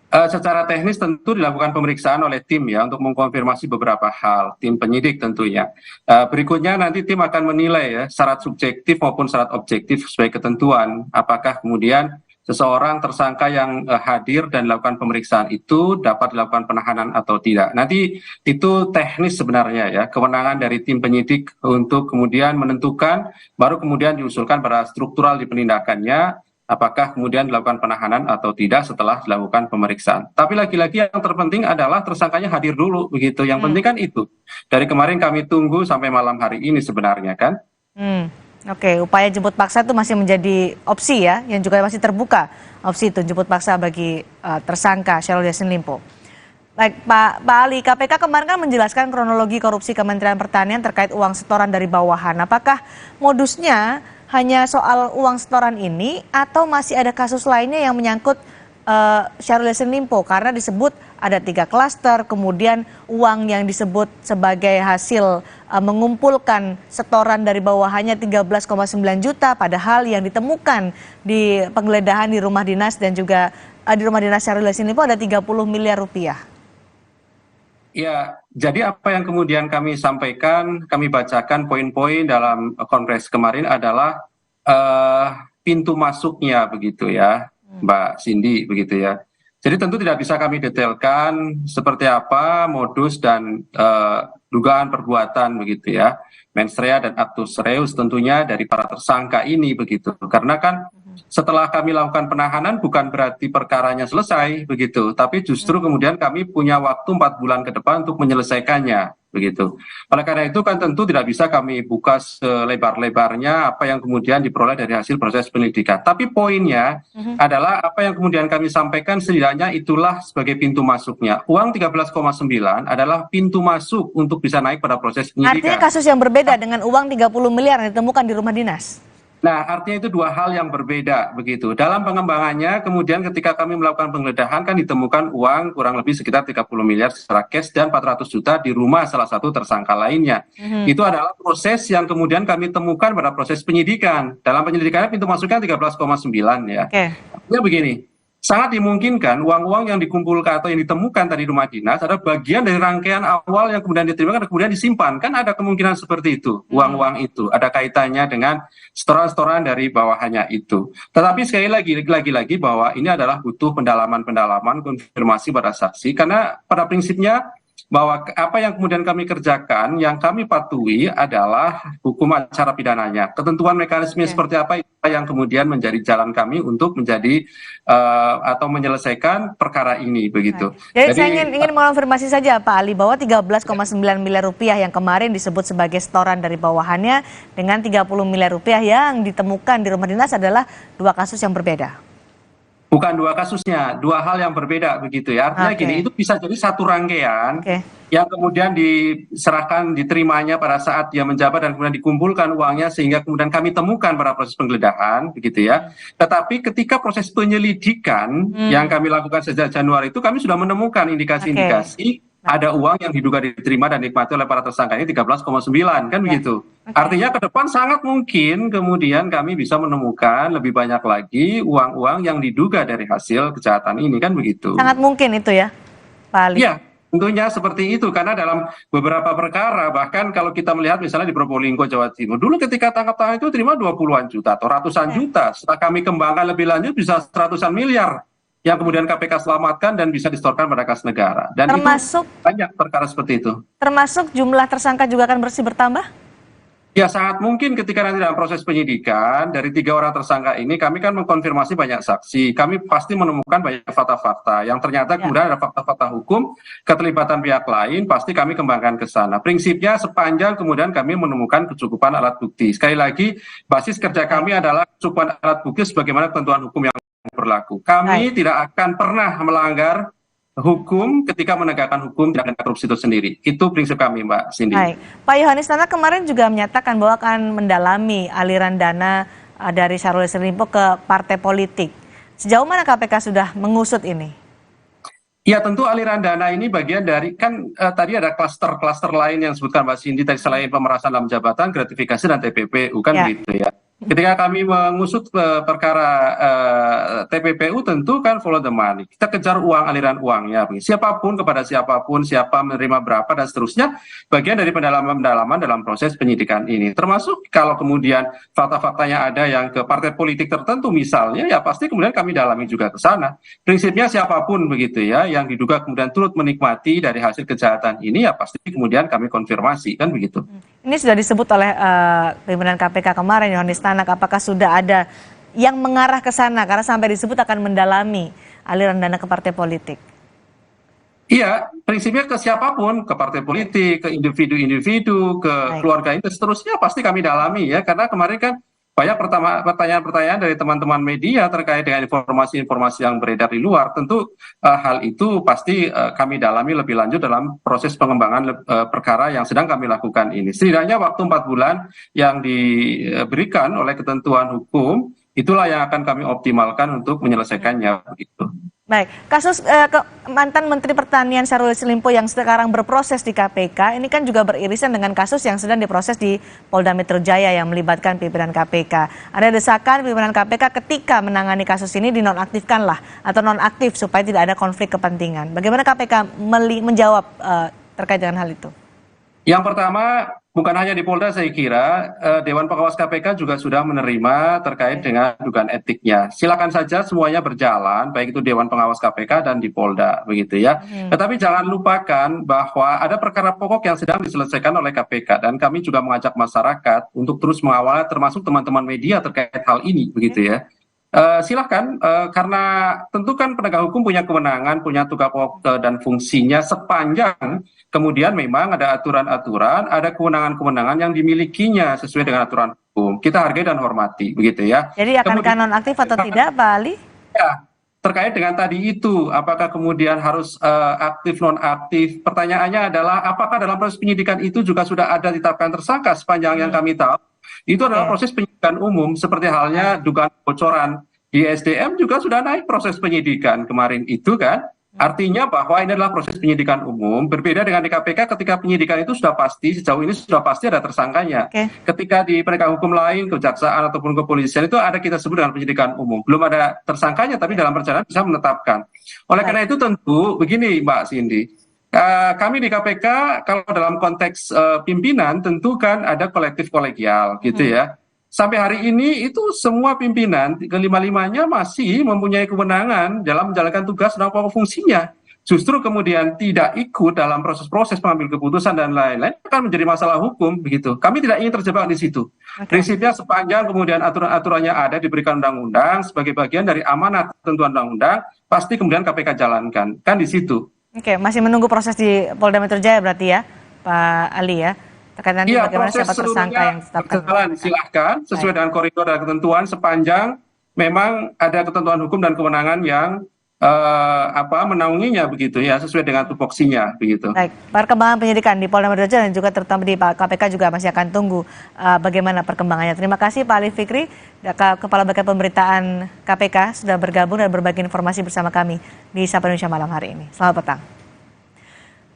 Secara teknis tentu dilakukan pemeriksaan oleh tim ya untuk mengkonfirmasi beberapa hal, tim penyidik tentunya. Berikutnya nanti tim akan menilai ya syarat subjektif maupun syarat objektif sesuai ketentuan. Apakah kemudian seseorang tersangka yang hadir dan dilakukan pemeriksaan itu dapat dilakukan penahanan atau tidak. Nanti itu teknis sebenarnya ya, kewenangan dari tim penyidik untuk kemudian menentukan, baru kemudian diusulkan pada struktural di penindakannya, apakah kemudian dilakukan penahanan atau tidak setelah dilakukan pemeriksaan. Tapi lagi-lagi yang terpenting adalah tersangkanya hadir dulu begitu. Yang penting kan itu. Dari kemarin kami tunggu sampai malam hari ini sebenarnya kan. Oke, upaya jemput paksa itu masih menjadi opsi ya, yang juga masih terbuka opsi itu jemput paksa bagi tersangka Syahrul Yassin Limpo. Baik, Pak Ali, KPK kemarin kan menjelaskan kronologi korupsi Kementerian Pertanian terkait uang setoran dari bawahan. Apakah modusnya hanya soal uang setoran ini atau masih ada kasus lainnya yang menyangkut Syahrul Yassin Limpo? Karena disebut ada 3 klaster, kemudian uang yang disebut sebagai hasil mengumpulkan setoran dari bawahannya 13,9 juta, padahal yang ditemukan di penggeledahan di rumah dinas dan juga di rumah dinas Syahrul Yassin Limpo ada 30 miliar rupiah. Ya, jadi apa yang kemudian kami sampaikan, kami bacakan poin-poin dalam kongres kemarin adalah pintu masuknya begitu ya, Mbak Cindy begitu ya. Jadi tentu tidak bisa kami detailkan seperti apa modus dan dugaan perbuatan begitu ya, mens rea dan actus reus tentunya dari para tersangka ini begitu. Karena kan setelah kami lakukan penahanan bukan berarti perkaranya selesai begitu, tapi justru kemudian kami punya waktu 4 bulan ke depan untuk menyelesaikannya begitu. Oleh karena itu kan tentu tidak bisa kami buka selebar-lebarnya apa yang kemudian diperoleh dari hasil proses penyelidikan. Tapi poinnya adalah apa yang kemudian kami sampaikan setidaknya itulah sebagai pintu masuknya. Uang 13,9 adalah pintu masuk untuk bisa naik pada proses penyidikan. Artinya kasus yang berbeda dengan uang 30 miliar yang ditemukan di rumah dinas? Nah, artinya itu dua hal yang berbeda begitu. Dalam pengembangannya, kemudian ketika kami melakukan penggeledahan kan ditemukan uang kurang lebih sekitar 30 miliar secara cash dan 400 juta di rumah salah satu tersangka lainnya. Itu adalah proses yang kemudian kami temukan pada proses penyidikan. Dalam penyidikannya pintu masuknya 13,9 ya. Artinya begini, sangat dimungkinkan uang-uang yang dikumpulkan atau yang ditemukan tadi di rumah dinas adalah bagian dari rangkaian awal yang kemudian diterima dan kemudian disimpan. Kan ada kemungkinan seperti itu, uang-uang itu ada kaitannya dengan setoran-setoran dari bawahannya itu. Tetapi sekali lagi bahwa ini adalah butuh pendalaman-pendalaman, konfirmasi pada saksi, karena pada prinsipnya bahwa apa yang kemudian kami kerjakan, yang kami patuhi adalah hukum acara pidananya. Ketentuan mekanisme seperti apa yang kemudian menjadi jalan kami untuk menjadi atau menyelesaikan perkara ini begitu. Jadi saya ingin mengonfirmasi saja Pak Ali bahwa 13,9 miliar rupiah yang kemarin disebut sebagai setoran dari bawahannya dengan 30 miliar rupiah yang ditemukan di rumah dinas adalah dua kasus yang berbeda. Bukan dua kasusnya, dua hal yang berbeda begitu ya. Artinya gini, itu bisa jadi satu rangkaian yang kemudian diserahkan, diterimanya pada saat dia menjabat dan kemudian dikumpulkan uangnya sehingga kemudian kami temukan pada proses penggeledahan begitu ya. Tetapi ketika proses penyelidikan yang kami lakukan sejak Januari itu kami sudah menemukan indikasi-indikasi ada uang yang diduga diterima dan dinikmati oleh para tersangka ini 13,9 kan begitu. Artinya ke depan sangat mungkin kemudian kami bisa menemukan lebih banyak lagi uang-uang yang diduga dari hasil kejahatan ini kan begitu. Sangat mungkin itu ya, Pak Ali. Iya, tentunya seperti itu karena dalam beberapa perkara bahkan kalau kita melihat misalnya di Probolinggo Jawa Timur dulu ketika tangkap tangan itu terima 20-an juta atau ratusan juta. Setelah kami kembangkan lebih lanjut bisa ratusan miliar yang kemudian KPK selamatkan dan bisa disetorkan pada kas negara. Dan termasuk itu banyak perkara seperti itu. Termasuk jumlah tersangka juga akan bertambah? Ya sangat mungkin ketika nanti dalam proses penyidikan dari 3 orang tersangka ini kami kan mengkonfirmasi banyak saksi. Kami pasti menemukan banyak fakta-fakta yang ternyata kemudian ada fakta-fakta hukum, keterlibatan pihak lain, pasti kami kembangkan ke sana. Prinsipnya sepanjang kemudian kami menemukan kecukupan alat bukti. Sekali lagi, basis kerja kami adalah kecukupan alat bukti sebagaimana ketentuan hukum yang berlaku. Kami tidak akan pernah melanggar hukum ketika menegakkan hukum tidak ada korupsi itu sendiri. Itu prinsip kami, Mbak Cindy. Baik. Pak Yohanes Tanak kemarin juga menyatakan bahwa akan mendalami aliran dana dari Syahrul Yassin Limpo ke partai politik. Sejauh mana KPK sudah mengusut ini? Ya tentu aliran dana ini bagian dari, kan tadi ada klaster-klaster lain yang disebutkan Mbak Cindy tadi selain pemerasan dalam jabatan, gratifikasi dan TPPU kan begitu ya. Ketika kami mengusut perkara TPPU tentu kan follow the money. Kita kejar uang, aliran uangnya. Siapapun kepada siapapun, siapa menerima berapa dan seterusnya. Bagian dari pendalaman-pendalaman dalam proses penyidikan ini. Termasuk kalau kemudian fakta-faktanya ada yang ke partai politik tertentu misalnya, ya pasti kemudian kami dalami juga ke sana. Prinsipnya siapapun begitu ya, yang diduga kemudian turut menikmati dari hasil kejahatan ini, ya pasti kemudian kami konfirmasi kan begitu. Ini sudah disebut oleh pimpinan KPK kemarin, Yohanes Tanak, apakah sudah ada yang mengarah ke sana karena sampai disebut akan mendalami aliran dana ke partai politik? Iya, prinsipnya ke siapapun, ke partai politik, ke individu-individu, ke keluarga ini, seterusnya pasti kami dalami ya, karena kemarin kan banyak pertanyaan-pertanyaan dari teman-teman media terkait dengan informasi-informasi yang beredar di luar. Tentu hal itu pasti kami dalami lebih lanjut dalam proses pengembangan perkara yang sedang kami lakukan ini. Setidaknya waktu 4 bulan yang diberikan oleh ketentuan hukum, itulah yang akan kami optimalkan untuk menyelesaikannya begitu. Baik, kasus mantan Menteri Pertanian Syahrul Yassin Limpo yang sekarang berproses di KPK, ini kan juga beririsan dengan kasus yang sedang diproses di Polda Metro Jaya yang melibatkan pimpinan KPK. Ada desakan pimpinan KPK ketika menangani kasus ini dinonaktifkanlah atau nonaktif supaya tidak ada konflik kepentingan. Bagaimana KPK menjawab terkait dengan hal itu? Yang pertama, bukan hanya di Polda saya kira, Dewan Pengawas KPK juga sudah menerima terkait dengan dugaan etiknya. Silakan saja semuanya berjalan, baik itu Dewan Pengawas KPK dan di Polda, begitu ya. Tetapi jangan lupakan bahwa ada perkara pokok yang sedang diselesaikan oleh KPK dan kami juga mengajak masyarakat untuk terus mengawal, termasuk teman-teman media terkait hal ini, begitu ya. Silahkan, karena tentu kan penegak hukum punya kewenangan, punya tugas pokok dan fungsinya sepanjang kemudian memang ada aturan-aturan, ada kewenangan-kewenangan yang dimilikinya sesuai dengan aturan hukum. Kita hargai dan hormati, begitu ya. Jadi akankah nonaktif atau tidak, Pak Ali? Ya, terkait dengan tadi itu, apakah kemudian harus aktif nonaktif? Pertanyaannya adalah apakah dalam proses penyidikan itu juga sudah ada ditetapkan tersangka sepanjang yang kami tahu? Itu adalah proses penyidikan umum, seperti halnya dugaan kebocoran di SDM juga sudah naik proses penyidikan kemarin itu kan. Artinya bahwa ini adalah proses penyidikan umum, berbeda dengan di KPK ketika penyidikan itu sudah pasti, sejauh ini sudah pasti ada tersangkanya. Ketika di penegak hukum lain, kejaksaan ataupun kepolisian itu ada kita sebut dengan penyidikan umum. Belum ada tersangkanya, tapi dalam perjalanan bisa menetapkan. Oleh karena itu tentu, begini Mbak Cindy, kami di KPK kalau dalam konteks pimpinan tentu kan ada kolektif kolegial gitu ya. Sampai hari ini itu semua pimpinan kelima-limanya masih mempunyai kewenangan dalam menjalankan tugas dan pokok fungsinya. Justru kemudian tidak ikut dalam proses-proses pengambil keputusan dan lain-lain akan menjadi masalah hukum begitu. Kami tidak ingin terjebak di situ. Prinsipnya sepanjang kemudian aturan-aturannya ada diberikan undang-undang sebagai bagian dari amanat ketentuan undang-undang, pasti kemudian KPK jalankan. Kan di situ. Oke, masih menunggu proses di Polda Metro Jaya berarti ya, Pak Ali ya? Terkait nanti bagaimana siapa tersangka yang ditetapkan. Silahkan sesuai dengan koridor dan ketentuan sepanjang memang ada ketentuan hukum dan kewenangan yang menaunginya begitu ya, sesuai dengan tupoksinya begitu. Baik, perkembangan penyidikan di Polda Metro Jaya dan juga terutama di KPK juga masih akan tunggu bagaimana perkembangannya. Terima kasih Pak Ali Fikri, Kepala Bagian Pemberitaan KPK sudah bergabung dan berbagi informasi bersama kami di Sapa Indonesia malam hari ini. Selamat petang.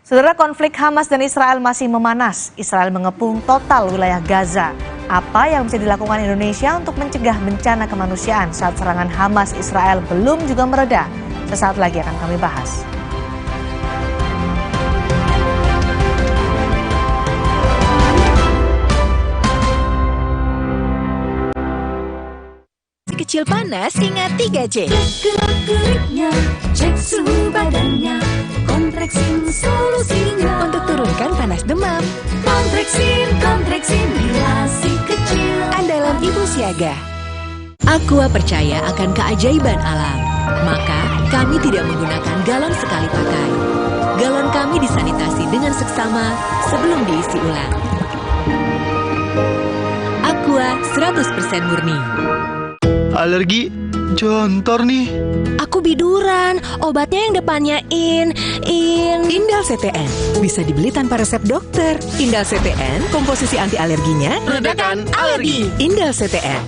Saudara, konflik Hamas dan Israel masih memanas. Israel mengepung total wilayah Gaza. Apa yang bisa dilakukan Indonesia untuk mencegah bencana kemanusiaan saat serangan Hamas Israel belum juga mereda? Sesaat lagi akan kami bahas. Kecil panas, ingat 3C. Gerak geriknya, cek suhu badannya, kontreksin solusinya. Untuk turunkan panas demam. Kontreksin, bila si kecil. Andalan Ibu Siaga. Aqua percaya akan keajaiban alam. Maka kami tidak menggunakan galon sekali pakai. Galon kami disanitasi dengan seksama sebelum diisi ulang. Aqua 100% murni. Alergi jontor nih. Aku biduran, obatnya yang depannya Indal CTN. Bisa dibeli tanpa resep dokter. Indal CTN, komposisi anti alerginya redakan alergi. Indal CTN.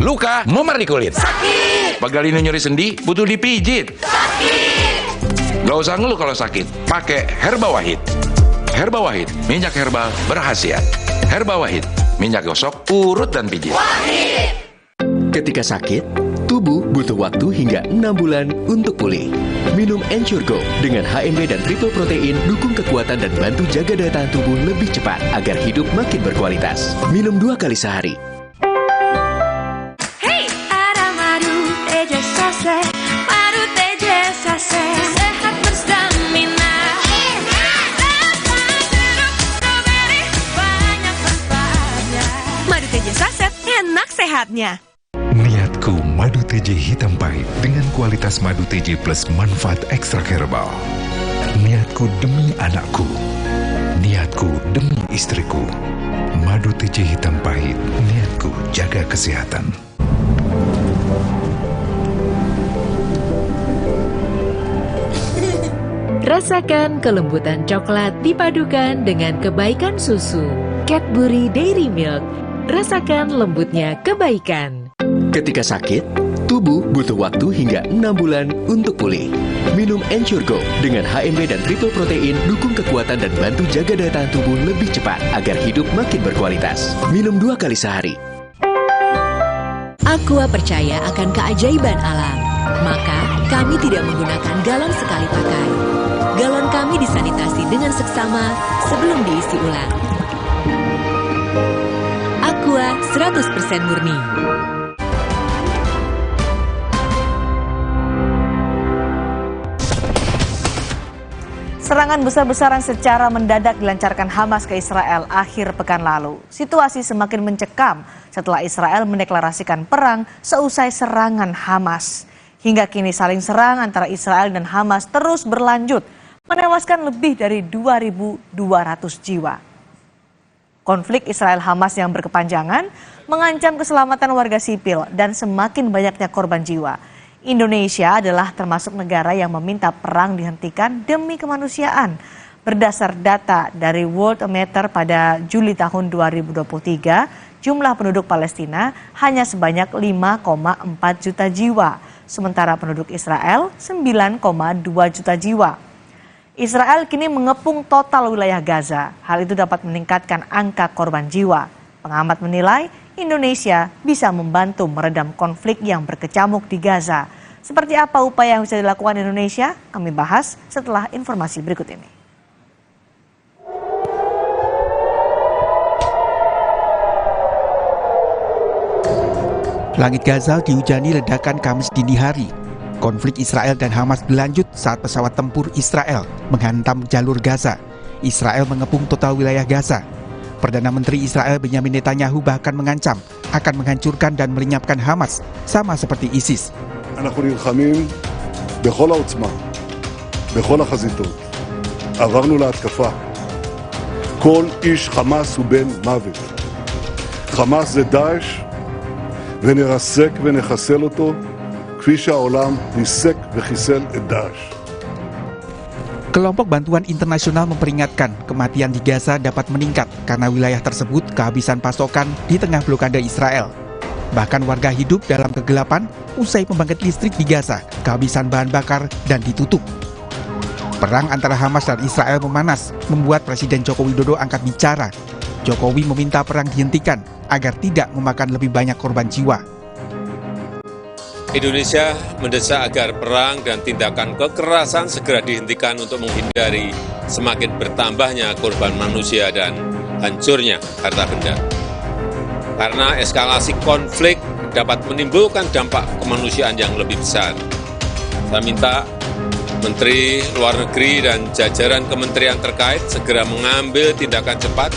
Luka, memar di kulit. Sakit. Pegal ini nyeri sendi, butuh dipijit. Sakit. Gak usah ngeluh kalau sakit, pakai Herba Wahid. Herba Wahid, minyak herbal berkhasiat. Herba Wahid, minyak gosok, urut dan pijit. Wahid. Ketika sakit, tubuh butuh waktu hingga 6 bulan untuk pulih. Minum Ensure Go dengan HMB dan triple protein dukung kekuatan dan bantu jaga daya tahan tubuh lebih cepat agar hidup makin berkualitas. Minum 2 kali sehari. Hey, ada madu teja sase, madu teja sase, sehat berstamina. Banyak manfaatnya. Madu teja saset, enak sehatnya. Niatku madu TJ hitam pahit dengan kualitas madu TJ plus manfaat ekstrak herbal. Niatku demi anakku. Niatku demi istriku. Madu TJ hitam pahit. Niatku jaga kesehatan. Rasakan kelembutan coklat dipadukan dengan kebaikan susu. Cadbury Dairy Milk. Rasakan lembutnya kebaikan. Ketika sakit, tubuh butuh waktu hingga 6 bulan untuk pulih. Minum Ensure Go dengan HMB dan triple protein dukung kekuatan dan bantu jaga daya tahan tubuh lebih cepat agar hidup makin berkualitas. Minum 2 kali sehari. Aqua percaya akan keajaiban alam. Maka kami tidak menggunakan galon sekali pakai. Galon kami disanitasi dengan seksama sebelum diisi ulang. Aqua 100% murni. Serangan besar-besaran secara mendadak dilancarkan Hamas ke Israel akhir pekan lalu. Situasi semakin mencekam setelah Israel mendeklarasikan perang seusai serangan Hamas. Hingga kini saling serang antara Israel dan Hamas terus berlanjut, menewaskan lebih dari 2.200 jiwa. Konflik Israel-Hamas yang berkepanjangan mengancam keselamatan warga sipil dan semakin banyaknya korban jiwa. Indonesia adalah termasuk negara yang meminta perang dihentikan demi kemanusiaan. Berdasar data dari Worldometer pada Juli tahun 2023, jumlah penduduk Palestina hanya sebanyak 5,4 juta jiwa, sementara penduduk Israel 9,2 juta jiwa. Israel kini mengepung total wilayah Gaza. Hal itu dapat meningkatkan angka korban jiwa. Pengamat menilai Indonesia bisa membantu meredam konflik yang berkecamuk di Gaza. Seperti apa upaya yang bisa dilakukan Indonesia? Kami bahas setelah informasi berikut ini. Langit Gaza dihujani ledakan Kamis dini hari. Konflik Israel dan Hamas berlanjut saat pesawat tempur Israel menghantam jalur Gaza. Israel mengepung total wilayah Gaza. Perdana Menteri Israel Benyamin Netanyahu bahkan mengancam akan menghancurkan dan melenyapkan Hamas, sama seperti ISIS. אנחנו נלחמים בכל העוצמה, בכל החזיתות. עברנו להתקפה. כל איש חמאס הוא בן מוות. חמאס זה דאעש, ונרסק ונחסל אותו, כפי שהעולם ריסק וחיסל את דאעש. Kelompok bantuan internasional memperingatkan kematian di Gaza dapat meningkat karena wilayah tersebut kehabisan pasokan di tengah blokade Israel. Bahkan warga hidup dalam kegelapan usai pembangkit listrik di Gaza kehabisan bahan bakar dan ditutup. Perang antara Hamas dan Israel memanas, membuat Presiden Joko Widodo angkat bicara. Jokowi meminta perang dihentikan agar tidak memakan lebih banyak korban jiwa. Indonesia mendesak agar perang dan tindakan kekerasan segera dihentikan untuk menghindari semakin bertambahnya korban manusia dan hancurnya harta benda. Karena eskalasi konflik dapat menimbulkan dampak kemanusiaan yang lebih besar. Saya minta Menteri Luar Negeri dan jajaran kementerian terkait segera mengambil tindakan cepat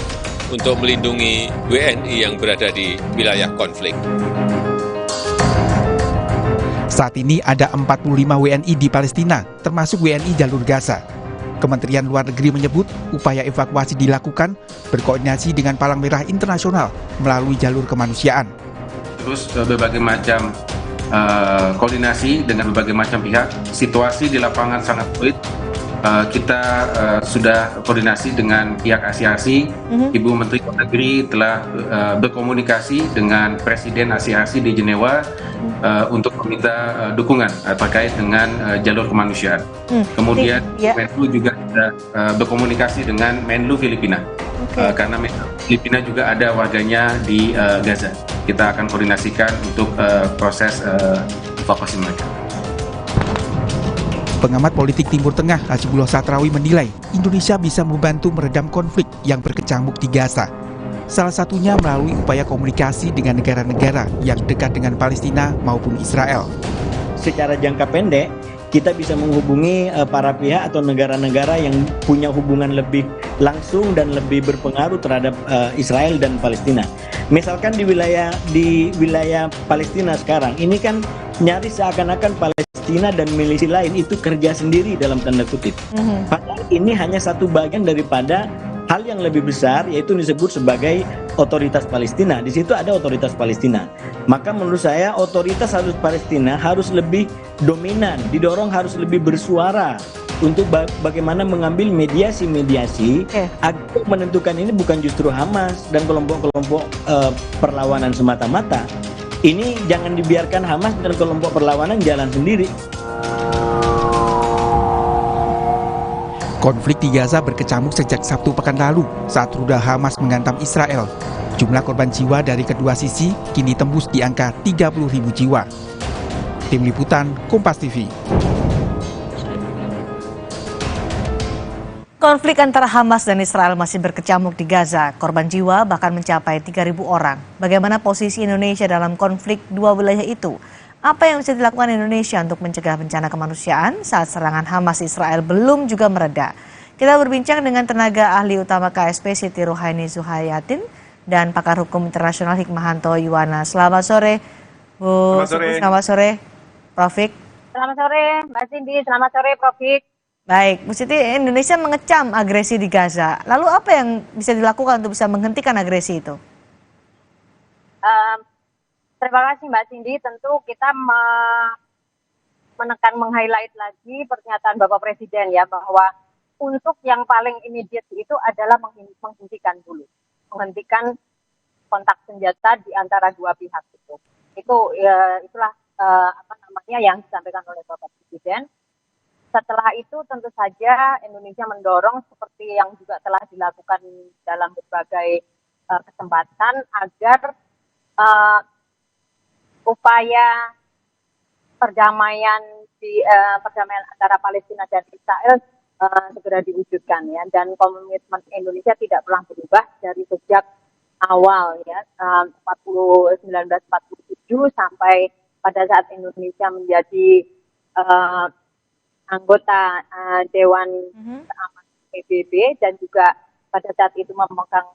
untuk melindungi WNI yang berada di wilayah konflik. Saat ini ada 45 WNI di Palestina, termasuk WNI jalur Gaza. Kementerian Luar Negeri menyebut upaya evakuasi dilakukan berkoordinasi dengan Palang Merah Internasional melalui jalur kemanusiaan. Terus berbagai macam koordinasi dengan berbagai macam pihak. Situasi di lapangan sangat sulit. Kita sudah koordinasi dengan pihak ASI-ASI. Ibu Menteri Luar Negeri telah berkomunikasi dengan Presiden ASI-ASI di Jenewa untuk meminta dukungan terkait dengan jalur kemanusiaan. Kemudian Menlu juga sudah berkomunikasi dengan Menlu Filipina. Karena Filipina juga ada warganya di Gaza. Kita akan koordinasikan untuk proses evakuasi mereka. Pengamat politik Timur Tengah Hasibullah Satrawi menilai Indonesia bisa membantu meredam konflik yang berkecamuk di Gaza. Salah satunya melalui upaya komunikasi dengan negara-negara yang dekat dengan Palestina maupun Israel. Secara jangka pendek, kita bisa menghubungi para pihak atau negara-negara yang punya hubungan lebih langsung dan lebih berpengaruh terhadap Israel dan Palestina. Misalkan di wilayah Palestina sekarang, ini kan nyaris seakan-akan Palestina dan milisi lain itu kerja sendiri dalam tanda kutip. Padahal ini hanya satu bagian daripada hal yang lebih besar, yaitu disebut sebagai otoritas Palestina. Di situ ada otoritas Palestina. Maka menurut saya otoritas Palestina harus lebih dominan, didorong harus lebih bersuara untuk bagaimana mengambil mediasi-mediasi agar menentukan ini bukan justru Hamas dan kelompok-kelompok perlawanan semata-mata. Ini jangan dibiarkan Hamas dan kelompok perlawanan jalan sendiri. Konflik di Gaza berkecamuk sejak Sabtu pekan lalu saat rudal Hamas menghantam Israel. Jumlah korban jiwa dari kedua sisi kini tembus di angka 30.000 jiwa. Tim Liputan, Kompas TV. Konflik antara Hamas dan Israel masih berkecamuk di Gaza. Korban jiwa bahkan mencapai 3.000 orang. Bagaimana posisi Indonesia dalam konflik dua wilayah itu? Apa yang bisa dilakukan Indonesia untuk mencegah bencana kemanusiaan saat serangan Hamas Israel belum juga mereda? Kita berbincang dengan tenaga ahli utama KSP Siti Rohaini Zuhayatin dan pakar hukum internasional Hikmahanto Yuwana. Selamat sore, Bu. Selamat sore, Prof. Selamat sore, Mbak Cindy. Selamat sore, Prof. Baik, Bu Siti, Indonesia mengecam agresi di Gaza. Lalu apa yang bisa dilakukan untuk bisa menghentikan agresi itu? Terima kasih Mbak Cindy. Tentu kita meng-highlight lagi pernyataan Bapak Presiden ya, bahwa untuk yang paling immediate itu adalah menghentikan dulu, menghentikan kontak senjata di antara dua pihak itu. Itulah yang disampaikan oleh Bapak Presiden. Setelah itu tentu saja Indonesia mendorong seperti yang juga telah dilakukan dalam berbagai kesempatan agar upaya perdamaian antara Palestina dan Israel segera diwujudkan ya, dan komitmen Indonesia tidak pernah berubah dari sejak awal ya, 1947 sampai pada saat Indonesia menjadi anggota Dewan Keamanan PBB dan juga pada saat itu memegang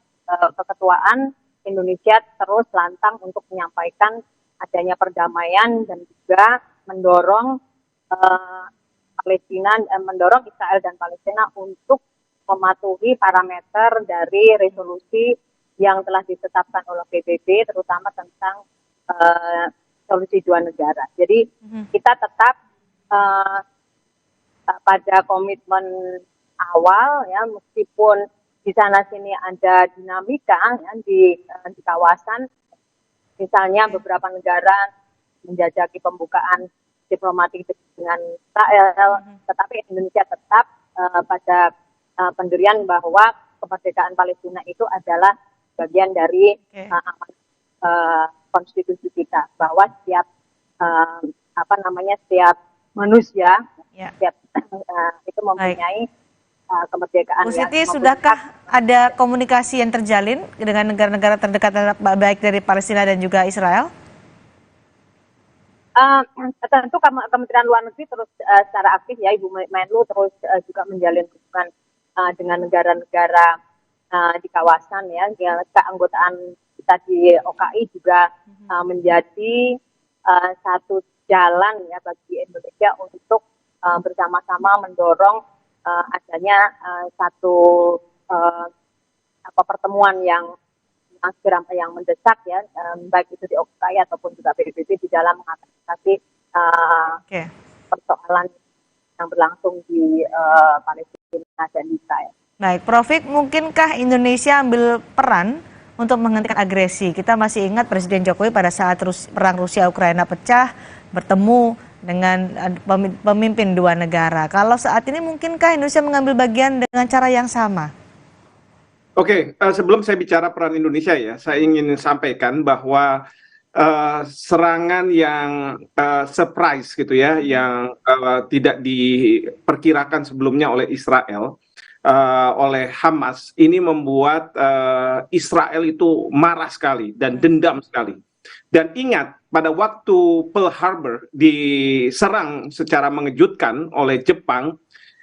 keketuaan. Indonesia terus lantang untuk menyampaikan adanya perdamaian dan juga mendorong mendorong Israel dan Palestina untuk mematuhi parameter dari resolusi yang telah ditetapkan oleh PBB, terutama tentang solusi dua negara. Jadi kita tetap pada komitmen awal ya, meskipun di sana sini ada dinamika ya, di kawasan, misalnya beberapa negara menjajaki pembukaan diplomatik dengan Israel, tetapi Indonesia tetap pada pendirian bahwa kemerdekaan Palestina itu adalah bagian dari konstitusi kita, bahwa setiap setiap manusia setiap itu mempunyai kemerdekaan. Bu Siti, sudahkah ada komunikasi yang terjalin dengan negara-negara terdekat baik dari Palestina dan juga Israel? Tentu Kementerian Luar Negeri terus secara aktif ya, Ibu Menlu terus juga menjalin hubungan dengan negara-negara di kawasan ya. Keanggotaan kita di OKI juga menjadi satu jalan ya bagi Indonesia untuk bersama-sama mendorong adanya satu pertemuan yang mendesak ya, baik itu di OKI ataupun juga PBB di dalam mengatasi persoalan yang berlangsung di Palestina dan Israel. Baik, Prof. Mungkinkah Indonesia ambil peran untuk menghentikan agresi? Kita masih ingat Presiden Jokowi pada saat perang Rusia-Ukraina pecah bertemu dengan pemimpin dua negara. Kalau saat ini mungkinkah Indonesia mengambil bagian dengan cara yang sama? Oke, sebelum saya bicara peran Indonesia ya, saya ingin sampaikan bahwa serangan yang surprise gitu ya, yang tidak diperkirakan sebelumnya oleh Israel, oleh Hamas, ini membuat Israel itu marah sekali dan dendam sekali. Dan ingat, pada waktu Pearl Harbor diserang secara mengejutkan oleh Jepang,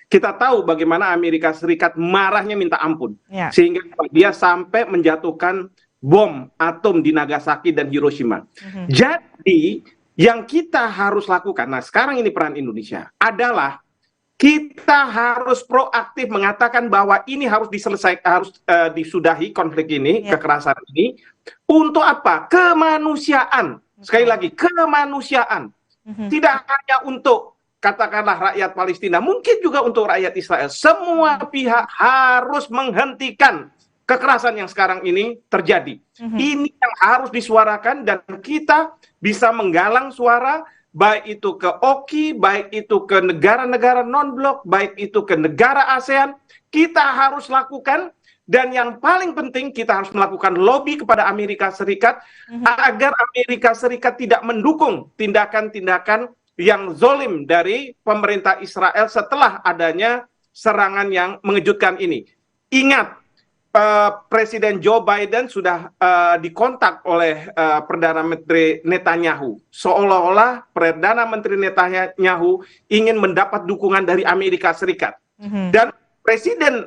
kita tahu bagaimana Amerika Serikat marahnya minta ampun. Sehingga dia sampai menjatuhkan bom atom di Nagasaki dan Hiroshima. Jadi yang kita harus lakukan, nah sekarang ini peran Indonesia, adalah kita harus proaktif mengatakan bahwa ini harus diselesaikan, harus disudahi konflik ini, kekerasan ini. Untuk apa? Kemanusiaan. Sekali lagi, kemanusiaan. Tidak hanya untuk katakanlah rakyat Palestina, mungkin juga untuk rakyat Israel. Semua pihak harus menghentikan kekerasan yang sekarang ini terjadi. Ini yang harus disuarakan dan kita bisa menggalang suara, baik itu ke OKI, baik itu ke negara-negara non-blok, baik itu ke negara ASEAN, kita harus lakukan. Dan yang paling penting, kita harus melakukan lobby kepada Amerika Serikat agar Amerika Serikat tidak mendukung tindakan-tindakan yang zolim dari pemerintah Israel setelah adanya serangan yang mengejutkan ini. Ingat, Presiden Joe Biden sudah dikontak oleh Perdana Menteri Netanyahu. Seolah-olah Perdana Menteri Netanyahu ingin mendapat dukungan dari Amerika Serikat. Dan Presiden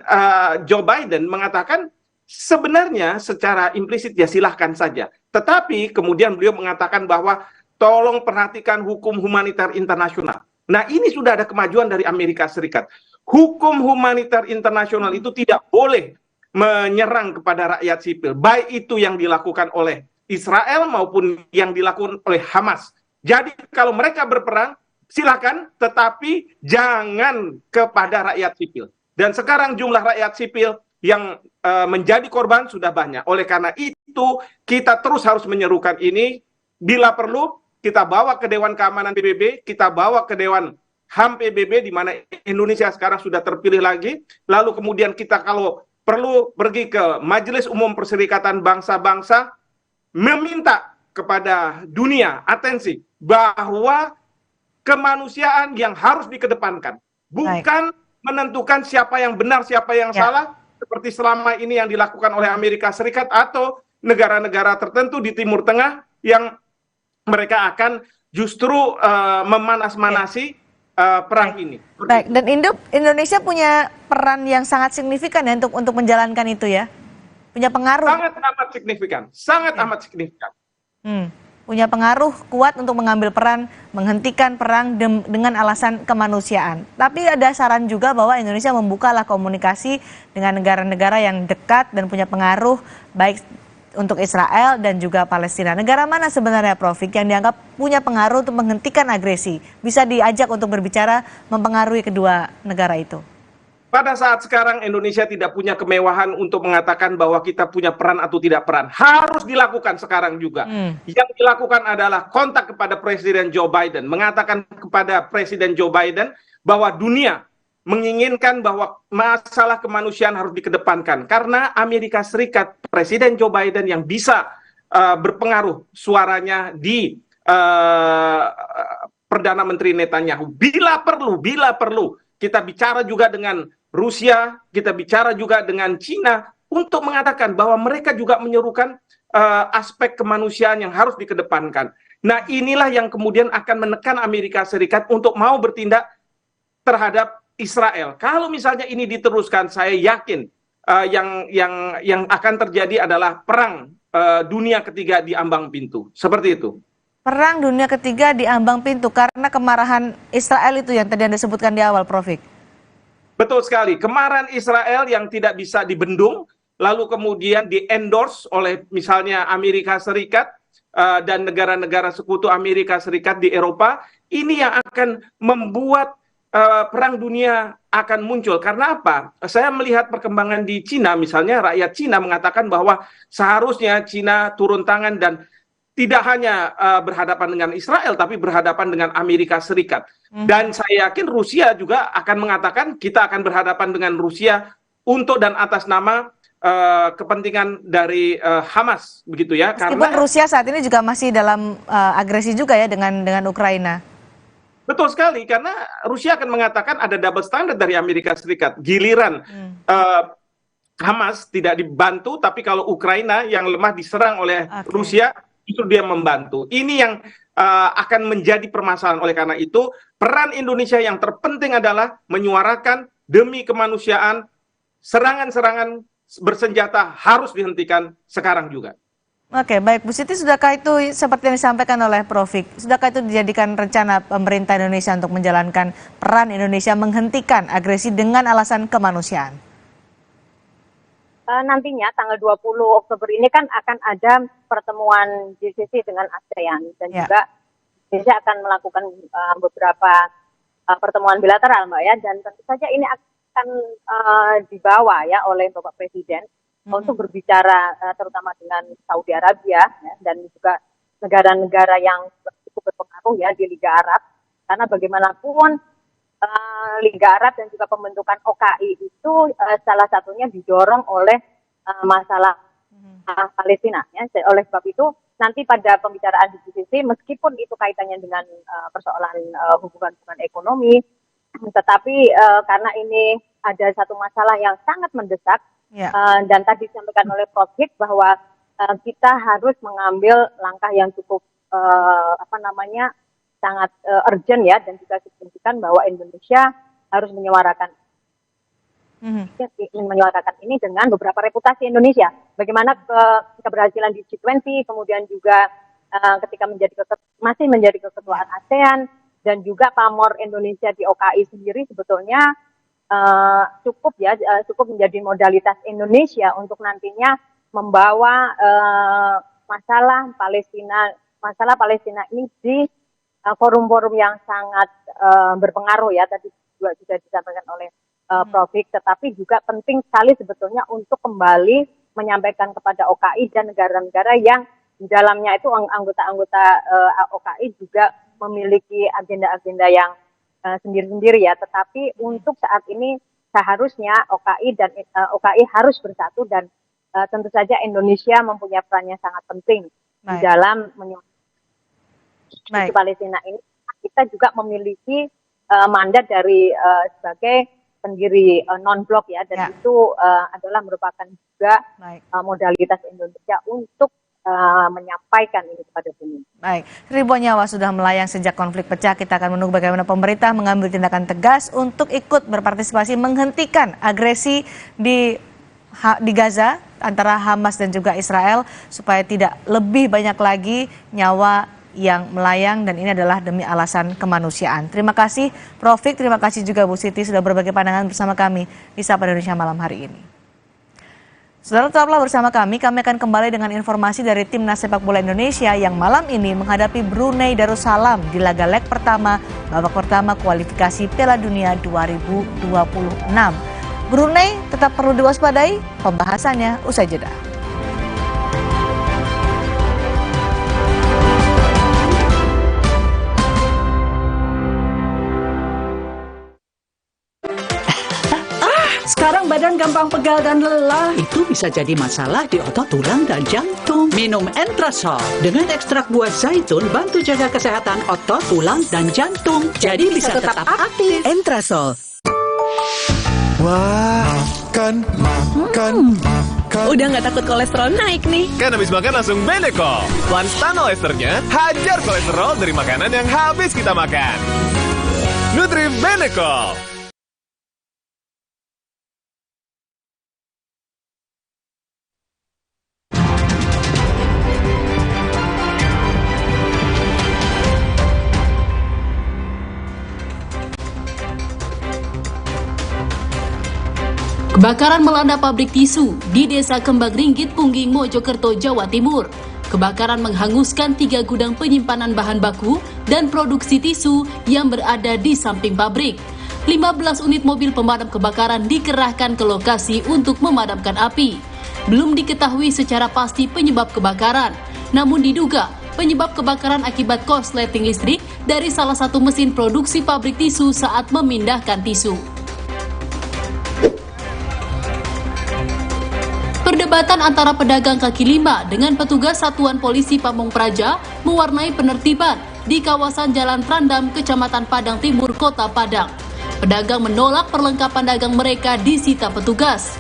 Joe Biden mengatakan sebenarnya secara implisit ya silahkan saja. Tetapi kemudian beliau mengatakan bahwa tolong perhatikan hukum humanitar internasional. Nah ini sudah ada kemajuan dari Amerika Serikat. Hukum humanitar internasional itu tidak boleh menyerang kepada rakyat sipil. Baik itu yang dilakukan oleh Israel maupun yang dilakukan oleh Hamas. Jadi kalau mereka berperang silakan, tetapi jangan kepada rakyat sipil. Dan sekarang jumlah rakyat sipil yang menjadi korban sudah banyak. Oleh karena itu, kita terus harus menyerukan ini. Bila perlu, kita bawa ke Dewan Keamanan PBB, kita bawa ke Dewan HAM PBB, di mana Indonesia sekarang sudah terpilih lagi. Lalu kemudian kita kalau perlu pergi ke Majelis Umum Perserikatan Bangsa-Bangsa, meminta kepada dunia atensi bahwa kemanusiaan yang harus dikedepankan, bukan menentukan siapa yang benar, siapa yang salah, seperti selama ini yang dilakukan oleh Amerika Serikat atau negara-negara tertentu di Timur Tengah yang mereka akan justru memanas-manasi perang ini. Baik, dan Indonesia punya peran yang sangat signifikan ya untuk menjalankan itu ya, punya pengaruh. Sangat amat signifikan, sangat amat signifikan. Punya pengaruh kuat untuk mengambil peran menghentikan perang dengan alasan kemanusiaan. Tapi ada saran juga bahwa Indonesia membukalah komunikasi dengan negara-negara yang dekat dan punya pengaruh baik untuk Israel dan juga Palestina. Negara mana sebenarnya, Prof, yang dianggap punya pengaruh untuk menghentikan agresi? Bisa diajak untuk berbicara mempengaruhi kedua negara itu? Pada saat sekarang Indonesia tidak punya kemewahan untuk mengatakan bahwa kita punya peran atau tidak peran. Harus dilakukan sekarang juga. Yang dilakukan adalah kontak kepada Presiden Joe Biden. Mengatakan kepada Presiden Joe Biden bahwa dunia menginginkan bahwa masalah kemanusiaan harus dikedepankan. Karena Amerika Serikat, Presiden Joe Biden yang bisa berpengaruh suaranya di Perdana Menteri Netanyahu. Bila perlu, kita bicara juga dengan Rusia, kita bicara juga dengan Cina untuk mengatakan bahwa mereka juga menyerukan aspek kemanusiaan yang harus dikedepankan. Nah, inilah yang kemudian akan menekan Amerika Serikat untuk mau bertindak terhadap Israel. Kalau misalnya ini diteruskan, saya yakin yang akan terjadi adalah perang dunia ketiga di ambang pintu. Seperti itu. Perang dunia ketiga di ambang pintu karena kemarahan Israel itu yang tadi Anda sebutkan di awal, Prof. Betul sekali. Kemarahan Israel yang tidak bisa dibendung, lalu kemudian di-endorse oleh misalnya Amerika Serikat dan negara-negara sekutu Amerika Serikat di Eropa, ini yang akan membuat perang dunia akan muncul. Karena apa? Saya melihat perkembangan di Cina, misalnya rakyat Cina mengatakan bahwa seharusnya Cina turun tangan dan tidak hanya berhadapan dengan Israel, tapi berhadapan dengan Amerika Serikat. Dan saya yakin Rusia juga akan mengatakan kita akan berhadapan dengan Rusia untuk dan atas nama kepentingan dari Hamas, begitu ya. Meskipun karena Rusia saat ini juga masih dalam agresi juga ya dengan Ukraina. Betul sekali, karena Rusia akan mengatakan ada double standard dari Amerika Serikat. Giliran Hamas tidak dibantu, tapi kalau Ukraina yang lemah diserang oleh Rusia, justru dia membantu. Ini yang akan menjadi permasalahan. Oleh karena itu, peran Indonesia yang terpenting adalah menyuarakan demi kemanusiaan, serangan-serangan bersenjata harus dihentikan sekarang juga. Oke, baik Bu Siti, sudahkah itu seperti yang disampaikan oleh Prof, sudahkah itu dijadikan rencana pemerintah Indonesia untuk menjalankan peran Indonesia menghentikan agresi dengan alasan kemanusiaan? Nantinya tanggal 20 Oktober ini kan akan ada pertemuan GCC dengan ASEAN dan juga Indonesia akan melakukan beberapa pertemuan bilateral, Mbak ya, dan tentu saja ini akan dibawa ya oleh Bapak Presiden untuk berbicara terutama dengan Saudi Arabia ya, dan juga negara-negara yang cukup berpengaruh ya di Liga Arab, karena bagaimanapun Liga Arab dan juga pembentukan OKI itu salah satunya didorong oleh masalah Palestina ya. Oleh sebab itu nanti pada pembicaraan di GCC, meskipun itu kaitannya dengan persoalan hubungan-hubungan ekonomi, tetapi karena ini ada satu masalah yang sangat mendesak dan tadi disampaikan oleh Prof Hik bahwa kita harus mengambil langkah yang cukup sangat urgent ya, dan juga signifikan bahwa Indonesia harus menyuarakan ini dengan beberapa reputasi Indonesia. Bagaimana keberhasilan di G20, kemudian juga ketika masih menjadi keketuaan ASEAN, dan juga pamor Indonesia di OKI sendiri sebetulnya cukup menjadi modalitas Indonesia untuk nantinya membawa masalah Palestina ini di forum-forum yang sangat berpengaruh ya, tadi juga sudah disampaikan oleh Prof. Tetapi juga penting sekali sebetulnya untuk kembali menyampaikan kepada OKI dan negara-negara yang di dalamnya itu anggota-anggota OKI juga memiliki agenda-agenda yang sendiri-sendiri ya. Tetapi untuk saat ini seharusnya OKI dan OKI harus bersatu dan tentu saja Indonesia mempunyai peran yang sangat penting di dalam menyusun Palestina ini. Kita juga memiliki mandat dari sebagai pendiri non-blok ya, dan itu adalah merupakan juga modalitas Indonesia untuk menyampaikan ini kepada dunia. Baik, ribuan nyawa sudah melayang sejak konflik pecah. Kita akan menunggu bagaimana pemerintah mengambil tindakan tegas untuk ikut berpartisipasi menghentikan agresi di Gaza antara Hamas dan juga Israel supaya tidak lebih banyak lagi nyawa yang melayang, dan ini adalah demi alasan kemanusiaan. Terima kasih Prof. Terima kasih juga Bu Siti sudah berbagi pandangan bersama kami di Sapa Indonesia malam hari ini. Saudara, tetaplah bersama kami akan kembali dengan informasi dari Timnas Sepak Bola Indonesia yang malam ini menghadapi Brunei Darussalam di laga leg pertama babak pertama kualifikasi Piala Dunia 2026. Brunei tetap perlu diwaspadai, pembahasannya usai jeda. Sekarang badan gampang pegal dan lelah. Itu bisa jadi masalah di otot, tulang, dan jantung. Minum Entrasol. Dengan ekstrak buah zaitun, bantu jaga kesehatan otot, tulang, dan jantung. Jadi bisa tetap aktif. Entrasol. Wah, makan. Udah nggak takut kolesterol naik nih. Kan habis makan langsung Benecol. Lanstan esternya, hajar kolesterol dari makanan yang habis kita makan. Nutri Benecol. Kebakaran melanda pabrik tisu di Desa Kembang Ringgit, Pungging, Mojokerto, Jawa Timur. Kebakaran menghanguskan 3 gudang penyimpanan bahan baku dan produksi tisu yang berada di samping pabrik. 15 unit mobil pemadam kebakaran dikerahkan ke lokasi untuk memadamkan api. Belum diketahui secara pasti penyebab kebakaran, namun diduga penyebab kebakaran akibat korsleting listrik dari salah satu mesin produksi pabrik tisu saat memindahkan tisu. Perdebatan antara pedagang kaki lima dengan petugas Satuan Polisi Pamong Praja mewarnai penertiban di kawasan Jalan Trandam, Kecamatan Padang Timur, Kota Padang. Pedagang menolak perlengkapan dagang mereka disita petugas.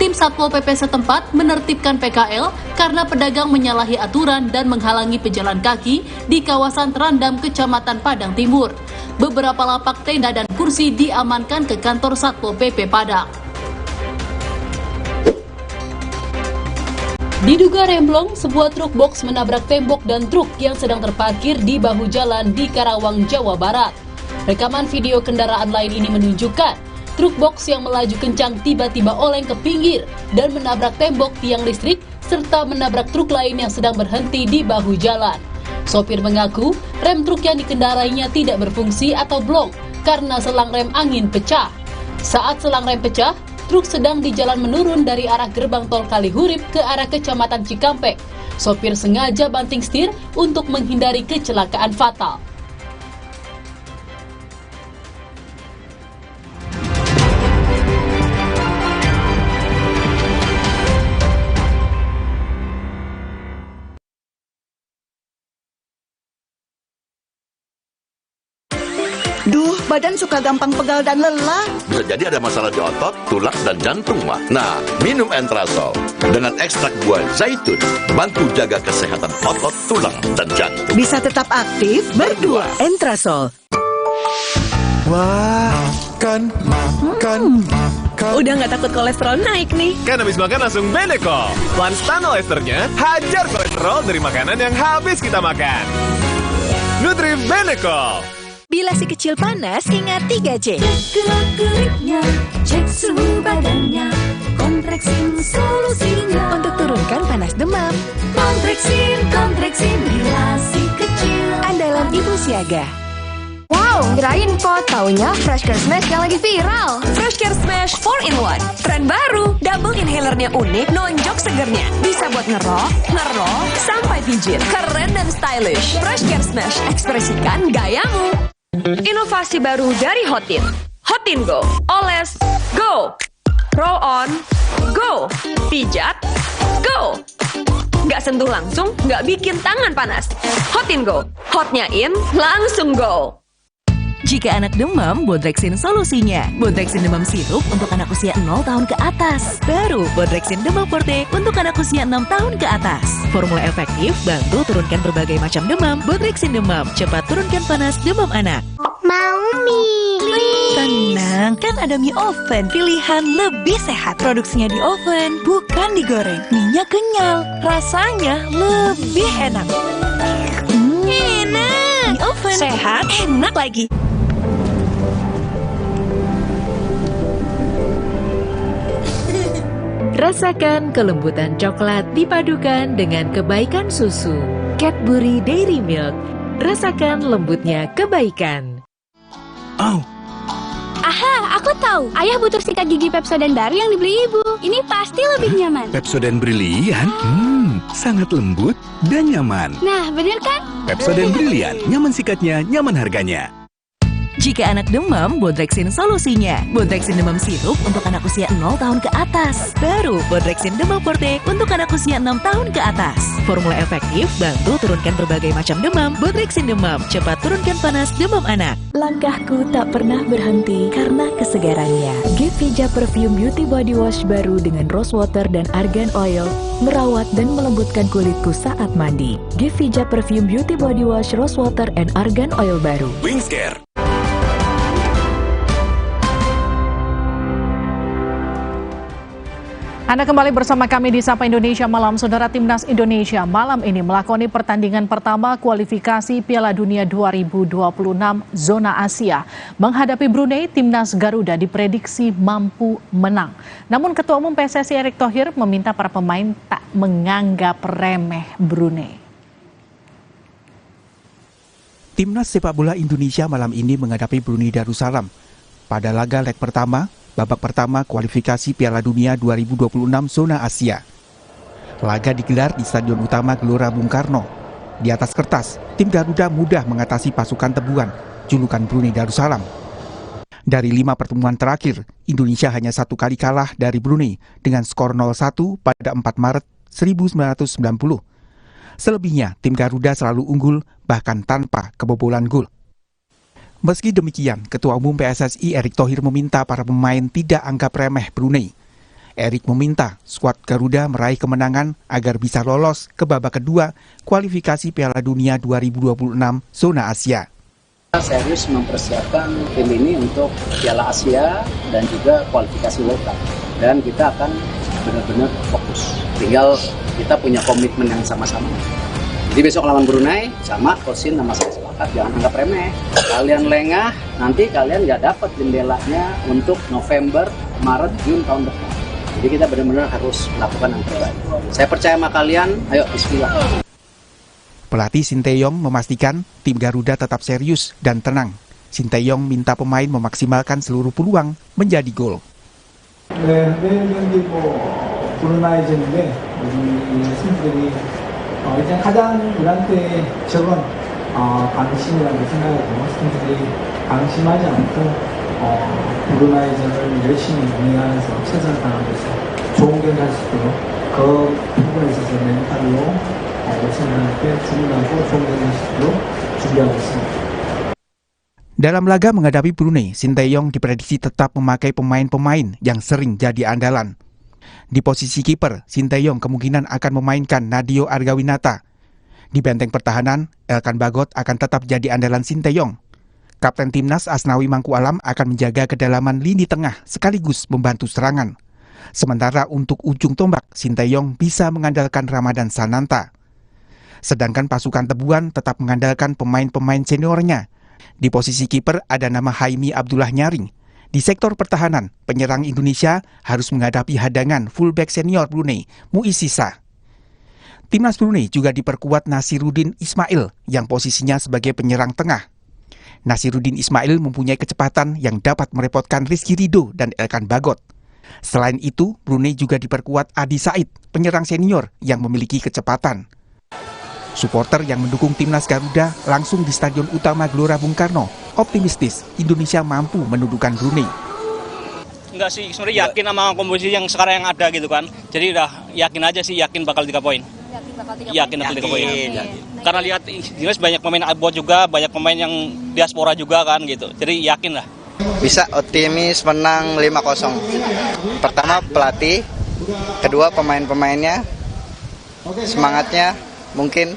Tim Satpol PP setempat menertibkan PKL karena pedagang menyalahi aturan dan menghalangi pejalan kaki di kawasan Trandam, Kecamatan Padang Timur. Beberapa lapak tenda dan kursi diamankan ke kantor Satpol PP Padang. Diduga remblong, sebuah truk box menabrak tembok dan truk yang sedang terparkir di bahu jalan di Karawang, Jawa Barat. Rekaman video kendaraan lain ini menunjukkan truk box yang melaju kencang tiba-tiba oleng ke pinggir dan menabrak tembok tiang listrik serta menabrak truk lain yang sedang berhenti di bahu jalan. Sopir mengaku rem truk yang dikendarainya tidak berfungsi atau blong karena selang rem angin pecah. Saat selang rem pecah, truk sedang di jalan menurun dari arah gerbang tol Kalihurip ke arah Kecamatan Cikampek. Sopir sengaja banting setir untuk menghindari kecelakaan fatal. Duh, badan suka gampang pegal dan lelah. Bisa jadi ada masalah di otot, tulang, dan jantung, mah. Nah, minum Entrasol dengan ekstrak buah zaitun, bantu jaga kesehatan otot, tulang, dan jantung. Bisa tetap aktif berdua. Entrasol. Wah, makan. Udah nggak takut kolesterol naik nih. Kan habis makan langsung Benecol. Lanstan esternya, hajar kolesterol dari makanan yang habis kita makan. Nutri Benecol. Bila si kecil panas, ingat 3C. Cek gerak-geriknya, cek suhu badannya, Kontreksin solusinya. Untuk turunkan panas demam. Kontreksin bila si kecil. Andalan Ibu Siaga. Wow, kirain kok taunya Fresh Care Smash yang lagi viral. Fresh Care Smash 4-in-1. Tren baru, double inhalernya unik, nonjok segernya. Bisa buat ngerok, ngerol, sampai pijit. Keren dan stylish. Fresh Care Smash, ekspresikan gayamu. Inovasi baru dari Hotin. Hotin Go. Oles, go. Roll on, go. Pijat, go. Nggak sentuh langsung, nggak bikin tangan panas. Hotin Go. Hotnya in, langsung go. Jika anak demam, Bodrexin solusinya. Bodrexin demam sirup untuk anak usia 0 tahun ke atas. Baru Bodrexin demam forte untuk anak usia 6 tahun ke atas. Formula efektif, bantu turunkan berbagai macam demam. Bodrexin demam, cepat turunkan panas demam anak. Mau mie. Tenang, kan ada mie oven. Pilihan lebih sehat. Produksinya di oven, bukan digoreng. Mie-nya kenyal, rasanya lebih enak. Enak. Mie oven, sehat, enak lagi. Rasakan kelembutan coklat dipadukan dengan kebaikan susu. Cadbury Dairy Milk. Rasakan lembutnya kebaikan. Oh, Aha, aku tahu. Ayah butuh sikat gigi Pepsodent baru yang dibeli ibu. Ini pasti lebih nyaman. Pepsodent Brilian? Sangat lembut dan nyaman. Nah, bener kan? Pepsodent Brilian, nyaman sikatnya, nyaman harganya. Jika anak demam, Bodrexin solusinya. Bodrexin demam sirup untuk anak usia 0 tahun ke atas. Baru Bodrexin demam forte untuk anak usia 6 tahun ke atas. Formula efektif, bantu turunkan berbagai macam demam. Bodrexin demam, cepat turunkan panas demam anak. Langkahku tak pernah berhenti karena kesegarannya. Gevija Perfume Beauty Body Wash baru dengan rose water dan argan oil merawat dan melembutkan kulitku saat mandi. Gevija Perfume Beauty Body Wash Rose Water and Argan Oil baru. Wingscare. Anda kembali bersama kami di Sapa Indonesia Malam. Saudara, Timnas Indonesia malam ini melakoni pertandingan pertama kualifikasi Piala Dunia 2026 zona Asia. Menghadapi Brunei, Timnas Garuda diprediksi mampu menang. Namun Ketua Umum PSSI Erick Thohir meminta para pemain tak menganggap remeh Brunei. Timnas sepak bola Indonesia malam ini menghadapi Brunei Darussalam. Pada laga leg pertama, babak pertama kualifikasi Piala Dunia 2026 zona Asia. Laga digelar di Stadion Utama Gelora Bung Karno. Di atas kertas, tim Garuda mudah mengatasi pasukan Tebuan, julukan Brunei Darussalam. Dari 5 pertemuan terakhir, Indonesia hanya 1 kali kalah dari Brunei dengan skor 0-1 pada 4 Maret 1990. Selebihnya, tim Garuda selalu unggul bahkan tanpa kebobolan gol. Meski demikian, Ketua Umum PSSI Erick Thohir meminta para pemain tidak anggap remeh Brunei. Erick meminta skuad Garuda meraih kemenangan agar bisa lolos ke babak kedua kualifikasi Piala Dunia 2026 zona Asia. Kita serius mempersiapkan tim ini untuk Piala Asia dan juga kualifikasi World Cup. Dan kita akan benar-benar fokus. Tinggal kita punya komitmen yang sama-sama. Jadi besok lawan Brunei, sama Coach Shin sama saya sepakat, jangan anggap remeh. Kalian lengah, nanti kalian nggak dapat jendelanya untuk November, Maret, Juni tahun depan. Jadi kita benar-benar harus melakukan yang terbaik. Saya percaya sama kalian, ayo bismillah. Pelatih Sinteyong memastikan tim Garuda tetap serius dan tenang. Sinteyong minta pemain memaksimalkan seluruh peluang menjadi gol. 일단 가장 우리한테 적은 방심이라고 생각하고 팀들이 방심하지 않고 브루나이전을 열심히 응원하면서 최선을 다하고 있어요. 좋은 경기 할 수 있도록 그 부분에 있어서 멘탈로 팀들한테 주문하고 좋은 경기 할 수 있도록 준비하고 있습니다. Dalam laga menghadapi Brunei, Sinteyong diprediksi tetap memakai pemain-pemain yang sering jadi andalan. Di posisi kiper, Sinteyong kemungkinan akan memainkan Nadio Argawinata. Di benteng pertahanan, Elkan Bagot akan tetap jadi andalan Sinteyong. Kapten Timnas Asnawi Mangku Alam akan menjaga kedalaman lini tengah sekaligus membantu serangan. Sementara untuk ujung tombak, Sinteyong bisa mengandalkan Ramadan Sananta. Sedangkan pasukan Tebuan tetap mengandalkan pemain-pemain seniornya. Di posisi kiper ada nama Haimi Abdullah Nyaring. Di sektor pertahanan, penyerang Indonesia harus menghadapi hadangan fullback senior Brunei, Muiz Sisa. Timnas Brunei juga diperkuat Nasiruddin Ismail yang posisinya sebagai penyerang tengah. Nasiruddin Ismail mempunyai kecepatan yang dapat merepotkan Rizky Ridho dan Elkan Bagot. Selain itu, Brunei juga diperkuat Adi Said, penyerang senior yang memiliki kecepatan. Supporter yang mendukung timnas Garuda langsung di Stadion Utama Gelora Bung Karno optimistis Indonesia mampu menundukkan Brunei. Enggak sih, sebenarnya yakin sama komposisi yang sekarang yang ada gitu kan. Jadi udah yakin aja sih, yakin bakal 3 poin. Yakin bakal 3 poin. Karena lihat jelas banyak pemain abot juga, banyak pemain yang diaspora juga kan gitu. Jadi yakin lah. Bisa optimis menang 5-0. Pertama pelatih, kedua pemain-pemainnya, semangatnya mungkin.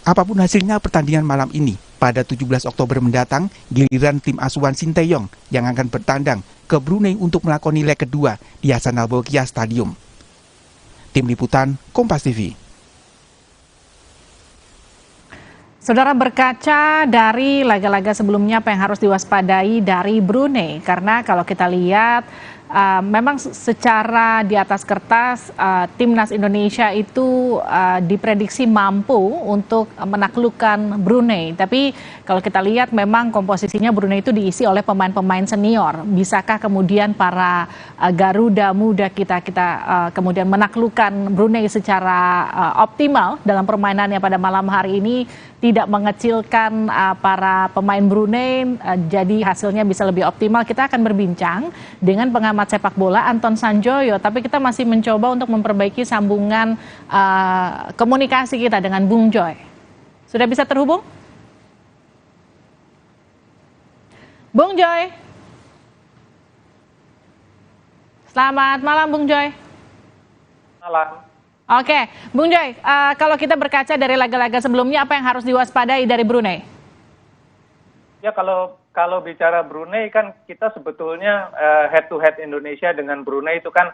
Apapun hasilnya pertandingan malam ini, pada 17 Oktober mendatang, giliran tim asuhan Sinteyong yang akan bertandang ke Brunei untuk melakoni leg kedua di Hasan Al-Bolkiah Stadium. Tim Liputan, Kompas TV. Saudara, berkaca dari laga-laga sebelumnya apa yang harus diwaspadai dari Brunei? Karena kalau kita lihat memang secara di atas kertas timnas Indonesia itu diprediksi mampu untuk menaklukkan Brunei. Tapi kalau kita lihat memang komposisinya Brunei itu diisi oleh pemain-pemain senior. Bisakah kemudian para Garuda muda kita kemudian menaklukkan Brunei secara optimal dalam permainannya pada malam hari ini, tidak mengecilkan para pemain Brunei, jadi hasilnya bisa lebih optimal? Kita akan berbincang dengan pengamat sepak bola Anton Sanjoyo, tapi kita masih mencoba untuk memperbaiki sambungan komunikasi kita dengan Bung Joy. Sudah bisa terhubung? Bung Joy. Selamat malam Bung Joy. Malam. Oke, Bung Joy, kalau kita berkaca dari laga-laga sebelumnya, apa yang harus diwaspadai dari Brunei? Ya, kalau bicara Brunei kan kita sebetulnya head to head Indonesia dengan Brunei itu kan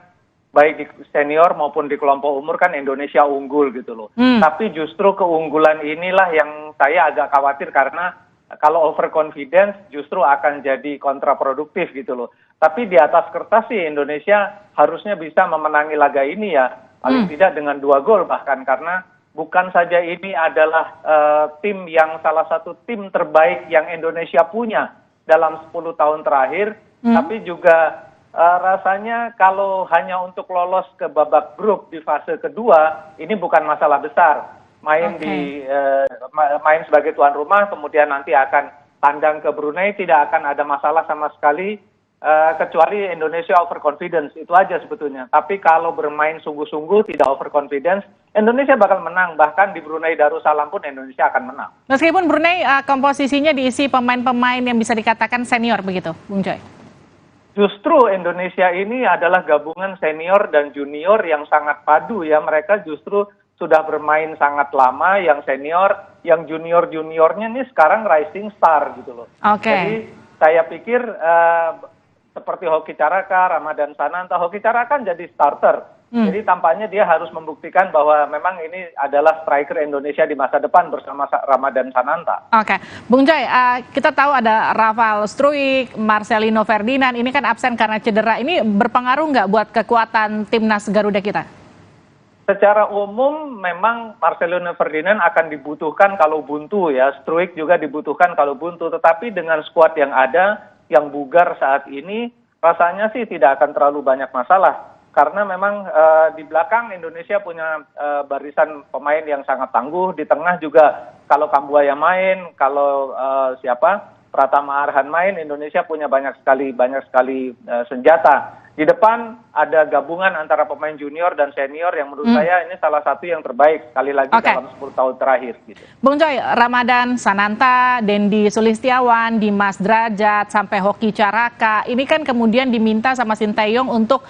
baik di senior maupun di kelompok umur kan Indonesia unggul gitu loh. Tapi justru keunggulan inilah yang saya agak khawatir, karena kalau overconfidence justru akan jadi kontraproduktif gitu loh. Tapi di atas kertas sih Indonesia harusnya bisa memenangi laga ini ya. Paling tidak dengan 2 gol bahkan, karena bukan saja ini adalah tim yang salah satu tim terbaik yang Indonesia punya dalam 10 tahun terakhir, tapi juga rasanya kalau hanya untuk lolos ke babak grup di fase kedua, ini bukan masalah besar. Main main sebagai tuan rumah, kemudian nanti akan tandang ke Brunei, tidak akan ada masalah sama sekali. Kecuali Indonesia overconfidence, itu aja sebetulnya. Tapi kalau bermain sungguh-sungguh tidak overconfidence, Indonesia bakal menang. Bahkan di Brunei Darussalam pun Indonesia akan menang. Meskipun Brunei komposisinya diisi pemain-pemain yang bisa dikatakan senior begitu, Bung Joy? Justru Indonesia ini adalah gabungan senior dan junior yang sangat padu ya. Mereka justru sudah bermain sangat lama, yang senior, yang junior-juniornya ini sekarang rising star gitu loh. Jadi saya pikir seperti Hoki Caraka, Ramadan Sananta. Hoki Caraka kan jadi starter. Jadi tampaknya dia harus membuktikan bahwa memang ini adalah striker Indonesia di masa depan bersama Ramadan Sananta. Oke, Bung Joy, kita tahu ada Rafael Struijk, Marcelino Ferdinand, ini kan absen karena cedera. Ini berpengaruh nggak buat kekuatan timnas Garuda kita? Secara umum memang Marcelino Ferdinand akan dibutuhkan kalau buntu ya. Struijk juga dibutuhkan kalau buntu. Tetapi dengan skuad yang ada, yang bugar saat ini, rasanya sih tidak akan terlalu banyak masalah. Karena memang di belakang Indonesia punya barisan pemain yang sangat tangguh. Di tengah juga kalau Kambuaya main, kalau Pratama Arhan main, Indonesia punya banyak sekali senjata. Di depan ada gabungan antara pemain junior dan senior yang menurut saya ini salah satu yang terbaik sekali lagi dalam 10 tahun terakhir. Gitu. Bung Joy, Ramadan Sananta, Dendi Sulistiawan, Dimas Drajat, sampai Hoki Caraka, ini kan kemudian diminta sama Sinteyong untuk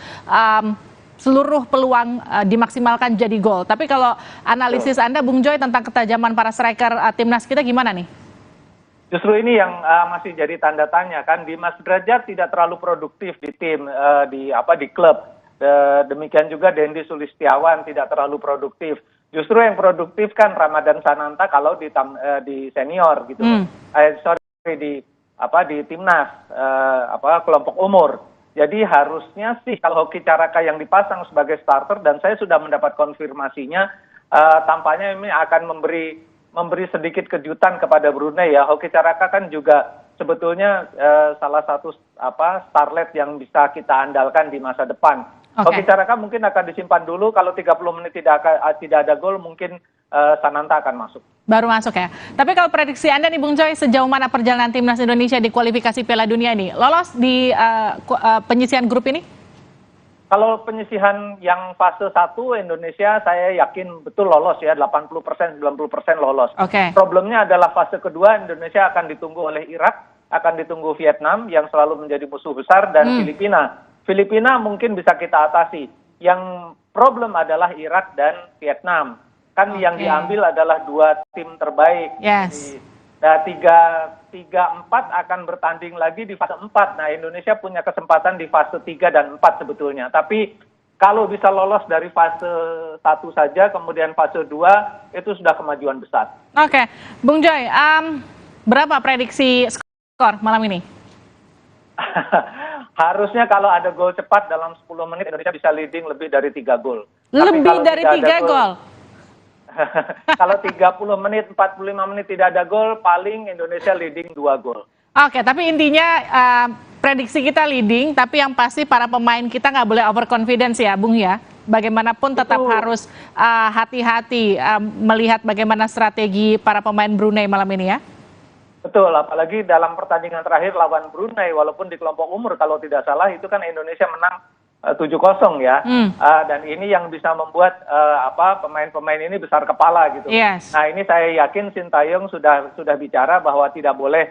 seluruh peluang dimaksimalkan jadi gol. Tapi kalau analisis Anda, Bung Joy, tentang ketajaman para striker timnas kita gimana nih? Justru ini yang masih jadi tanda tanya kan. Dimas Drajat tidak terlalu produktif di tim, di klub. Demikian juga Dendi Sulistiawan tidak terlalu produktif. Justru yang produktif kan Ramadan Sananta kalau di senior gitu. Di timnas kelompok umur. Jadi harusnya sih kalau Hoki Caraka yang dipasang sebagai starter, dan saya sudah mendapat konfirmasinya, tampaknya ini akan memberi memberi sedikit kejutan kepada Brunei ya. Hoki Caraka kan juga sebetulnya salah satu starlet yang bisa kita andalkan di masa depan. Hoki Caraka mungkin akan disimpan dulu, kalau 30 menit tidak ada gol mungkin Sananta akan masuk. Baru masuk ya. Tapi kalau prediksi Anda nih Bung Joy, sejauh mana perjalanan timnas Indonesia di kualifikasi Piala Dunia ini? Lolos di penyisihan grup ini? Kalau penyisihan yang fase 1 Indonesia saya yakin betul lolos ya, 80%, 90% lolos. Problemnya adalah fase kedua Indonesia akan ditunggu oleh Irak, akan ditunggu Vietnam yang selalu menjadi musuh besar, dan Filipina. Filipina mungkin bisa kita atasi. Yang problem adalah Irak dan Vietnam. Kan yang diambil adalah 2 tim terbaik. Nah, 3-4 akan bertanding lagi di fase 4. Nah, Indonesia punya kesempatan di fase 3 dan 4 sebetulnya. Tapi kalau bisa lolos dari fase 1 saja, kemudian fase 2, itu sudah kemajuan besar. Oke, Bung Joy, berapa prediksi skor malam ini? Harusnya kalau ada gol cepat dalam 10 menit, Indonesia bisa leading lebih dari 3 gol. Lebih dari 3 gol? Kalau 30 menit, 45 menit tidak ada gol, paling Indonesia leading 2 gol. Oke, tapi intinya prediksi kita leading, tapi yang pasti para pemain kita nggak boleh overconfidence ya, Bung ya. Bagaimanapun tetap harus hati-hati melihat bagaimana strategi para pemain Brunei malam ini ya. Betul, apalagi dalam pertandingan terakhir lawan Brunei, walaupun di kelompok umur kalau tidak salah itu kan Indonesia menang 7-0 ya, dan ini yang bisa membuat pemain-pemain ini besar kepala gitu. Nah ini saya yakin Sintayong sudah bicara bahwa tidak boleh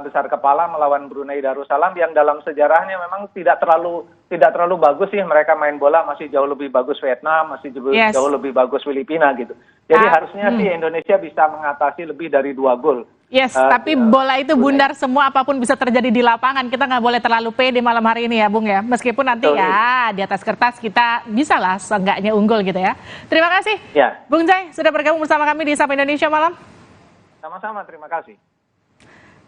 besar kepala melawan Brunei Darussalam yang dalam sejarahnya memang tidak terlalu bagus sih, mereka main bola masih jauh lebih bagus Vietnam, masih jauh lebih bagus Filipina gitu. Jadi harusnya sih Indonesia bisa mengatasi lebih dari 2 gol. Tapi bola itu bundar semua, apapun bisa terjadi di lapangan. Kita nggak boleh terlalu pede malam hari ini ya, Bung ya. Meskipun nanti ya di atas kertas kita bisa lah seenggaknya unggul gitu ya. Terima kasih, Bung Joy sudah bergabung bersama kami di Sapa Indonesia Malam. Sama-sama, terima kasih.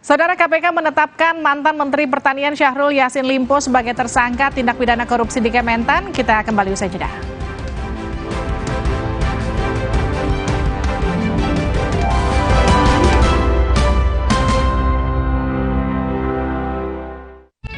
Saudara, KPK menetapkan mantan Menteri Pertanian Syahrul Yassin Limpo sebagai tersangka tindak pidana korupsi di Kementan. Kita kembali usai jeda.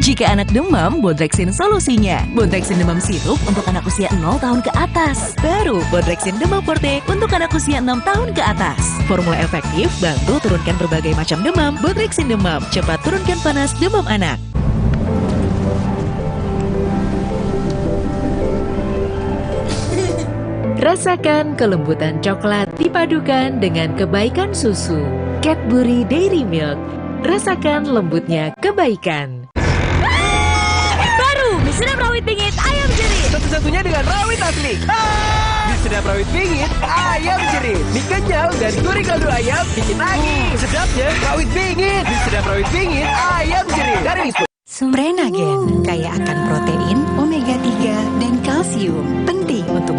Jika anak demam, Bodrexin solusinya. Bodrexin demam sirup untuk anak usia 0 tahun ke atas. Baru Bodrexin demam forte untuk anak usia 6 tahun ke atas. Formula efektif bantu turunkan berbagai macam demam. Bodrexin demam cepat turunkan panas demam anak. Rasakan kelembutan coklat dipadukan dengan kebaikan susu. Cadbury Dairy Milk. Rasakan lembutnya kebaikan. Sedap rawit pingit ayam jerit. Satu-satunya dengan rawit asli. Di sedap rawit pingit ayam jerit. Mie kenyal dan gurih kaldu ayam bikin nagih. Sedapnya rawit pingit. Di sedap rawit pingit ayam jerit. Dari Prenagen kaya akan protein, omega 3 dan kalsium. Penting untuk